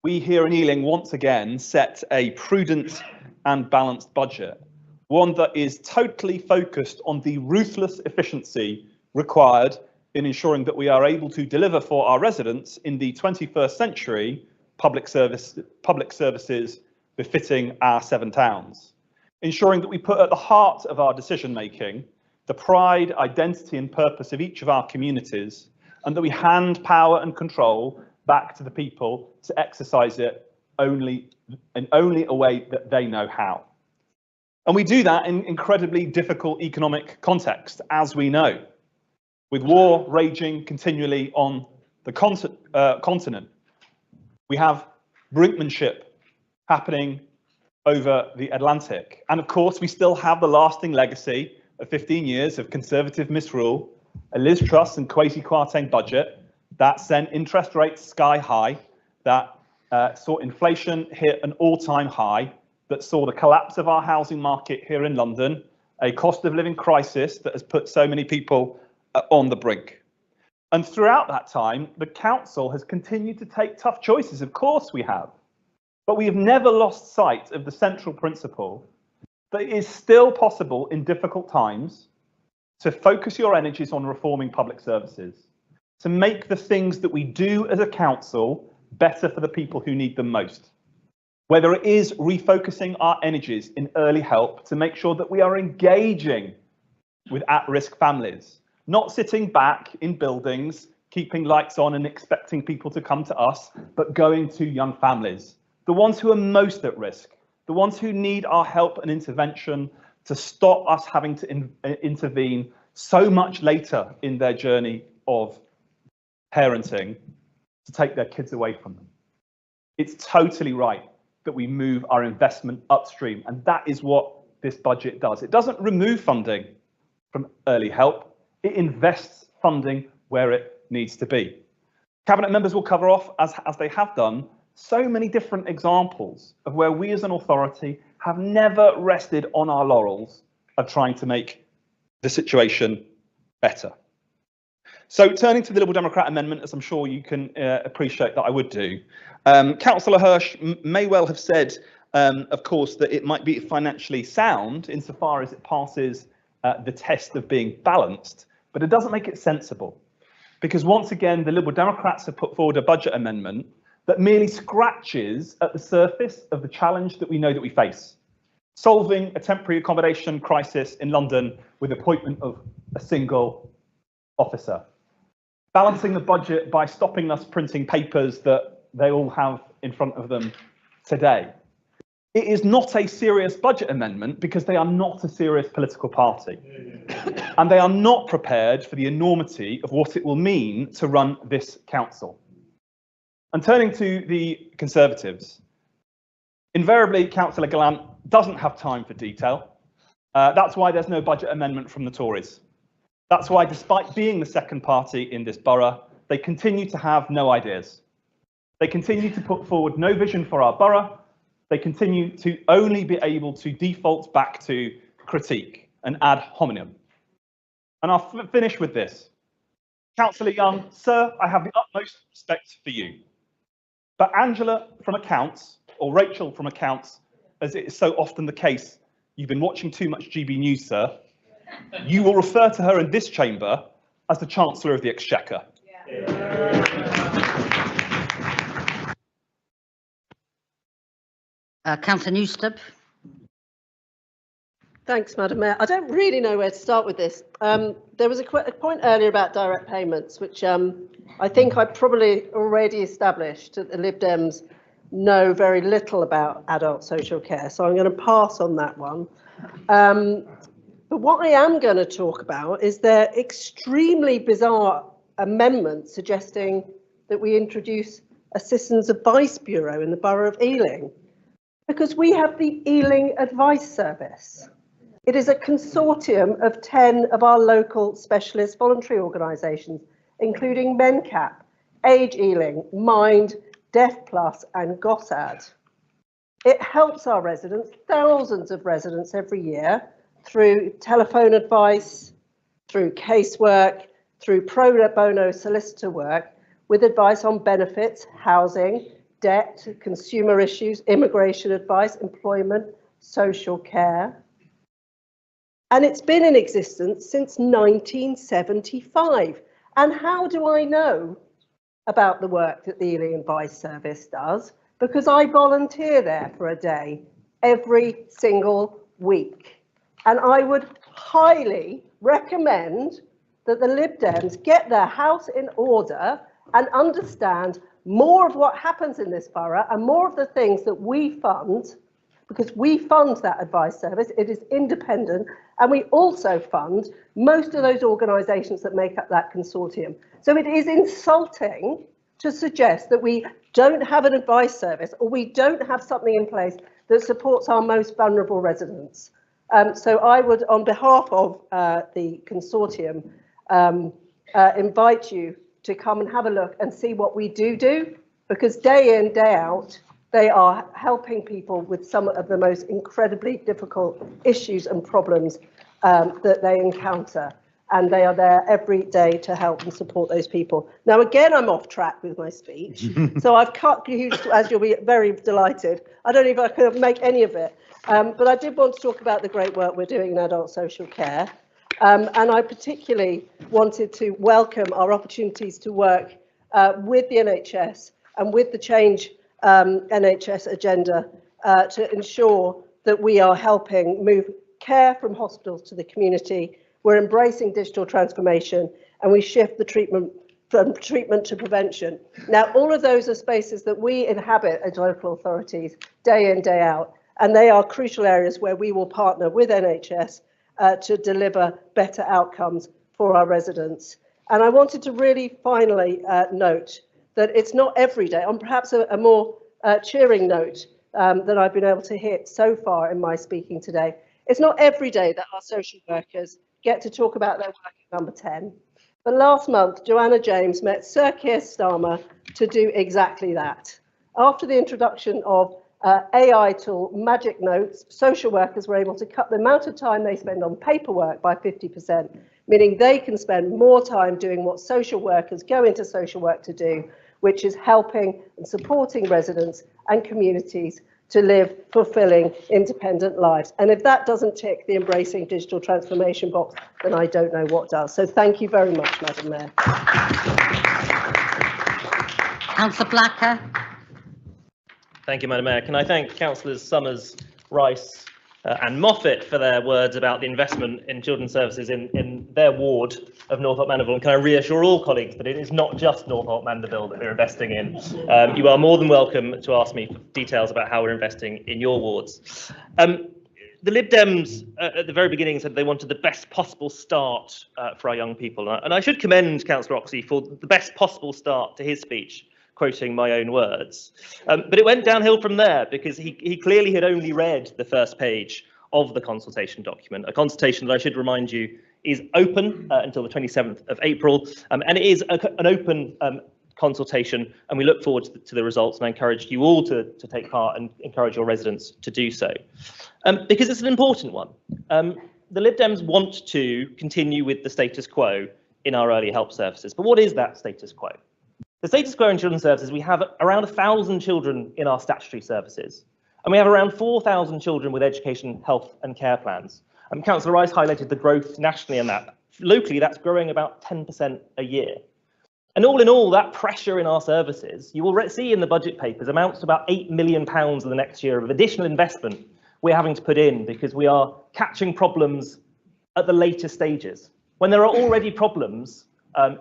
we here in Ealing once again set a prudent and balanced budget, one that is totally focused on the ruthless efficiency required in ensuring that we are able to deliver for our residents in the 21st century public services befitting our 7 towns, ensuring that we put at the heart of our decision making the pride, identity and purpose of each of our communities, and that we hand power and control back to the people to exercise it only a way that they know how. And we do that in incredibly difficult economic context, as we know, with war raging continually on the continent. We have brinkmanship happening over the Atlantic. And of course, we still have the lasting legacy of 15 years of Conservative misrule, a Liz Truss and Kwasi Kwarteng budget that sent interest rates sky high, that saw inflation hit an all-time high, that saw the collapse of our housing market here in London, a cost of living crisis that has put so many people on the brink. And throughout that time, the council has continued to take tough choices. Of course we have. But we have never lost sight of the central principle that it is still possible in difficult times to focus your energies on reforming public services, to make the things that we do as a council better for the people who need them most. Whether it is refocusing our energies in early help to make sure that we are engaging with at-risk families, not sitting back in buildings, keeping lights on and expecting people to come to us, but going to young families, the ones who are most at risk, the ones who need our help and intervention to stop us having to intervene so much later in their journey of parenting to take their kids away from them. It's totally right that we move our investment upstream, and that is what this budget does. It doesn't remove funding from early help. It invests funding where it needs to be. Cabinet members will cover off, as they have done, so many different examples of where we as an authority have never rested on our laurels of trying to make the situation better. So turning to the Liberal Democrat amendment, as I'm sure you can appreciate that I would do, Councillor Hirsch may well have said, of course, that it might be financially sound insofar as it passes the test of being balanced, but it doesn't make it sensible. because once again, the Liberal Democrats have put forward a budget amendment that merely scratches at the surface of the challenge that we know that we face. Solving a temporary accommodation crisis in London with the appointment of a single officer. Balancing the budget by stopping us printing papers that they all have in front of them today. It is not a serious budget amendment because they are not a serious political party. And they are not prepared for the enormity of what it will mean to run this council. And turning to the Conservatives, invariably Councillor Gallant doesn't have time for detail. That's why there's no budget amendment from the Tories. That's why, despite being the second party in this borough, they continue to have no ideas. They continue to put forward no vision for our borough. They continue to only be able to default back to critique and ad hominem. And I'll finish with this. Councillor Young, sir, I have the utmost respect for you. But Angela from Accounts, or Rachel from Accounts, as it is so often the case, you've been watching too much GB News, sir. You will refer to her in this chamber as the Chancellor of the Exchequer. Councillor Newsted. Thanks, Madam Mayor. I don't really know where to start with this. There was a point earlier about direct payments, which I think I probably already established that the Lib Dems know very little about adult social care, so I'm going to pass on that one. But what I am going to talk about is their extremely bizarre amendment suggesting that we introduce a Citizens Advice Bureau in the Borough of Ealing, because we have the Ealing Advice Service. It is a consortium of 10 of our local specialist voluntary organisations, including MenCap, Age Ealing, Mind, Deaf Plus and GOSAD. It helps our residents, thousands of residents every year, through telephone advice, through casework, through pro bono solicitor work, with advice on benefits, housing, debt, consumer issues, immigration advice, employment, social care. And it's been in existence since 1975. And how do I know about the work that the Ealing Advice Service does? Because I volunteer there for a day every single week. And I would highly recommend that the Lib Dems get their house in order and understand more of what happens in this borough and more of the things that we fund, because we fund that advice service. It is independent, and we also fund most of those organisations that make up that consortium. So it is insulting to suggest that we don't have an advice service or we don't have something in place that supports our most vulnerable residents. So I would, on behalf of the consortium, invite you to come and have a look and see what we do, because day in, day out, they are helping people with some of the most incredibly difficult issues and problems that they encounter. And they are there every day to help and support those people. Now, again, I'm off track with my speech. So I've cut you, as you'll be very delighted. I don't even know if I could make any of it. But I did want to talk about the great work we're doing in adult social care. And I particularly wanted to welcome our opportunities to work with the NHS and with the Change NHS agenda to ensure that we are helping move care from hospitals to the community. We're embracing digital transformation and we shift the treatment from treatment to prevention. Now, all of those are spaces that we inhabit as local authorities day in, day out, and they are crucial areas where we will partner with NHS to deliver better outcomes for our residents. And I wanted to really finally note that it's not every day, on perhaps a more cheering note that I've been able to hit so far in my speaking today. It's not every day that our social workers get to talk about their work at Number 10. But last month, Joanna James met Sir Keir Starmer to do exactly that. After the introduction of AI tool Magic Notes, social workers were able to cut the amount of time they spend on paperwork by 50%, meaning they can spend more time doing what social workers go into social work to do, which is helping and supporting residents and communities to live fulfilling, independent lives. And if that doesn't tick the embracing digital transformation box, then I don't know what does. So thank you very much, Madam Mayor. Councillor Blacker. Thank you, Madam Mayor. Can I thank Councillors Summers, Rice and Moffat for their words about the investment in children's services in their ward of Northolt Mandeville. And can I reassure all colleagues that it is not just Northolt Mandeville that we're investing in. You are more than welcome to ask me for details about how we're investing in your wards. The Lib Dems at the very beginning said they wanted the best possible start for our young people. And I should commend Councillor Oxley for the best possible start to his speech, quoting my own words. But it went downhill from there because he clearly had only read the first page of the consultation document, a consultation that I should remind you is open until the 27th of April, and it is an open consultation, and we look forward to the results, and I encourage you all to take part and encourage your residents to do so, because it's an important one. The Lib Dems want to continue with the status quo in our early help services, but what is that status quo? The status quo in children's services, we have around 1,000 children in our statutory services, and we have around 4,000 children with education, health and care plans. Councillor Rice highlighted the growth nationally in that. Locally, that's growing about 10% a year. And all in all, that pressure in our services, you will see in the budget papers, amounts to about £8 million in the next year of additional investment we're having to put in because we are catching problems at the later stages. When there are already problems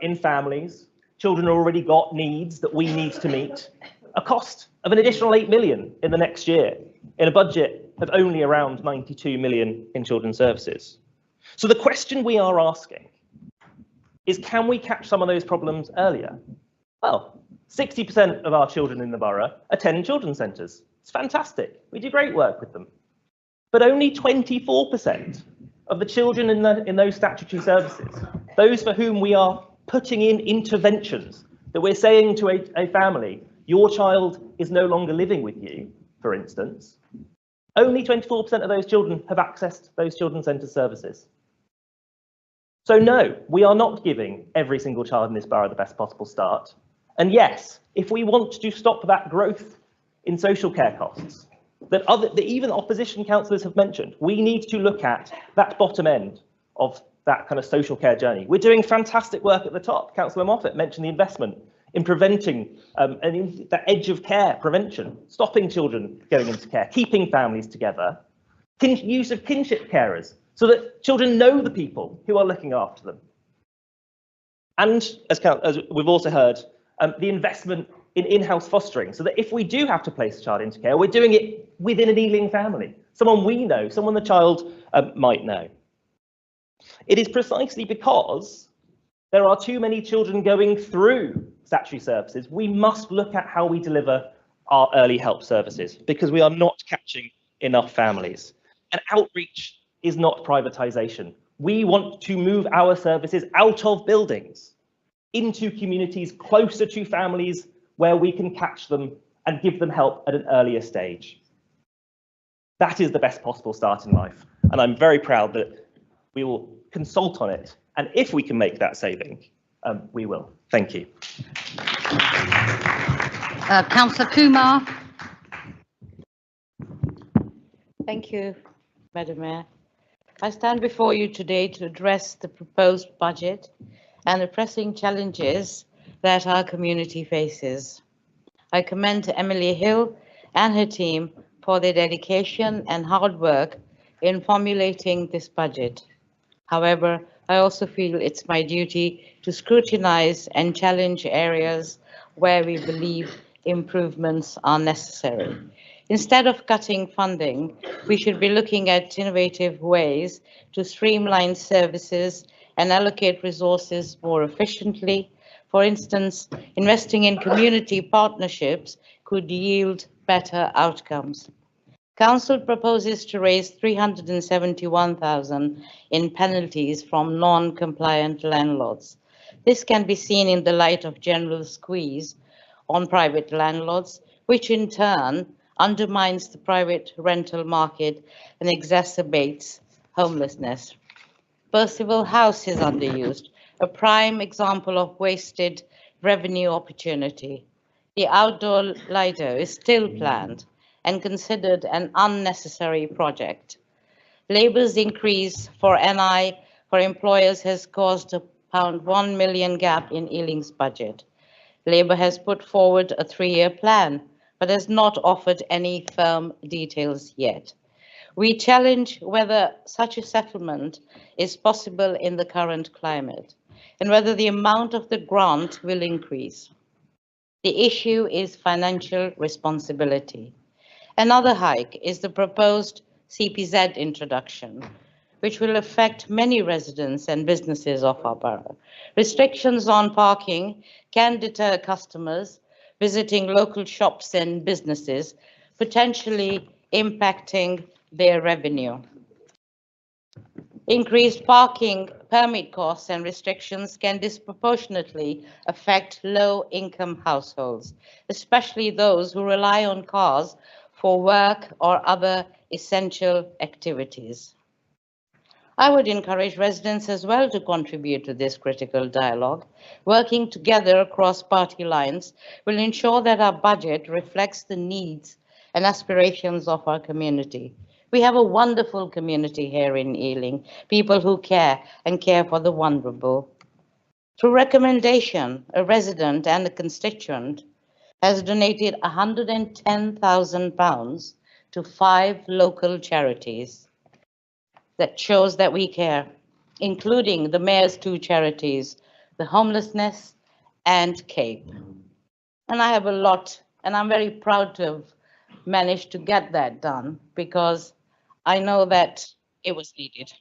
in families, children have already got needs that we need to meet, a cost of an additional 8 million in the next year in a budget of only around 92 million in children's services. So the question we are asking is, can we catch some of those problems earlier? Well, 60% of our children in the borough attend children's centres. It's fantastic. We do great work with them. But only 24% of the children in those statutory services, those for whom we are putting in interventions, that we're saying to a family, your child is no longer living with you, for instance, only 24% of those children have accessed those children's centre services. So no, we are not giving every single child in this borough the best possible start. And yes, if we want to stop that growth in social care costs, that even opposition councillors have mentioned, we need to look at that bottom end of that kind of social care journey. We're doing fantastic work at the top. Councillor Moffat mentioned the investment in preventing and in the edge of care prevention, stopping children going into care, keeping families together, use of kinship carers, so that children know the people who are looking after them. And as we've also heard, the investment in in-house fostering, so that if we do have to place a child into care, we're doing it within an Ealing family, someone we know, someone the child might know. It is precisely because there are too many children going through statutory services, we must look at how we deliver our early help services, because we are not catching enough families. And outreach is not privatisation. We want to move our services out of buildings into communities closer to families where we can catch them and give them help at an earlier stage. That is the best possible start in life. And I'm very proud that we will consult on it. And if we can make that saving, we will. Thank you. Councillor Kumar. Thank you, Madam Mayor. I stand before you today to address the proposed budget and the pressing challenges that our community faces. I commend Emily Hill and her team for their dedication and hard work in formulating this budget. However, I also feel it's my duty to scrutinize and challenge areas where we believe improvements are necessary. Instead of cutting funding, we should be looking at innovative ways to streamline services and allocate resources more efficiently. For instance, investing in community partnerships could yield better outcomes. Council proposes to raise 371,000 in penalties from non-compliant landlords. This can be seen in the light of general squeeze on private landlords, which in turn undermines the private rental market and exacerbates homelessness. Percival House is underused, a prime example of wasted revenue opportunity. The outdoor Lido is still planned and considered an unnecessary project. Labour's increase for NI for employers has caused a £1 million gap in Ealing's budget. Labour has put forward a 3-year plan, but has not offered any firm details yet. We challenge whether such a settlement is possible in the current climate and whether the amount of the grant will increase. The issue is financial responsibility. Another hike is the proposed CPZ introduction, which will affect many residents and businesses of our borough. Restrictions on parking can deter customers visiting local shops and businesses, potentially impacting their revenue. Increased parking permit costs and restrictions can disproportionately affect low-income households, especially those who rely on cars for work or other essential activities. I would encourage residents as well to contribute to this critical dialogue. Working together across party lines will ensure that our budget reflects the needs and aspirations of our community. We have a wonderful community here in Ealing, people who care and care for the vulnerable. Through recommendation, a resident and a constituent has donated £110,000 to 5 local charities. That shows that we care, including the Mayor's 2 charities, the Homelessness and CAPE. And I have a lot, and I'm very proud to have managed to get that done because I know that it was needed.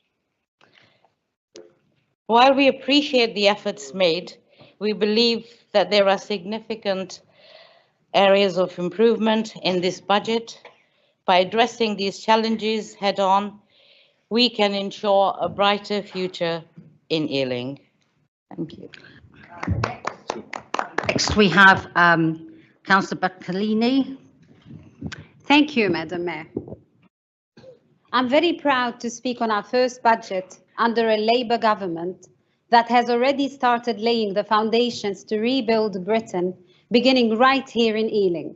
While we appreciate the efforts made, we believe that there are significant areas of improvement in this budget. By addressing these challenges head-on, we can ensure a brighter future in Ealing. Thank you. Next we have Councillor Baccalini. Thank you, Madam Mayor. I'm very proud to speak on our first budget under a Labour government that has already started laying the foundations to rebuild Britain, beginning right here in Ealing.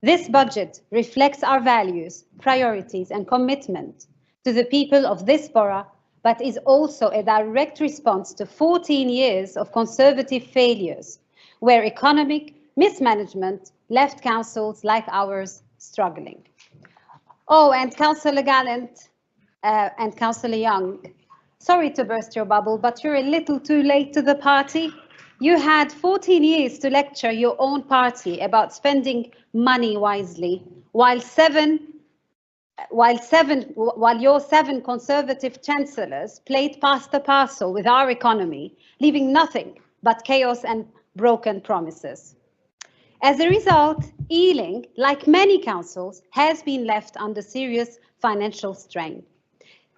This budget reflects our values, priorities and commitment to the people of this borough, but is also a direct response to 14 years of Conservative failures, where economic mismanagement left councils like ours struggling. Oh, and Councillor Gallant and Councillor Young, sorry to burst your bubble, but you're a little too late to the party. You had 14 years to lecture your own party about spending money wisely, while your 7 Conservative chancellors played past the parcel with our economy, leaving nothing but chaos and broken promises. As a result, Ealing, like many councils, has been left under serious financial strain.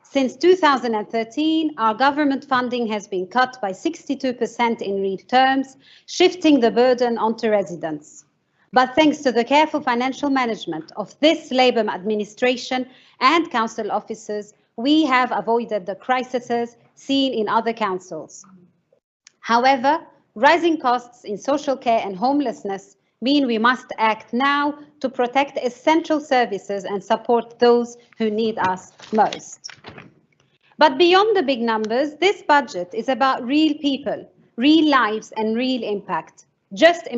Since 2013, our government funding has been cut by 62% in real terms, shifting the burden onto residents. But thanks to the careful financial management of this Labour administration and council officers, we have avoided the crises seen in other councils. However, rising costs in social care and homelessness mean we must act now to protect essential services and support those who need us most. But beyond the big numbers, this budget is about real people, real lives and real impact. Just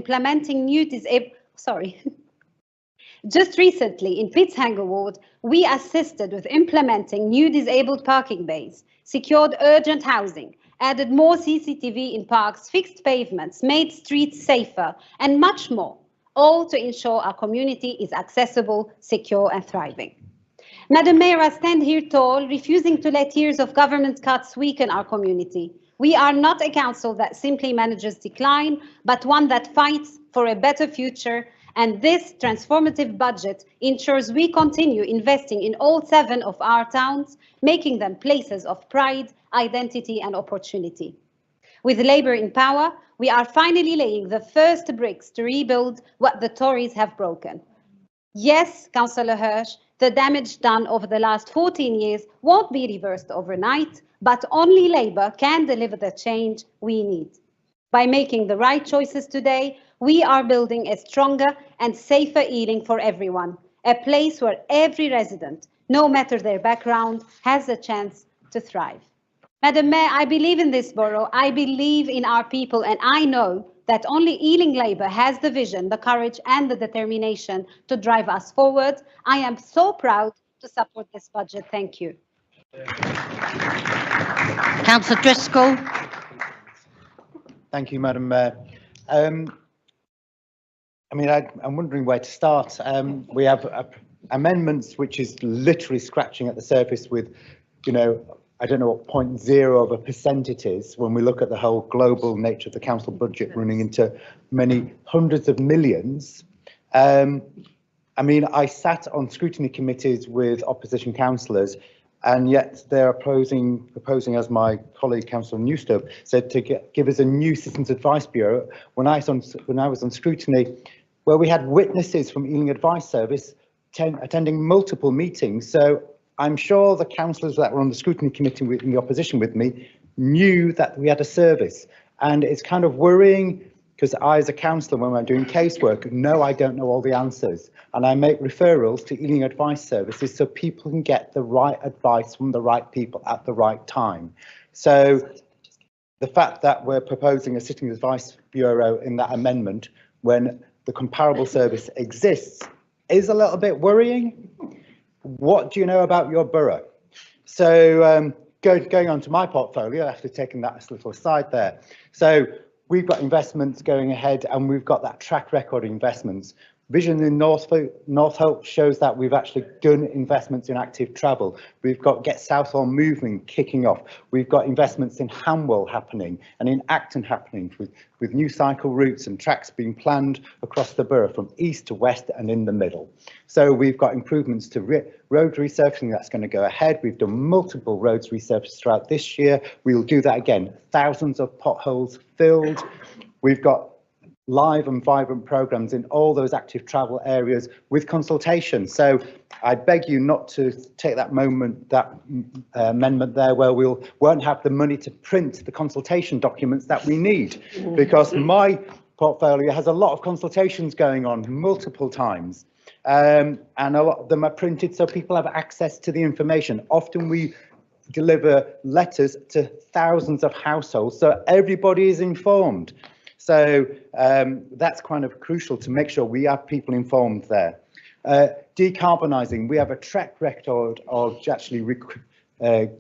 recently in Pitzhanger Ward, we assisted with implementing new disabled parking bays, secured urgent housing, added more CCTV in parks, fixed pavements, made streets safer, and much more, all to ensure our community is accessible, secure, and thriving. Madam Mayor, I stand here tall, refusing to let years of government cuts weaken our community. We are not a council that simply manages decline, but one that fights for a better future. And this transformative budget ensures we continue investing in all 7 of our towns, making them places of pride, identity and opportunity. With Labour in power, we are finally laying the first bricks to rebuild what the Tories have broken. Yes, Councillor Hirsch, the damage done over the last 14 years won't be reversed overnight, but only Labour can deliver the change we need. By making the right choices today, we are building a stronger and safer Ealing for everyone, a place where every resident, no matter their background, has a chance to thrive. Madam Mayor, I believe in this borough. I believe in our people, and I know that only Ealing Labour has the vision, the courage and the determination to drive us forward. I am so proud to support this budget. Thank you. Councillor Driscoll. Thank you, Madam Mayor. I'm wondering where to start. We have amendments which is literally scratching at the surface with, I don't know what 0.0% it is when we look at the whole global nature of the council budget running into many hundreds of millions. I sat on scrutiny committees with opposition councillors, and yet they're proposing, as my colleague Councillor Newstub said, to give us a new Citizens Advice Bureau. When I was on scrutiny, where we had witnesses from Ealing Advice Service attending multiple meetings. So I'm sure the councillors that were on the scrutiny committee in the opposition with me knew that we had a service, and it's kind of worrying because I, as a councillor, when I'm doing casework, know I don't know all the answers, and I make referrals to Ealing Advice Services so people can get the right advice from the right people at the right time. So the fact that we're proposing a Citizens Advice Bureau in that amendment when the comparable service exists is a little bit worrying. What do you know about your borough? So going on to my portfolio, after taking that little aside there. So we've got investments going ahead, and we've got that track record of investments. Vision in Northolt shows that we've actually done investments in active travel. We've got Get Southall Moving kicking off. We've got investments in Hanwell happening and in Acton happening with new cycle routes and tracks being planned across the borough from east to west and in the middle. So we've got improvements to road resurfacing that's going to go ahead. We've done multiple roads resurfaced throughout this year. We'll do that again. Thousands of potholes filled. We've got live and vibrant programs in all those active travel areas with consultation. So I beg you not to take that amendment there where we won't have the money to print the consultation documents that we need, because my portfolio has a lot of consultations going on multiple times, and a lot of them are printed so people have access to the information. Often we deliver letters to thousands of households so everybody is informed. So that's kind of crucial to make sure we have people informed there. Decarbonising, we have a track record of actually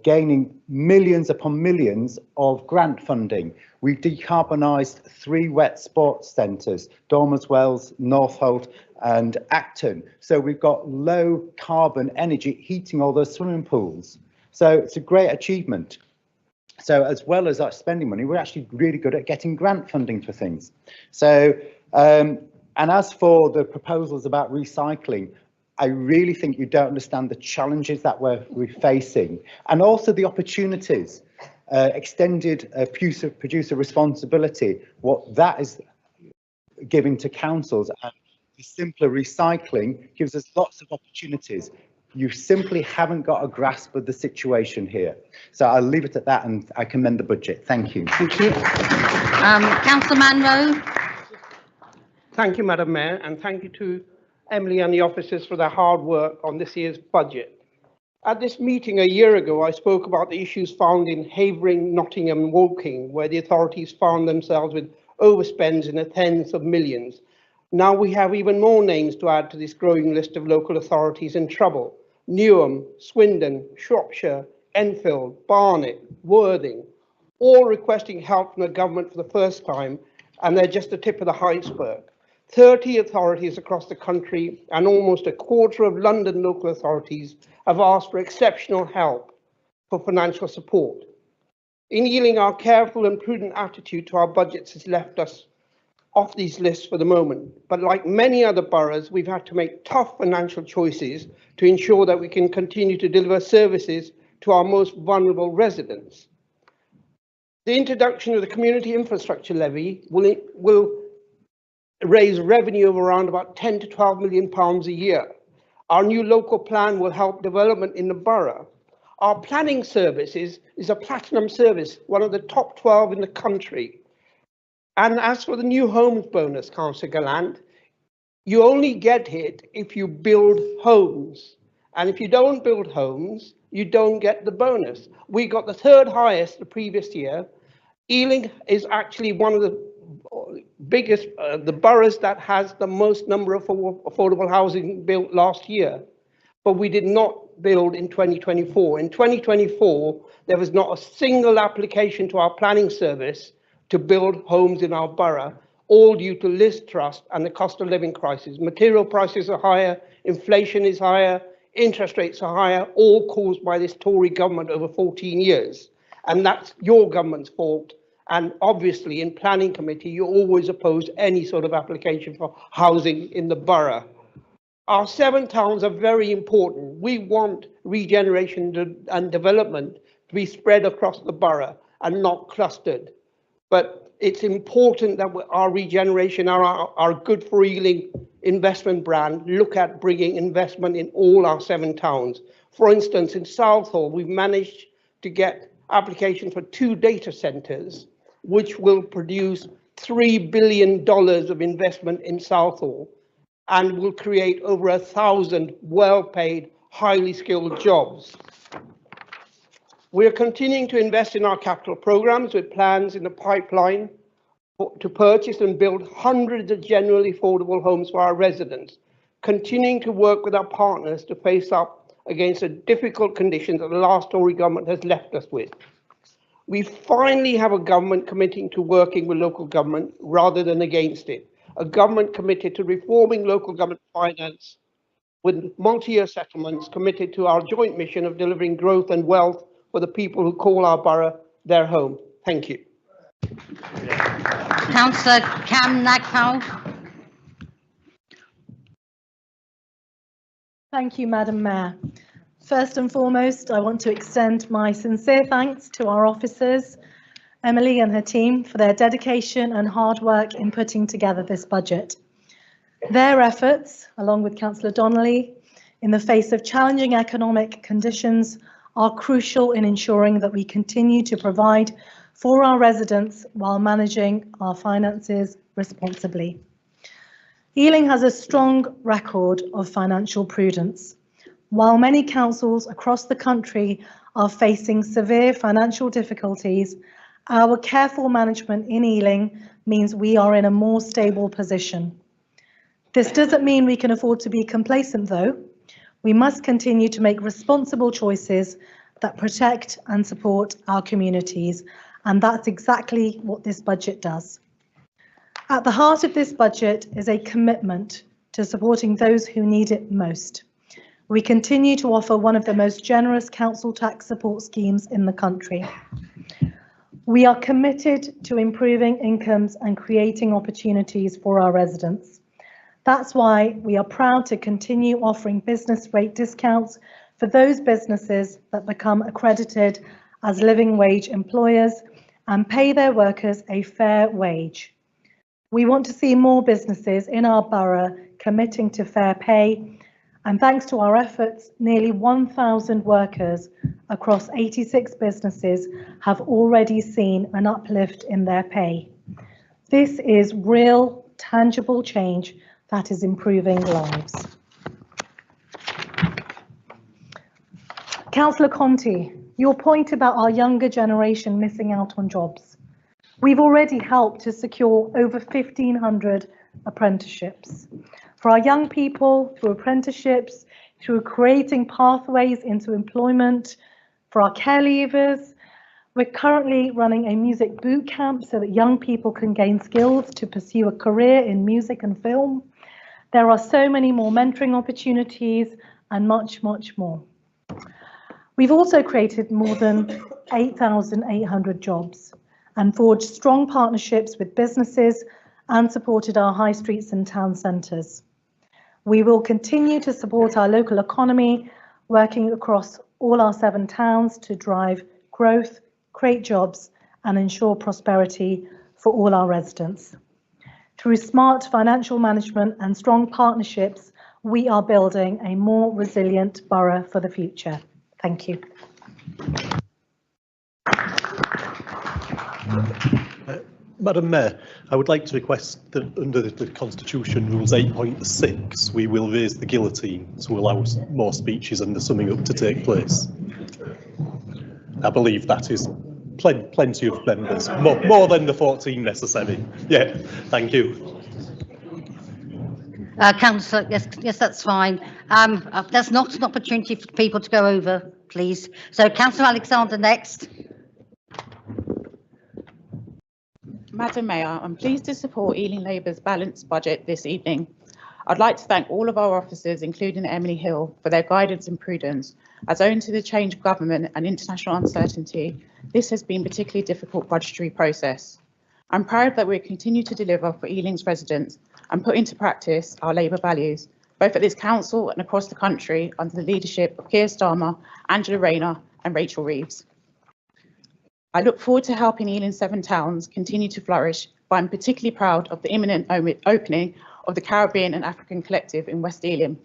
gaining millions upon millions of grant funding. We've decarbonised 3 wet sports centres, Dormers Wells, Northolt and Acton. So we've got low carbon energy heating all those swimming pools. So it's a great achievement. So as well as our spending money, we're actually really good at getting grant funding for things. So, and as for the proposals about recycling, I really think you don't understand the challenges that we're facing, and also the opportunities. Extended producer responsibility, what that is giving to councils, and the simpler recycling gives us lots of opportunities. You simply haven't got a grasp of the situation here. So I'll leave it at that, and I commend the budget. Thank you. Thank you. Councillor Manro. Thank you, Madam Mayor, and thank you to Emily and the officers for their hard work on this year's budget. At this meeting a year ago, I spoke about the issues found in Havering, Nottingham and Woking, where the authorities found themselves with overspends in the tens of millions. Now we have even more names to add to this growing list of local authorities in trouble. Newham, Swindon, Shropshire, Enfield, Barnet, Worthing, all requesting help from the government for the first time, and they're just the tip of the iceberg. 30 authorities across the country and almost a quarter of London local authorities have asked for exceptional help for financial support. In Ealing, our careful and prudent attitude to our budgets has left us off these lists for the moment, but like many other boroughs, we've had to make tough financial choices to ensure that we can continue to deliver services to our most vulnerable residents. The introduction of the Community Infrastructure Levy will raise revenue of around about £10 to £12 million a year. Our new local plan will help development in the borough. Our planning service is a platinum service, one of the top 12 in the country. And as for the new homes bonus, Councillor Gallant, you only get it if you build homes. And if you don't build homes, you don't get the bonus. We got the third highest the previous year. Ealing is actually one of the biggest, the boroughs that has the most number of affordable housing built last year. But we did not build in 2024. In 2024, there was not a single application to our planning service to build homes in our borough, all due to Liz Truss and the cost of living crisis. Material prices are higher, inflation is higher, interest rates are higher, all caused by this Tory government over 14 years. And that's your government's fault. And obviously in planning committee, you always oppose any sort of application for housing in the borough. Our 7 towns are very important. We want regeneration and development to be spread across the borough and not clustered. But it's important that our regeneration, our Good for Ealing investment brand, look at bringing investment in all our 7 towns. For instance, in Southall, we've managed to get application for 2 data centers, which will produce $3 billion of investment in Southall and will create over 1,000 well-paid, highly skilled jobs. We are continuing to invest in our capital programs with plans in the pipeline to purchase and build hundreds of generally affordable homes for our residents, continuing to work with our partners to face up against the difficult conditions that the last Tory government has left us with. We finally have a government committing to working with local government rather than against it, a government committed to reforming local government finance with multi-year settlements committed to our joint mission of delivering growth and wealth for the people who call our borough their home. Thank you. Councillor Cam Nagpal. Thank you, Madam Mayor. First and foremost, I want to extend my sincere thanks to our officers, Emily and her team, for their dedication and hard work in putting together this budget. Their efforts, along with Councillor Donnelly, in the face of challenging economic conditions, are crucial in ensuring that we continue to provide for our residents while managing our finances responsibly. Ealing has a strong record of financial prudence. While many councils across the country are facing severe financial difficulties, our careful management in Ealing means we are in a more stable position. This doesn't mean we can afford to be complacent, though. We must continue to make responsible choices that protect and support our communities, and that's exactly what this budget does. At the heart of this budget is a commitment to supporting those who need it most. We continue to offer one of the most generous council tax support schemes in the country. We are committed to improving incomes and creating opportunities for our residents. That's why we are proud to continue offering business rate discounts for those businesses that become accredited as living wage employers and pay their workers a fair wage. We want to see more businesses in our borough committing to fair pay, and thanks to our efforts, nearly 1,000 workers across 86 businesses have already seen an uplift in their pay. This is real, tangible change that is improving lives. Councillor Conti, your point about our younger generation missing out on jobs. We've already helped to secure over 1,500 apprenticeships. For our young people, through apprenticeships, through creating pathways into employment, for our care leavers, we're currently running a music boot camp so that young people can gain skills to pursue a career in music and film. There are so many more mentoring opportunities and much, much more. We've also created more than 8,800 jobs and forged strong partnerships with businesses and supported our high streets and town centres. We will continue to support our local economy, working across all our 7 towns to drive growth, create jobs and ensure prosperity for all our residents. Through smart financial management and strong partnerships, we are building a more resilient borough for the future. Thank you. Madam Mayor, I would like to request that under the Constitution Rules 8.6, we will raise the guillotine to allow more speeches and the summing up to take place. I believe that is plenty of members, more than the 14 necessary. Yeah, thank you. Councillor, yes, that's fine. That's not an opportunity for people to go over, please. So Councillor Alexander next. Madam Mayor, I'm pleased to support Ealing Labour's balanced budget this evening. I'd like to thank all of our officers, including Emily Hill, for their guidance and prudence. As owing to the change of government and international uncertainty, this has been a particularly difficult budgetary process. I'm proud that we continue to deliver for Ealing's residents and put into practice our Labour values, both at this council and across the country under the leadership of Keir Starmer, Angela Rayner and Rachel Reeves. I look forward to helping Ealing's 7 towns continue to flourish, but I'm particularly proud of the imminent opening of the Caribbean and African Collective in West Ealing.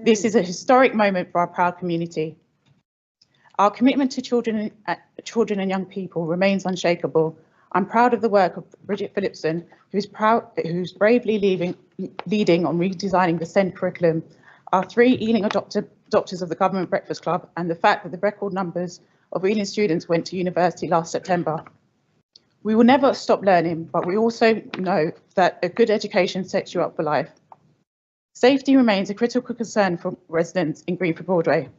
This is a historic moment for our proud community. Our commitment to children and young people remains unshakable. I'm proud of the work of Bridget Phillipson, who's bravely leading on redesigning the SEND curriculum, our 3 Ealing adopters of the Government Breakfast Club, and the fact that the record numbers of Ealing students went to university last September. We will never stop learning, but we also know that a good education sets you up for life. Safety remains a critical concern for residents in Greenford Broadway.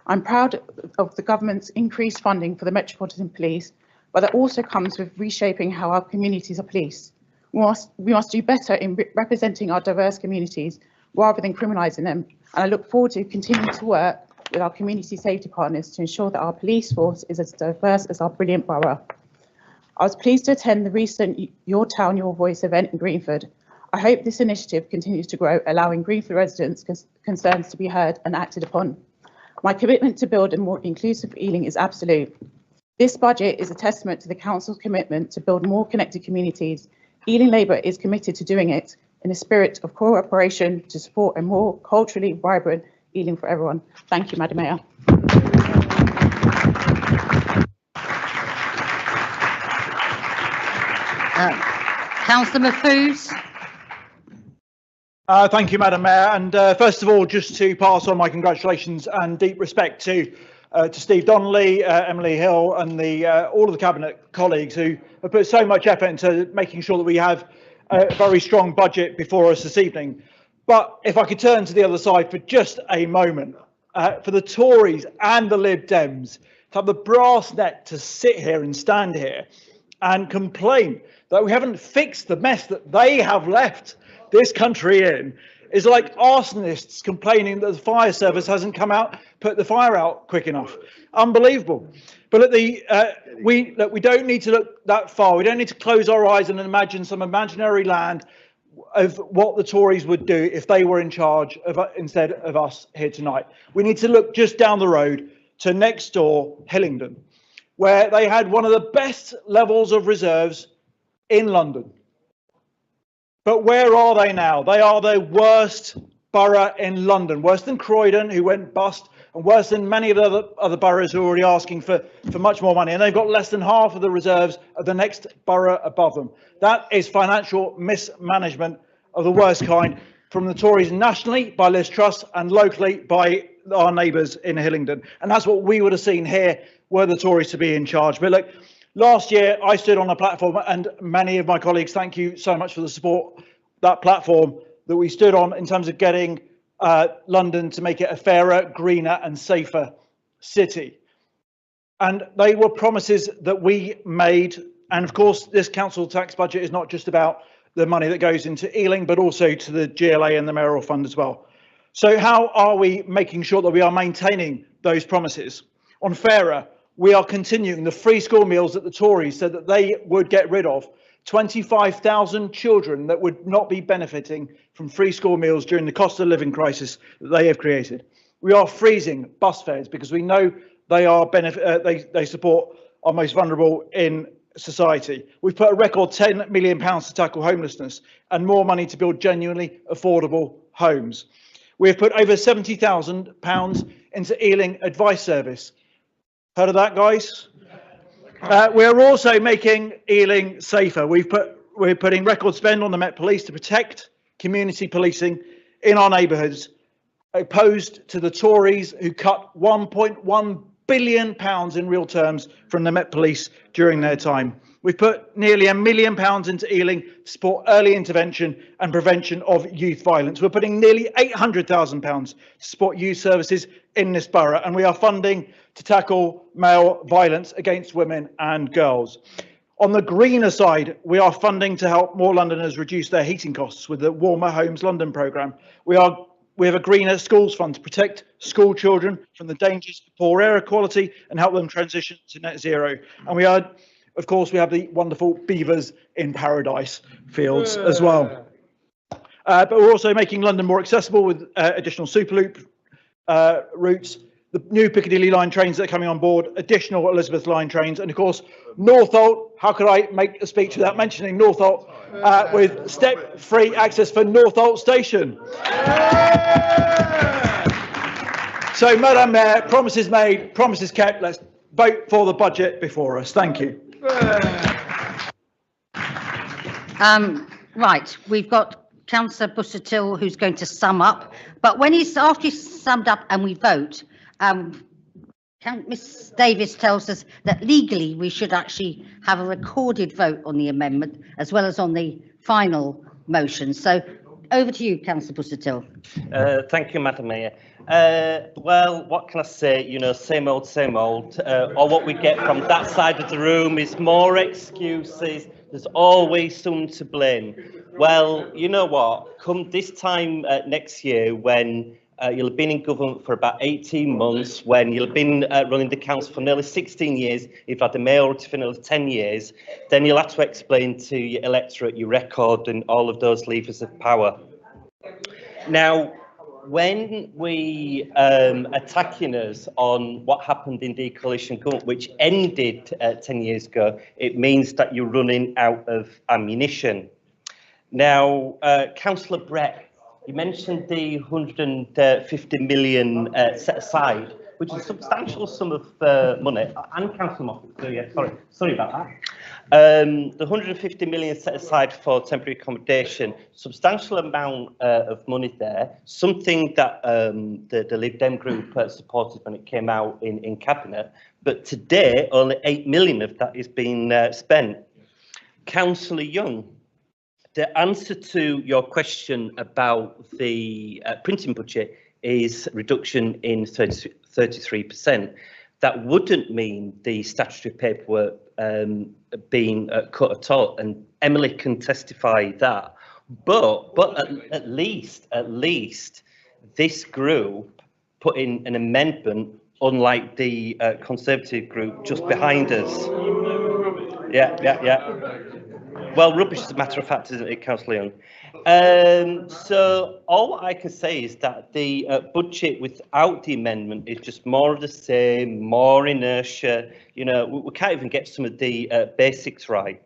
I'm proud of the government's increased funding for the Metropolitan Police, but that also comes with reshaping how our communities are policed. We must do better in representing our diverse communities rather than criminalising them, and I look forward to continuing to work with our community safety partners to ensure that our police force is as diverse as our brilliant borough. I was pleased to attend the recent Your Town, Your Voice event in Greenford. I hope this initiative continues to grow, allowing Greenford residents' concerns to be heard and acted upon. My commitment to build a more inclusive Ealing is absolute. This budget is a testament to the Council's commitment to build more connected communities. Ealing Labour is committed to doing it in a spirit of cooperation to support a more culturally vibrant Ealing for everyone. Thank you, Madam Mayor. Councillor Mahfouz. Thank you, Madam Mayor. And first of all, just to pass on my congratulations and deep respect to Steve Donnelly, Emily Hill, and all of the Cabinet colleagues who have put so much effort into making sure that we have a very strong budget before us this evening. But if I could turn to the other side for just a moment, for the Tories and the Lib Dems to have the brass neck to sit here and stand here and complain that we haven't fixed the mess that they have left this country in is like arsonists complaining that the fire service hasn't come out, put the fire out quick enough. Unbelievable. But we don't need to look that far. We don't need to close our eyes and imagine some imaginary land of what the Tories would do if they were in charge instead of us here tonight. We need to look just down the road to next door Hillingdon, where they had one of the best levels of reserves in London. But where are they now? They are the worst borough in London, worse than Croydon, who went bust, and worse than many of the other boroughs who are already asking for much more money. And they've got less than half of the reserves of the next borough above them. That is financial mismanagement of the worst kind from the Tories nationally by Liz Truss and locally by our neighbours in Hillingdon. And that's what we would have seen here were the Tories to be in charge. But look, last year I stood on a platform, and many of my colleagues, thank you so much for the support, that platform that we stood on in terms of getting London to make it a fairer, greener and safer city. And they were promises that we made. And of course, this council tax budget is not just about the money that goes into Ealing, but also to the GLA and the mayoral fund as well. So how are we making sure that we are maintaining those promises? On fairer, we are continuing the free school meals that the Tories said that they would get rid of. 25,000 children that would not be benefiting from free school meals during the cost of living crisis that they have created. We are freezing bus fares because we know they are they support our most vulnerable in society. We've put a record £10 million to tackle homelessness and more money to build genuinely affordable homes. We have put over £70,000 into Ealing Advice Service. Heard of that, guys? We are also making Ealing safer. We've put we're putting record spend on the Met Police to protect community policing in our neighbourhoods, opposed to the Tories who cut £1.1 billion in real terms from the Met Police during their time. We've put nearly £1 million into Ealing to support early intervention and prevention of youth violence. We're putting nearly £800,000 to support youth services in this borough, and we are funding to tackle male violence against women and girls. On the greener side, we are funding to help more Londoners reduce their heating costs with the Warmer Homes London programme. We have a greener schools fund to protect school children from the dangers of poor air quality and help them transition to net zero. And we have the wonderful Beavers in Paradise fields as well. But we're also making London more accessible with additional Superloop routes, the new Piccadilly line trains that are coming on board, additional Elizabeth line trains, and of course, Northolt. How could I make a speech without mentioning Northolt with step-free access for Northolt Station? So, Madam Mayor, promises made, promises kept. Let's vote for the budget before us. Thank you. Right, we've got Councillor Busuttil who's going to sum up, but after he's summed up and we vote, Ms Davis tells us that legally we should actually have a recorded vote on the amendment as well as on the final motion. So over to you, Councillor Busuttil. Thank you, Madam Mayor. Well, what can I say? You know, same old, same old. Or what we get from that side of the room is more excuses. There's always someone to blame. Well, you know what? Come this time next year, when you'll have been in government for about 18 months, when you'll have been running the council for nearly 16 years, you've had the mayoralty for nearly 10 years, then you'll have to explain to your electorate your record and all of those levers of power. Now, when we attacking us on what happened in the coalition government, which ended 10 years ago, it means that you're running out of ammunition. Now, Councillor Brett, you mentioned the 150 million set aside, which is a substantial sum of money. And Councillor Moffat, so yeah, sorry about that. The 150 million set aside for temporary accommodation, substantial amount of money there, something that the Lib Dem group supported when it came out in Cabinet, but today only 8 million of that is being spent. Councillor Young, the answer to your question about the printing budget is reduction in 33%. That wouldn't mean the statutory paperwork being cut at all, and Emily can testify that. But at least this group put in an amendment, unlike the Conservative group just behind us. Yeah. Well, rubbish as a matter of fact, isn't it, Councillor Young? So all I can say is that the budget without the amendment is just more of the same, more inertia. You know, we can't even get some of the basics right.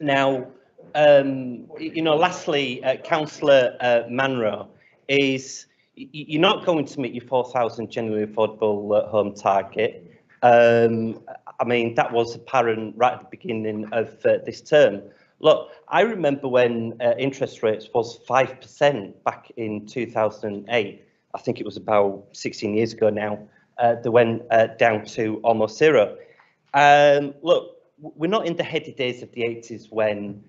Now, you know, lastly, Councillor Manro, is you're not going to meet your 4,000 genuinely affordable home target. I mean, that was apparent right at the beginning of this term. Look, I remember when interest rates was 5% back in 2008. I think it was about 16 years ago now. They went down to almost zero. Look, we're not in the heady days of the 80s when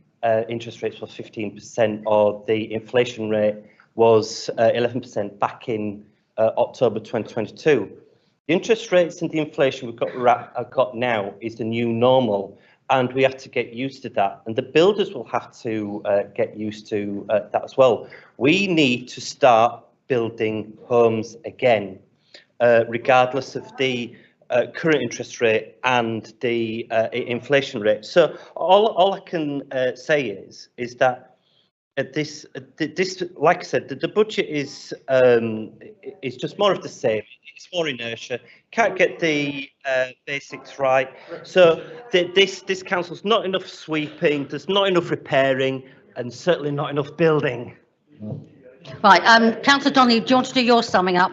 interest rates were 15% or the inflation rate was 11% back in October 2022. The interest rates and the inflation we've got now is the new normal, and we have to get used to that. And the builders will have to get used to that as well. We need to start building homes again, regardless of the current interest rate and the inflation rate. So all I can say is that this, like I said, the budget is just more of the same. It's more inertia. Can't get the basics right. So this council's not enough sweeping. There's not enough repairing, and certainly not enough building. Right, Councillor Donnelly, do you want to do your summing up?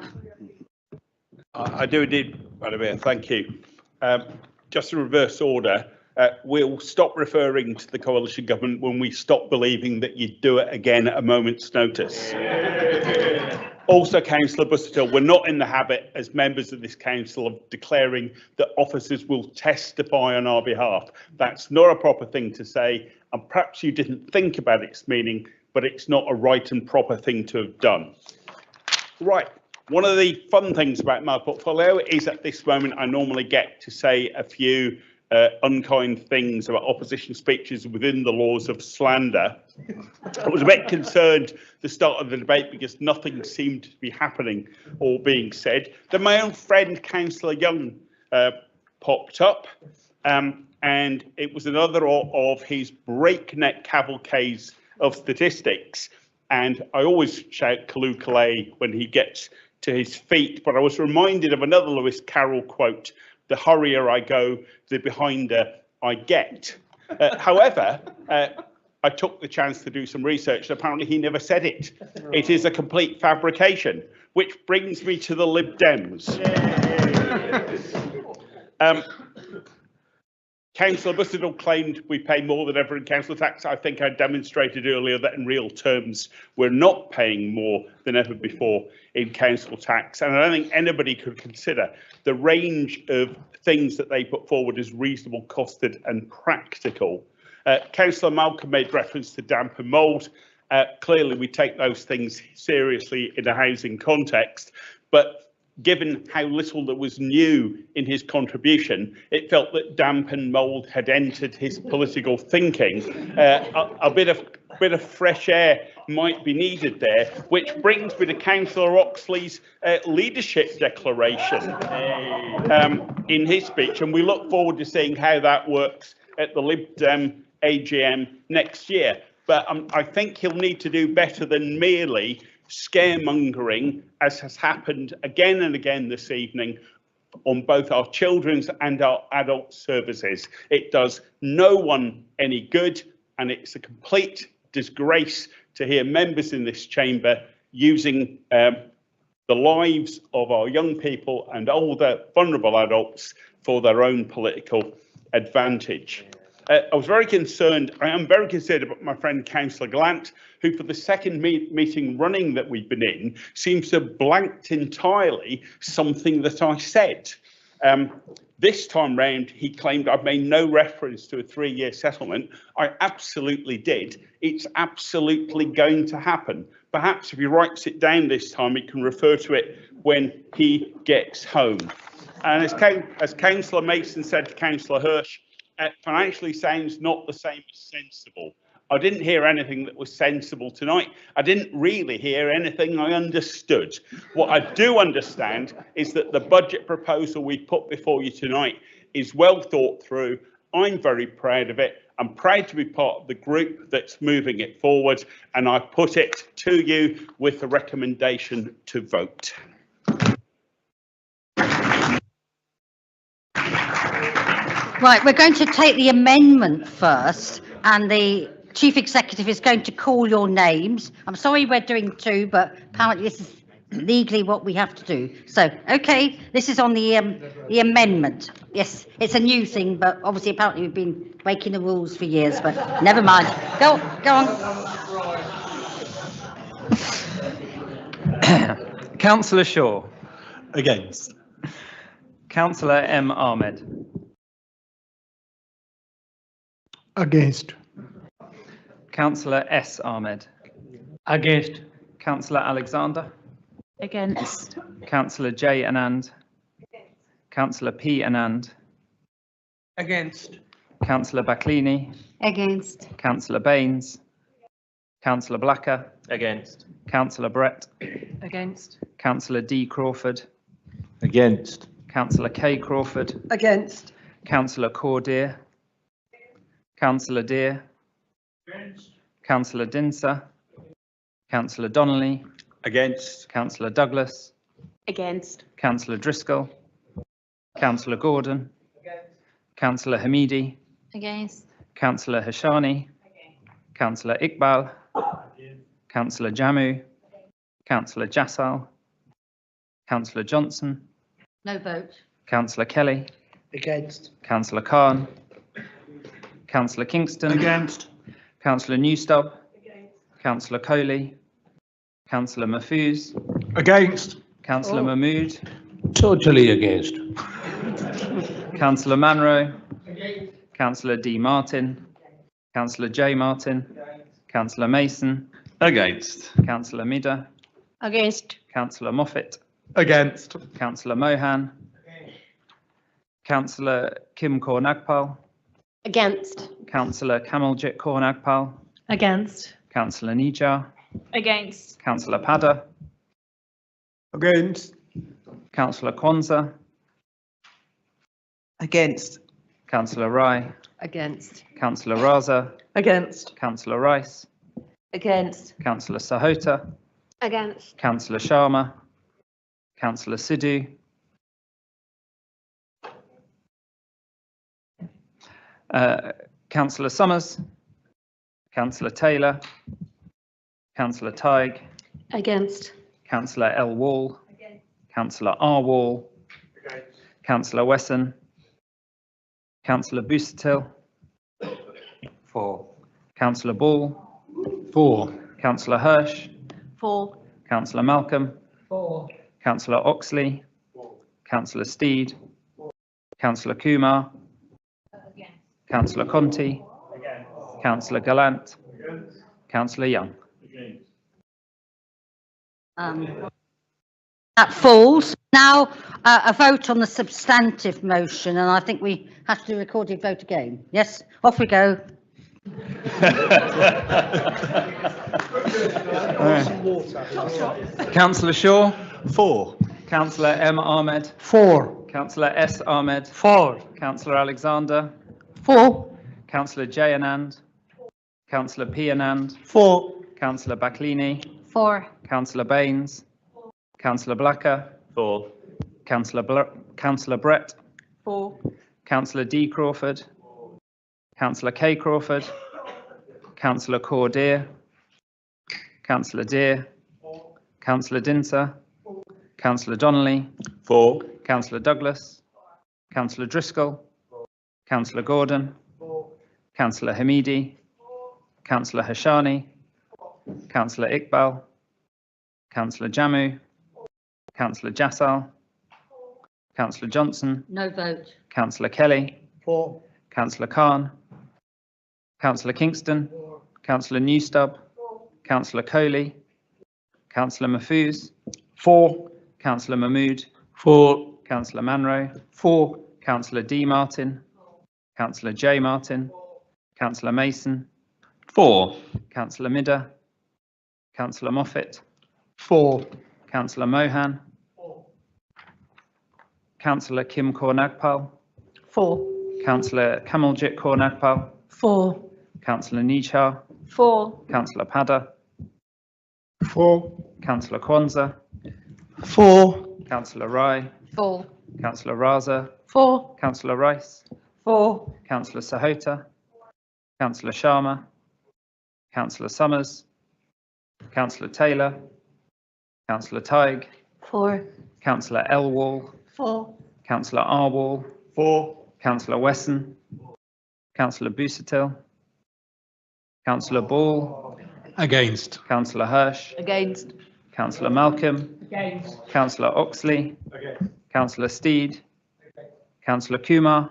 I do indeed, Madam Mayor. Thank you. Just in reverse order, we'll stop referring to the coalition government when we stop believing that you'd do it again at a moment's notice. Also, Councillor Busuttil, we're not in the habit as members of this council of declaring that officers will testify on our behalf. That's not a proper thing to say, and perhaps you didn't think about its meaning, but it's not a right and proper thing to have done. Right. One of the fun things about my portfolio is at this moment I normally get to say a few unkind things about opposition speeches within the laws of slander. I was a bit concerned at the start of the debate because nothing seemed to be happening or being said. Then my own friend Councillor Young popped up, and it was another of his breakneck cavalcades of statistics. And I always shout Kalu Kalay when he gets to his feet, but I was reminded of another Lewis Carroll quote: "The hurrier I go, the behinder I get." However, I took the chance to do some research. Apparently he never said it. It is a complete fabrication, which brings me to the Lib Dems. Councillor Busuttil claimed we pay more than ever in council tax. I think I demonstrated earlier that in real terms we're not paying more than ever before in council tax, and I don't think anybody could consider the range of things that they put forward as reasonable, costed and practical. Councillor Malcolm made reference to damp and mould. Clearly we take those things seriously in a housing context, but given how little that was new in his contribution, it felt that damp and mould had entered his political thinking. A bit of fresh air might be needed there, which brings me to Councillor Oxley's leadership declaration in his speech, and we look forward to seeing how that works at the Lib Dem AGM next year. But I think he'll need to do better than merely scaremongering, as has happened again and again this evening on both our children's and our adult services. It does no one any good, and it's a complete disgrace to hear members in this chamber using the lives of our young people and older vulnerable adults for their own political advantage. I was very concerned, I am very concerned about my friend Councillor Glant, who for the second meeting running that we've been in, seems to have blanked entirely something that I said. This time round, he claimed I've made no reference to a 3-year settlement. I absolutely did. It's absolutely going to happen. Perhaps if he writes it down this time, he can refer to it when he gets home. And as Councillor Mason said to Councillor Hirsch, financially sounds not the same as sensible. I didn't hear anything that was sensible tonight. I didn't really hear anything I understood. What I do understand is that the budget proposal we put before you tonight is well thought through. I'm very proud of it. I'm proud to be part of the group that's moving it forward, and I put it to you with the recommendation to vote. Right, we're going to take the amendment first, and the Chief Executive is going to call your names. I'm sorry we're doing two, but apparently this is legally what we have to do. So, okay, this is on the amendment. Yes, it's a new thing, but obviously apparently we've been breaking the rules for years, but never mind. Go on. Councillor Shaw. Against. Councillor M. Ahmed. Against. Councillor S. Ahmed. Against. Councillor Alexander. Against. Councillor J. Anand. Councillor P. Anand. Against. Councillor Backlini. Against. Councillor Baines. Councillor Blacker. Against. Councillor Brett. Against. Councillor D. Crawford. Against. Councillor K. Crawford. Against. Councillor Cordeer. Councillor Deer. Councillor Dinser. Councillor Donnelly. Against. Councillor Douglas. Against. Councillor Driscoll. Councillor Gordon. Councillor Hamidi. Against. Councillor Hashani. Councillor Iqbal. Councillor Jammu. Councillor Jassal. Councillor Johnson. No vote. Councillor Kelly. Against. Councillor Khan. Councillor Kingston. Against. Councillor Newstub. Councillor Coley. Councillor Mahfouz. Against. Councillor Mahmood. Totally against. Councillor Manro. Councillor D. Martin. Councillor J. Martin. Councillor Mason. Against. Councillor Mida. Against. Councillor Moffat. Against. Councillor Mohan. Councillor Kim Kaur Nagpal. Against. Councillor Kamaljit Kaur Nagpal. Against. Councillor Nijjar. Against. Councillor Padda. Against. Councillor Kwanzaa. Against. Councillor Rai. Against. Councillor Raza. Against. Councillor Rice. Against. Councillor Sahota. Against. Councillor Sharma. Councillor Sidhu. Councillor Summers. Councillor Taylor. Councillor Tighe. Against. Councillor L. Wall. Councillor R. Wall. Councillor Wesson. Councillor Busuttil. 4. Councillor Ball. 4. Councillor Hirsch. 4. Councillor Malcolm. 4. Councillor Oxley. Councillor Steed. Councillor Kumar. Councillor Conti. Councillor Gallant. Councillor Young. That falls. Now, a vote on the substantive motion, and I think we have to do a recorded vote again. Yes, off we go. Councillor Shaw. 4. Councillor M. Ahmed. 4. Councillor S. Ahmed. 4. Councillor Alexander. 4. Councillor J. Anand. Councillor P. Anand. 4. Councillor Backlini. 4. Councillor Baines. Councillor Blacker. 4. Councillor Brett. 4. Councillor D. Crawford. Councillor K. Crawford. Councillor Cordeer. Councillor Deer. Councillor Dinser. Councillor Donnelly. 4. Councillor Douglas. Councillor Driscoll. Councillor Gordon. Councillor Hamidi. Councillor Hashani. Councillor Iqbal. Councillor Jammu. Councillor Jassal. Councillor Johnson. No vote. Councillor Kelly. 4. Councillor Khan. Councillor Kingston. Councillor Newstub. Councillor Coley. Councillor Mahfouz. 4. Councillor Mahmood. 4. Councillor Manro. 4. Councillor D. Martin. Councillor J. Martin. Councillor Mason. 4. Councillor Mida. Councillor Moffat. 4. Councillor Mohan. Councillor Kim Kaur Nagpal. 4. Councillor Kamaljit Kaur Nagpal. 4. Councillor Nijjar. 4. Councillor Padda. 4. Councillor Kwanzaa. 4. Councillor Rai. 4. Councillor Raza. 4. Councillor Rice. 4. Councillor Sahota. Councillor Sharma. Councillor Summers. Councillor Taylor. Councillor Tighe. 4. Councillor L. Wall. 4. Councillor R. Wall. 4. Councillor Wesson. Councillor Busuttil. Councillor Ball. Against. Councillor Hirsch. Against. Councillor Malcolm. Against. Councillor Oxley. Councillor Steed. Councillor Kumar.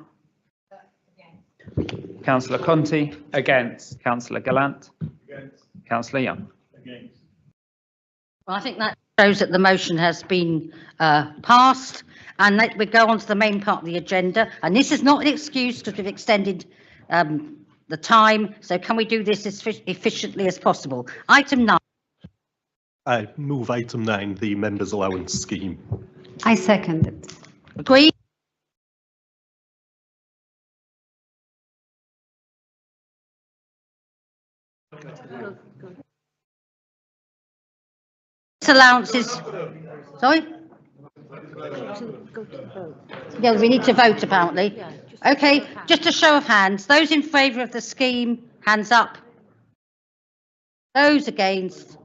Councillor Conti. Against. Councillor Gallant. Councillor Young. Well, I think that shows that the motion has been passed, and that we go on to the main part of the agenda. And this is not an excuse because we've extended the time. So can we do this as efficiently as possible? Item 9. I move item 9, the members' allowance scheme. I second it. Agreed? Allowances. Sorry? Yeah, we need to vote apparently. Okay, just a show of hands. Those in favour of the scheme, hands up. Those against.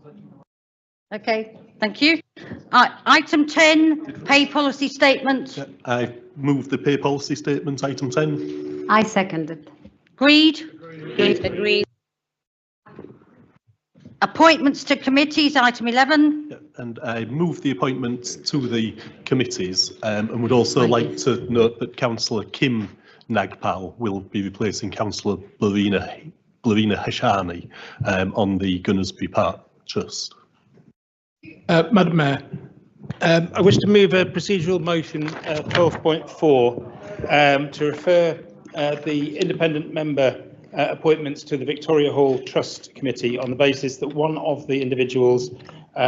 Okay, thank you. Item 10, pay policy statement. I move the pay policy statement, item 10. I second it. Agreed? Agreed. Appointments to committees, item 11. And I move the appointments to the committees and would also like to note that Councillor Kim Nagpal will be replacing Councillor Blavina Hashani on the Gunnersbury Park Trust. Madam Mayor, I wish to move a procedural motion 12.4 to refer the independent member appointments to the Victoria Hall Trust Committee on the basis that one of the individuals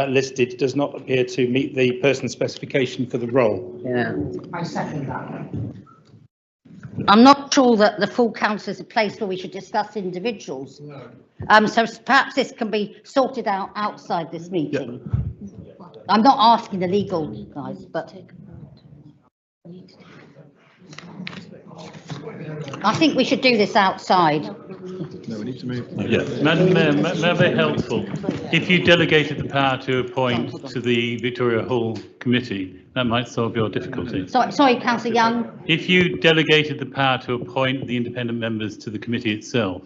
listed does not appear to meet the person specification for the role. Yeah. I second that. I'm not sure that the full council is a place where we should discuss individuals. So perhaps this can be sorted out outside this meeting. I'm not asking the legal guys, but I think we should do this outside. No, we need to move. Madam Mayor, may I be helpful? If you delegated the power to appoint to the Victoria Hall Committee, that might solve your difficulty. Sorry, Councillor Young. If you delegated the power to appoint the independent members to the committee itself,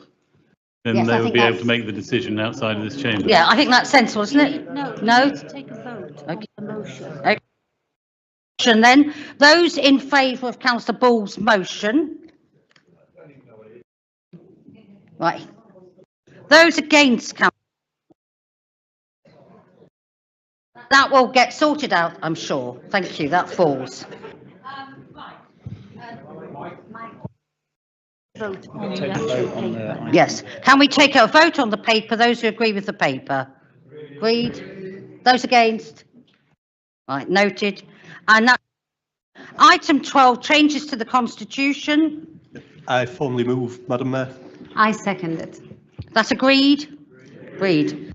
then Yes, I they would think be able that's- to make the decision outside of this chamber. Yeah, I think that's sensible, isn't it? No. No? Take a vote Okay. on the motion. Okay. Then, those in favour of Councillor Ball's motion? Right. Those against, that will get sorted out, I'm sure. Thank you, that falls. Vote on the actual paper. Yes. Can we take a vote on the paper, those who agree with the paper? Agreed? Those against? Right, noted. And that, item 12, changes to the constitution. I formally move, Madam Mayor. I second it. That's agreed? Agreed.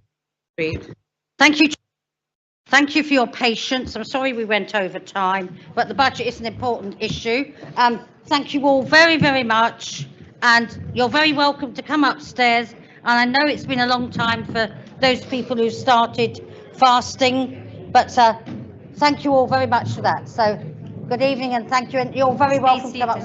Agreed. Thank you. Thank you for your patience. I'm sorry we went over time, but the budget is an important issue. Thank you all very, very much. And you're very welcome to come upstairs. And I know it's been a long time for those people who started fasting, but thank you all very much for that. So good evening and thank you. And you're very welcome to come upstairs.